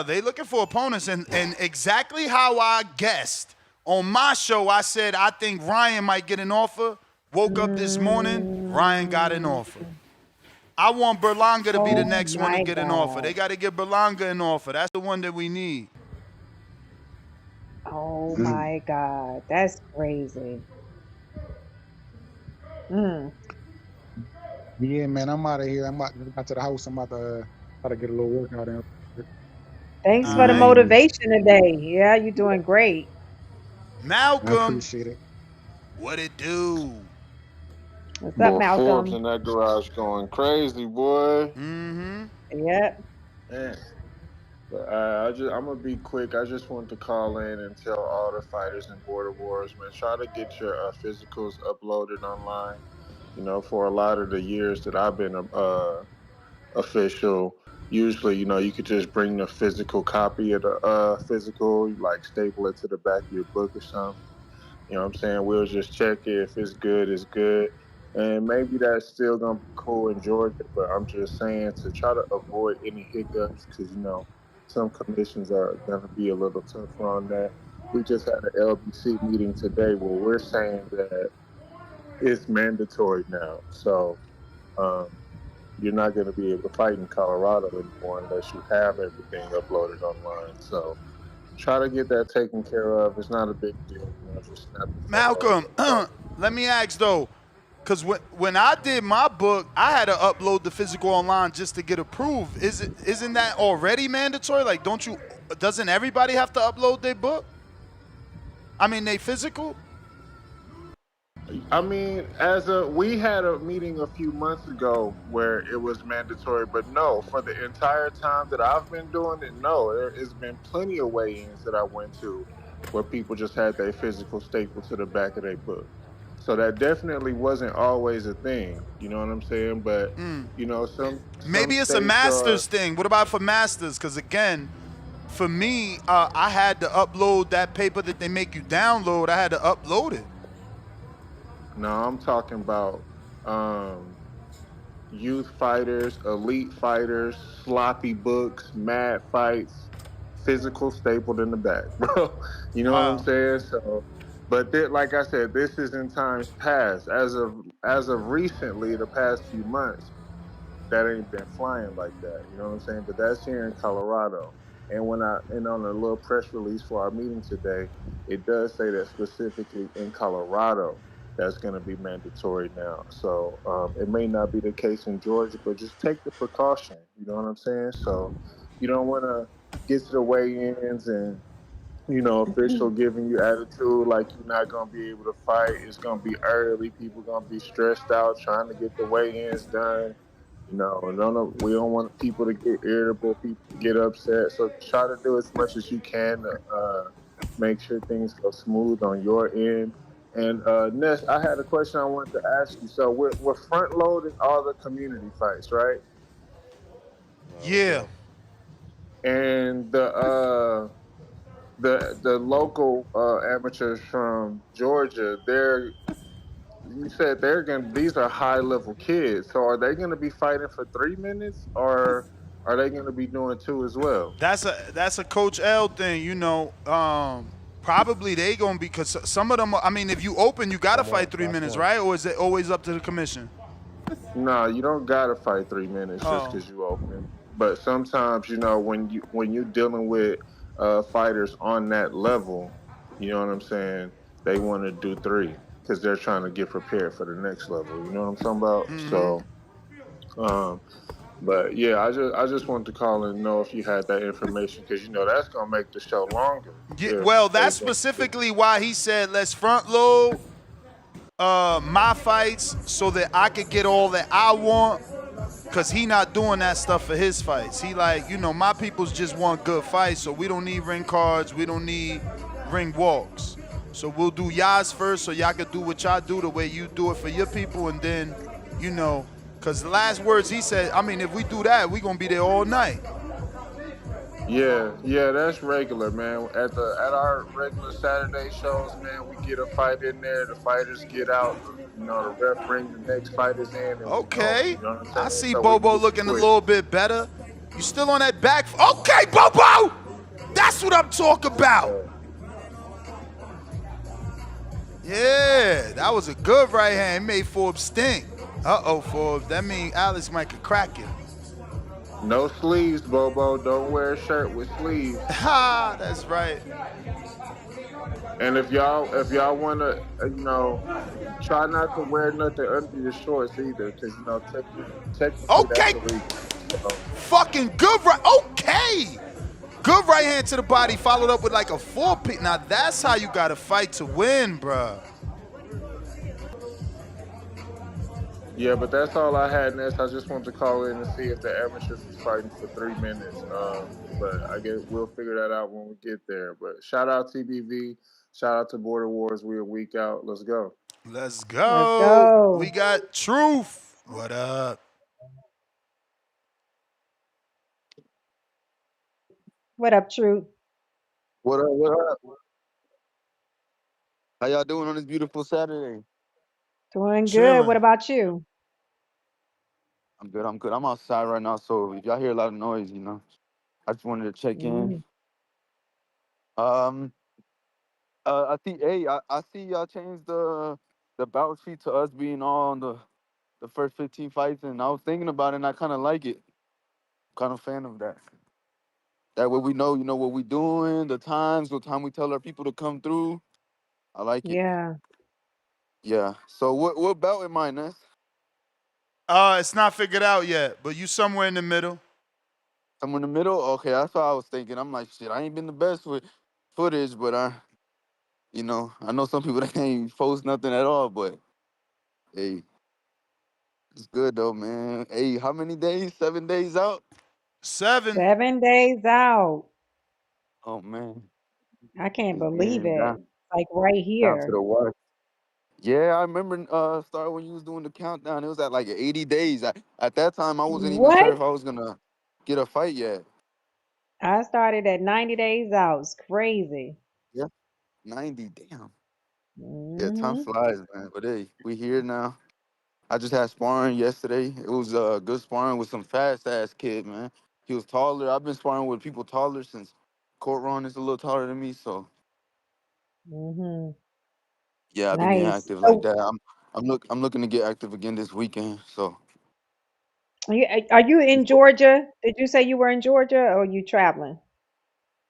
They looking for opponents, and exactly how I guessed on my show, I said I think Ryan might get an offer. Woke up this morning, Ryan got an offer. I want Berlanga to be the next one to get an offer. They got to give Berlanga an offer. That's the one that we need. Oh my God, that's crazy. Yeah, man, I'm out of here. I'm out to the house. I'm about to get a little workout in. Thanks for the motivation today. Yeah, you're doing great. Malcolm. I appreciate it. What it do? What's up, Malcolm? Forbes in that garage going crazy, boy. Mm-hmm. Yep. Man, but I'm gonna be quick. I just want to call in and tell all the fighters in Border Wars, man, try to get your physicals uploaded online. You know, for a lot of the years that I've been official, usually, you know, you could just bring the physical copy of the physical, like staple it to the back of your book or something. You know what I'm saying? We'll just check it. If it's good, it's good. And maybe that's still gonna be cool in Georgia, but I'm just saying to try to avoid any hiccups because you know some commissions are gonna be a little tougher on that. We just had an LBC meeting today where we're saying that it's mandatory now. So um, you're not going to be able to fight in Colorado anymore unless you have everything uploaded online. So try to get that taken care of. It's not a big deal, you know. Just snap your photos Malcolm, and start. let me ask though, because when I did my book, I had to upload the physical online just to get approved. Isn't that already mandatory? Like, doesn't everybody have to upload their book? I mean, they physical? I mean, we had a meeting a few months ago where it was mandatory, but no, for the entire time that I've been doing it, no, there has been plenty of weigh-ins that I went to where people just had their physical stapled to the back of their book. So that definitely wasn't always a thing. You know what I'm saying? But you know, some Maybe it's a states are. master's thing. What about for masters? Because again, for me, I had to upload that paper that they make you download. I had to upload it. No, I'm talking about youth fighters, elite fighters, sloppy books, mad fights, physical stapled in the back, bro. You know what I'm Wow. saying? So, but like I said, this is in times past. As of recently, the past few months, that ain't been flying like that. You know what I'm saying? But that's here in Colorado. And on a little press release for our meeting today, it does say that specifically in Colorado that's going to be mandatory now. So it may not be the case in Georgia, but just take the precaution. You know what I'm saying? So you don't want to get to the weigh-ins and official giving you attitude like you're not gonna be able to fight. It's gonna be early. People gonna be stressed out trying to get the weigh-ins done. We don't want people to get irritable, people to get upset. So try to do as much as you can to make sure things go smooth on your end. And Ness, I had a question I wanted to ask you. So we're front loading all the community fights, right? Yeah. And the local amateurs from Georgia, you said these are high level kids. So are they gonna be fighting for 3 minutes or are they gonna be doing two as well? That's a Coach L thing, you know. Probably they gonna be, because some of them. I mean, if you open, you gotta fight 3 minutes, right? Or is it always up to the commission? No, you don't gotta fight 3 minutes just Oh. because you open. But sometimes, when you're dealing with fighters on that level, you know what I'm saying? They want to do three because they're trying to get prepared for the next level. You know what I'm talking about? So, um, but yeah, I just wanted to call and know if you had that information because that's gonna make the show longer Yeah, if well, they that's think. specifically why he said let's front load my fights so that I could get all that I want. Cause he not doing that stuff for his fights. He like, my peoples just want good fights, so we don't need ring cards, we don't need ring walks. So we'll do y'all's first so y'all can do what y'all do the way you do it for your people, and then, cause the last words he said, I mean, if we do that, we gonna be there all night. Yeah, that's regular, man. At our regular Saturday shows, man, we get a fight in there, the fighters get out, the ref bring the next fighters in, and we go. Okay, You know what I'm I saying? see So we Bobo move looking a quick. little bit better. You still on that back? Okay, Bobo! That's what I'm talking about. Yeah, that was a good right hand. It made Forbes stink. Uh-oh, Forbes. That means Alex might could crack it. No sleeves, Bobo. Don't wear a shirt with sleeves. Ha, that's right. And if y'all wanna, try not to wear nothing under your shorts either, because technically Okay. that's illegal. So. Fucking good right. Okay. Good right hand to the body, followed up with like a 4-pick. Now that's how you gotta fight to win, bruh. Yeah, but that's all I had, Ness. I just wanted to call in and see if the amateurs was fighting for 3 minutes. But I guess we'll figure that out when we get there. But shout out TBV. Shout out to Border Wars. We're a week out. Let's go. Let's Let's go. We go. got Truth. What up? What up, Truth? What up? What up? How y'all doing on this beautiful Saturday? Doing good. What Chilling. about you? I'm good. I'm good. I'm outside right now, so if y'all hear a lot of noise, I just wanted to check in. Mm, Um, I see. Hey, I see y'all changed the bout sheet to us being all on the first 15 fights, and I was thinking about it, and I kind of like it. Kind of fan of that. That way we know, what we doing, the times, what time we tell our people to come through. I like it. yeah. Yeah. So what bout in mind, Ness? It's not figured out yet, but you somewhere in the middle. Somewhere in the middle? Okay, that's what I was thinking. I'm like, shit, I ain't been the best with footage, but I know some people that can't post nothing at all, but hey, it's good though, man. Hey, how many days? 7 days out? 7. 7 days out. Oh man, I can't it's believe getting it. down Like right down to here. the wire. Yeah, I remember start when you was doing the countdown. It was at like 80 days. At that time, I wasn't even sure What? if I was gonna get a fight yet. I started at 90 days out. It's crazy. Yeah, 90. Damn. Yeah, time Hmm. flies, man. But hey, we here now. I just had sparring yesterday. It was good sparring with some fast ass kid, man. He was taller. I've been sparring with people taller since Court Ron is a little taller than me. So Hmm. yeah, I've been getting Nice. active like So, that. I'm looking to get active again this weekend. So are you in Georgia? Did you say you were in Georgia or are you traveling?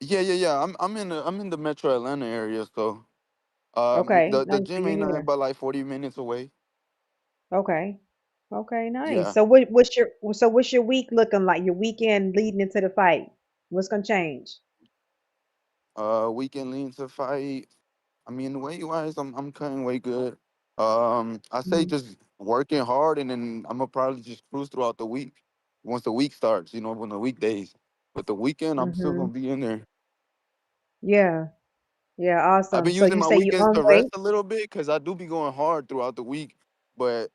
yeah. I'm in the Metro Atlanta area. So Okay, the nice for gym you ain't nothing here. but like 40 minutes away. Okay. Okay, nice. Yeah. So what's your week looking like? Your weekend leading into the fight? What's gonna change? Weekend lean to fight. I mean, weight wise, I'm cutting weight good. I say Mm-hmm. just working hard, and then I'm gonna probably just cruise throughout the week. Once the week starts, when the weekdays. But the weekend, I'm still Mm-hmm. gonna be in there. Yeah. Yeah, I've awesome. been So using you my say you weekends on to rest weight? a little bit because I do be going hard throughout the week. But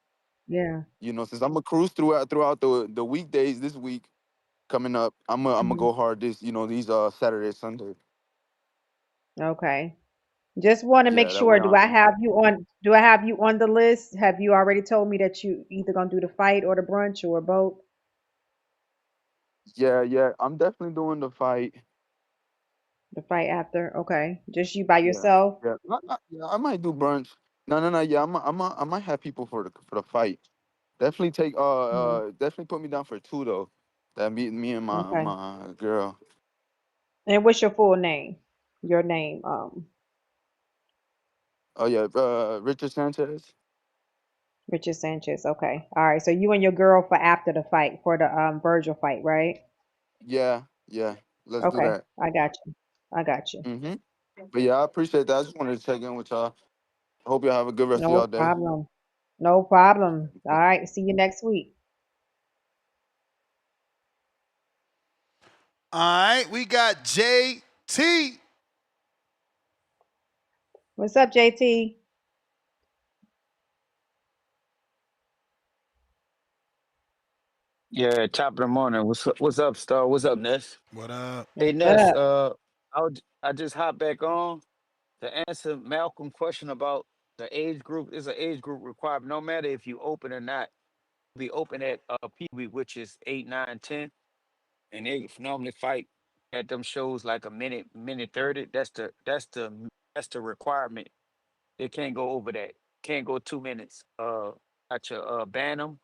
Yeah. since I'm gonna cruise throughout the weekdays this week coming up, I'm gonna Hmm. go hard these Saturday, Sunday. Okay. Just want to make Yeah, that way sure, on. do I have you on the list? Have you already told me that you either gonna do the fight or the brunch or both? Yeah. I'm definitely doing the fight. The fight after? Okay. Just you by Yeah, yourself? yeah. Yeah, I might do brunch. No. Yeah, I might have people for the fight. Definitely Mhm. definitely put me down for two though. That me and my Okay. my girl. And what's your full name? Your name, Oh yeah, Richard Sanchez. Richard Sanchez. Okay. All right. So you and your girl for after the fight, for the Virgil fight, right? Yeah. Let's do Okay. that. I got you. I got you. Mhm. But yeah, I appreciate that. I just wanted to check in with y'all. I hope y'all have a good rest of No y'all day. problem. No problem. All right. See you next week. All right, we got JT. What's up, JT? Yeah, top of the morning. What's up, Star? What's up, Ness? What up? Hey, What's Ness. up? I just hopped back on to answer Malcolm question about the age group. Is an age group required? No matter if you open or not. Be open at Pee Wee, which is 8, 9, 10, and they normally fight at them shows like a minute 30. That's the requirement. They can't go over that. Can't go 2 minutes. At your Bantam,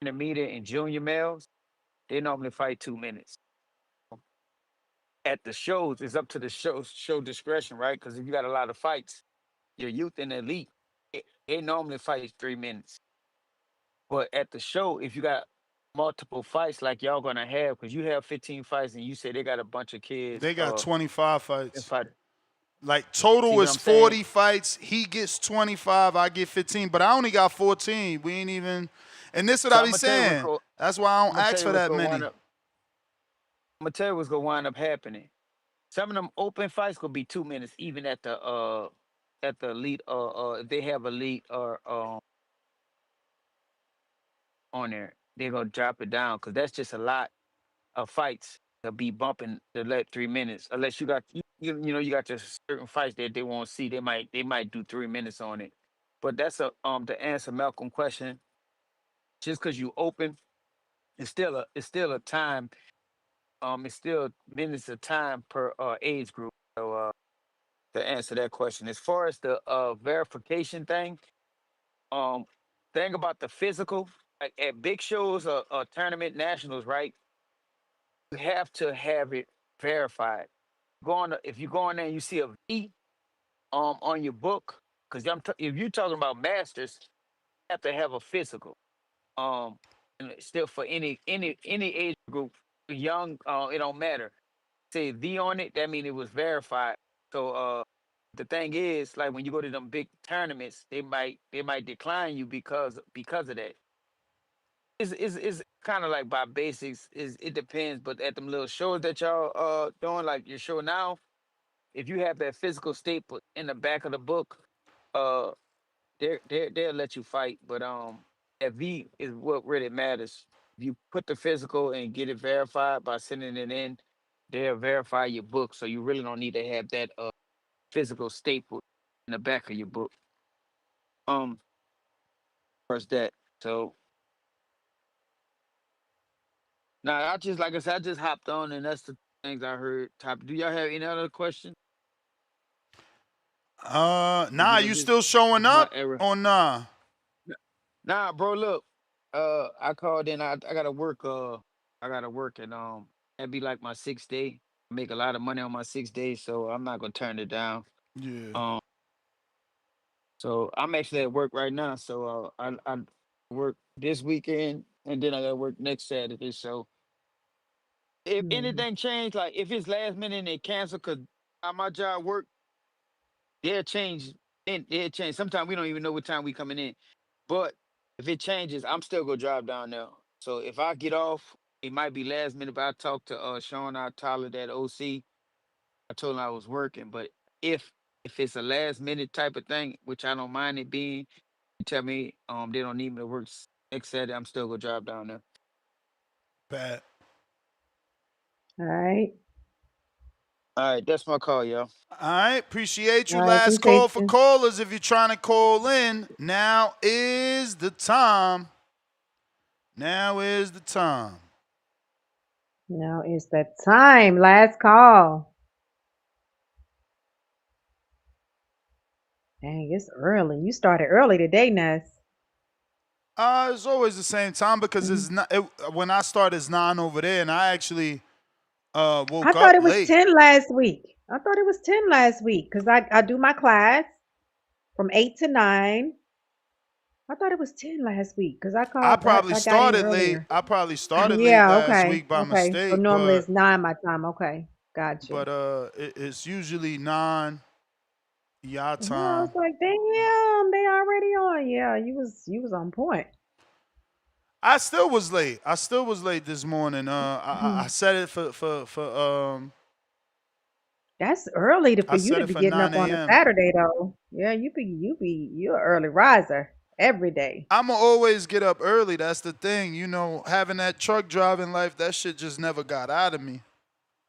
intermediate, and junior males, they normally fight 2 minutes. At the shows, it's up to the show discretion, right? Because if you got a lot of fights, your youth and elite, they normally fight 3 minutes. But at the show, if you got multiple fights like y'all gonna have, because you have 15 fights and you say they got a bunch of kids, They got 25 and fights. fight. Like See total what is I'm saying? 40 fights. He gets 25. I get 15, but I only got 14. We ain't even. And this is what So I I'm be gonna tell you what's saying. going. That's why I I'm don't gonna ask tell you for what's that gonna many. wind up. I'm gonna tell you what's gonna wind up happening. Some of them open fights gonna be 2 minutes, even at the elite if they have elite or on there, they're gonna drop it down because that's just a lot of fights to be bumping to let 3 minutes. Unless you got you know you got your certain fights that they won't see. They might do 3 minutes on it. But that's a to answer Malcolm question. Just because you open, it's still a time. It's still minutes of time per age group. So to answer that question, as far as the verification thing about the physical, like at big shows or tournament nationals, right? You have to have it verified. If you go in there and you see a V on your book, because if you're talking about masters, you have to have a physical. Um, and it's still for any age group, young, it don't matter. Say V on it, that means it was verified. So the thing is, like when you go to them big tournaments, they might decline you because of that. Is kind of like by basics. Is it depends, but at them little shows that y'all doing, like your show now, if you have that physical staple in the back of the book, uh, they'll let you fight. But that V is what really matters. If you put the physical and get it verified by sending it in, they'll verify your book. So you really don't need to have that physical staple in the back of your book. Um, first that. So now I just like I said, I just hopped on and that's the things I heard. Top. Do y'all have any other questions? Or Nah, did I you just still showing is my up error? or nah? Nah, bro. Look, I called in. I gotta work. I gotta work, and that'd be like my 6th day. I make a lot of money on my 6th day, so I'm not gonna turn it down. Yeah. Um, so I'm actually at work right now. So I work this weekend, and then I gotta work next Saturday. So if Mhm. anything changed, like if it's last minute and they cancel, cause how my job work, they'll change. Then they'll change. Sometimes we don't even know what time we coming in. But if it changes, I'm still gonna drive down there. So if I get off, it might be last minute. But I talked to Sean Tyler, that OC. I told him I was working. But if if it's a last minute type of thing, which I don't mind it being, you tell me they don't need me to work next Saturday, I'm still gonna drive down there. Bad. All right. All right, that's my call, y'all. All right, appreciate All you. right. Last Appreciate call for you. callers. If you're trying to call in, now is the time. Now is the time. Now it's the time. Last call. Dang, it's early. You started early today, Ness. It's always the same time because Mhm. it's not. When I start, it's 9 over there, and I actually I woke thought up it was late. 10 last week. I thought it was 10 last week because I do my class from 8 to 9. I thought it was 10 last week because I I probably got in started late. earlier. I probably started late Yeah, last okay. week by Okay. So mistake, normally it's 9 my time. Okay. Got you. but it's usually 9 y'all Yeah, I was time. like, damn, they already on. Yeah, you was on point. I still was late. I still was late this morning. I set it That's early I for you set to it be for getting up 9 on a a.m. Saturday though. Yeah, you're an early riser every day. I'ma always get up early. That's the thing. You know, having that truck driving life, that shit just never got out of me.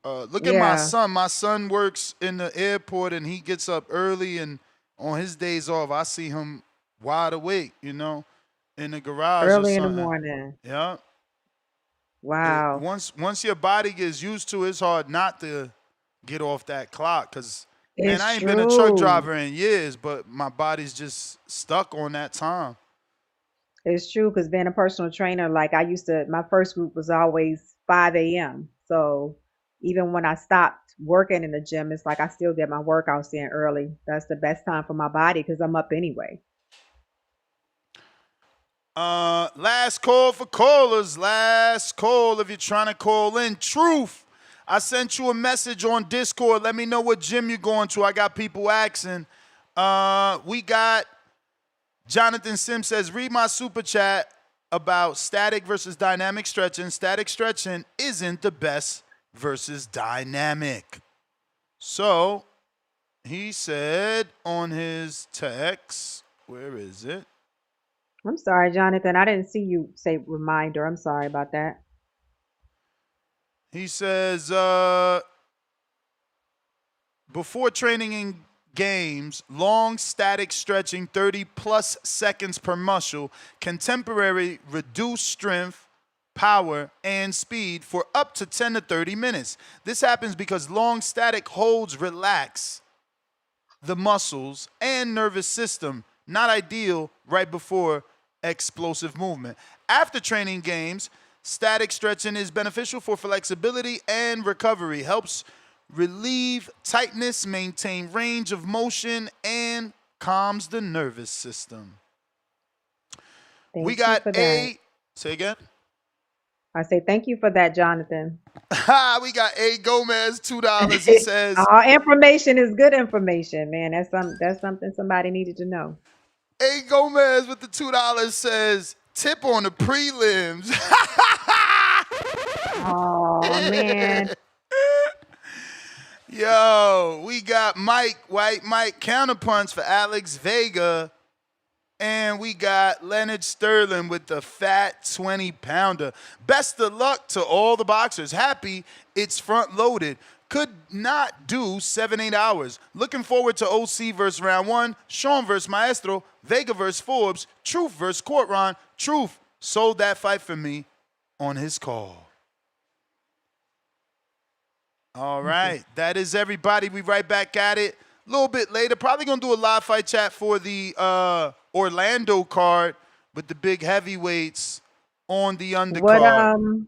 Look at my Yeah, son. My son works in the airport and he gets up early. And on his days off, I see him wide awake. In the garage or early in the something. morning. Yeah. Wow. Once your body gets used to it, it's hard not to get off that clock. Cause man, It's I ain't been a truck true. driver in years, but my body's just stuck on that time. It's true because being a personal trainer, like I used to, my first group was always 5 a.m. So even when I stopped working in the gym, it's like I still get my workouts in early. That's the best time for my body because I'm up anyway. Last call for callers. Last call if you're trying to call in. Truth. I sent you a message on Discord. Let me know what gym you're going to. I got people asking. We got Jonathan Sims says, read my super chat. about static versus dynamic stretching. Static stretching isn't the best versus dynamic. So he said on his text, where is it? I'm sorry, Jonathan. I didn't see you say reminder. I'm sorry about that. He says, before training in games, long static stretching, 30 plus seconds per muscle, can temporarily reduce strength, power, and speed for up to 10 to 30 minutes. This happens because long static holds relax the muscles and nervous system, not ideal right before explosive movement. After training games, static stretching is beneficial for flexibility and recovery, helps relieve tightness, maintain range of motion, and calms the nervous system. We Thank you got for that. say again? I say thank you for that, Jonathan. We got A. Gomez, $2. He says, All information is good information, man. That's something somebody needed to know. A. Gomez with the $2 says, tip on the prelims. Oh man. Yo, we got White Mike counterpunch for Alex Vega. And we got Leonard Sterling with the fat 20-pounder. Best of luck to all the boxers. Happy it's front loaded. Could not do 7-8 hours. Looking forward to OC versus round 1, Sean versus Maestro, Vega versus Forbes, Truth versus Courtron. Truth sold that fight for me on his call. All right, that is everybody. We right back at it a little bit later. Probably gonna do a live fight chat for the Orlando card with the big heavyweights on the undercard.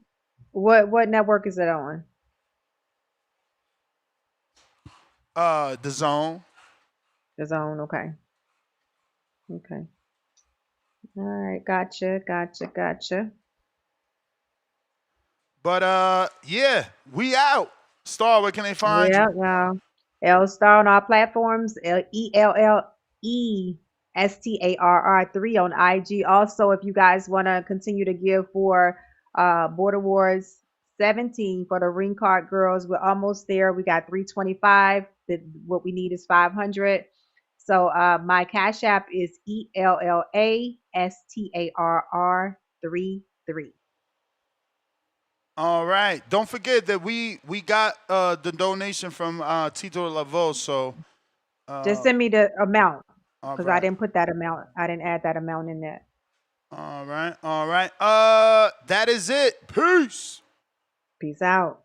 What network is it on? The Zone. The Zone, okay. Okay. All right, gotcha. But yeah, we out. Star, where can they find Yeah, you? well, L Star on all platforms, ELLESTARR3 on IG. Also, if you guys want to continue to give for Border Wars 17 for the ring card girls, we're almost there. We got 325. What we need is 500. So my Cash App is ELLASTARR33. All right. Don't forget that we got the donation from Tito Lavo. So Just send me the amount all because I right. didn't put that amount. I didn't add that amount in there. All right. That is it. Peace. Peace out.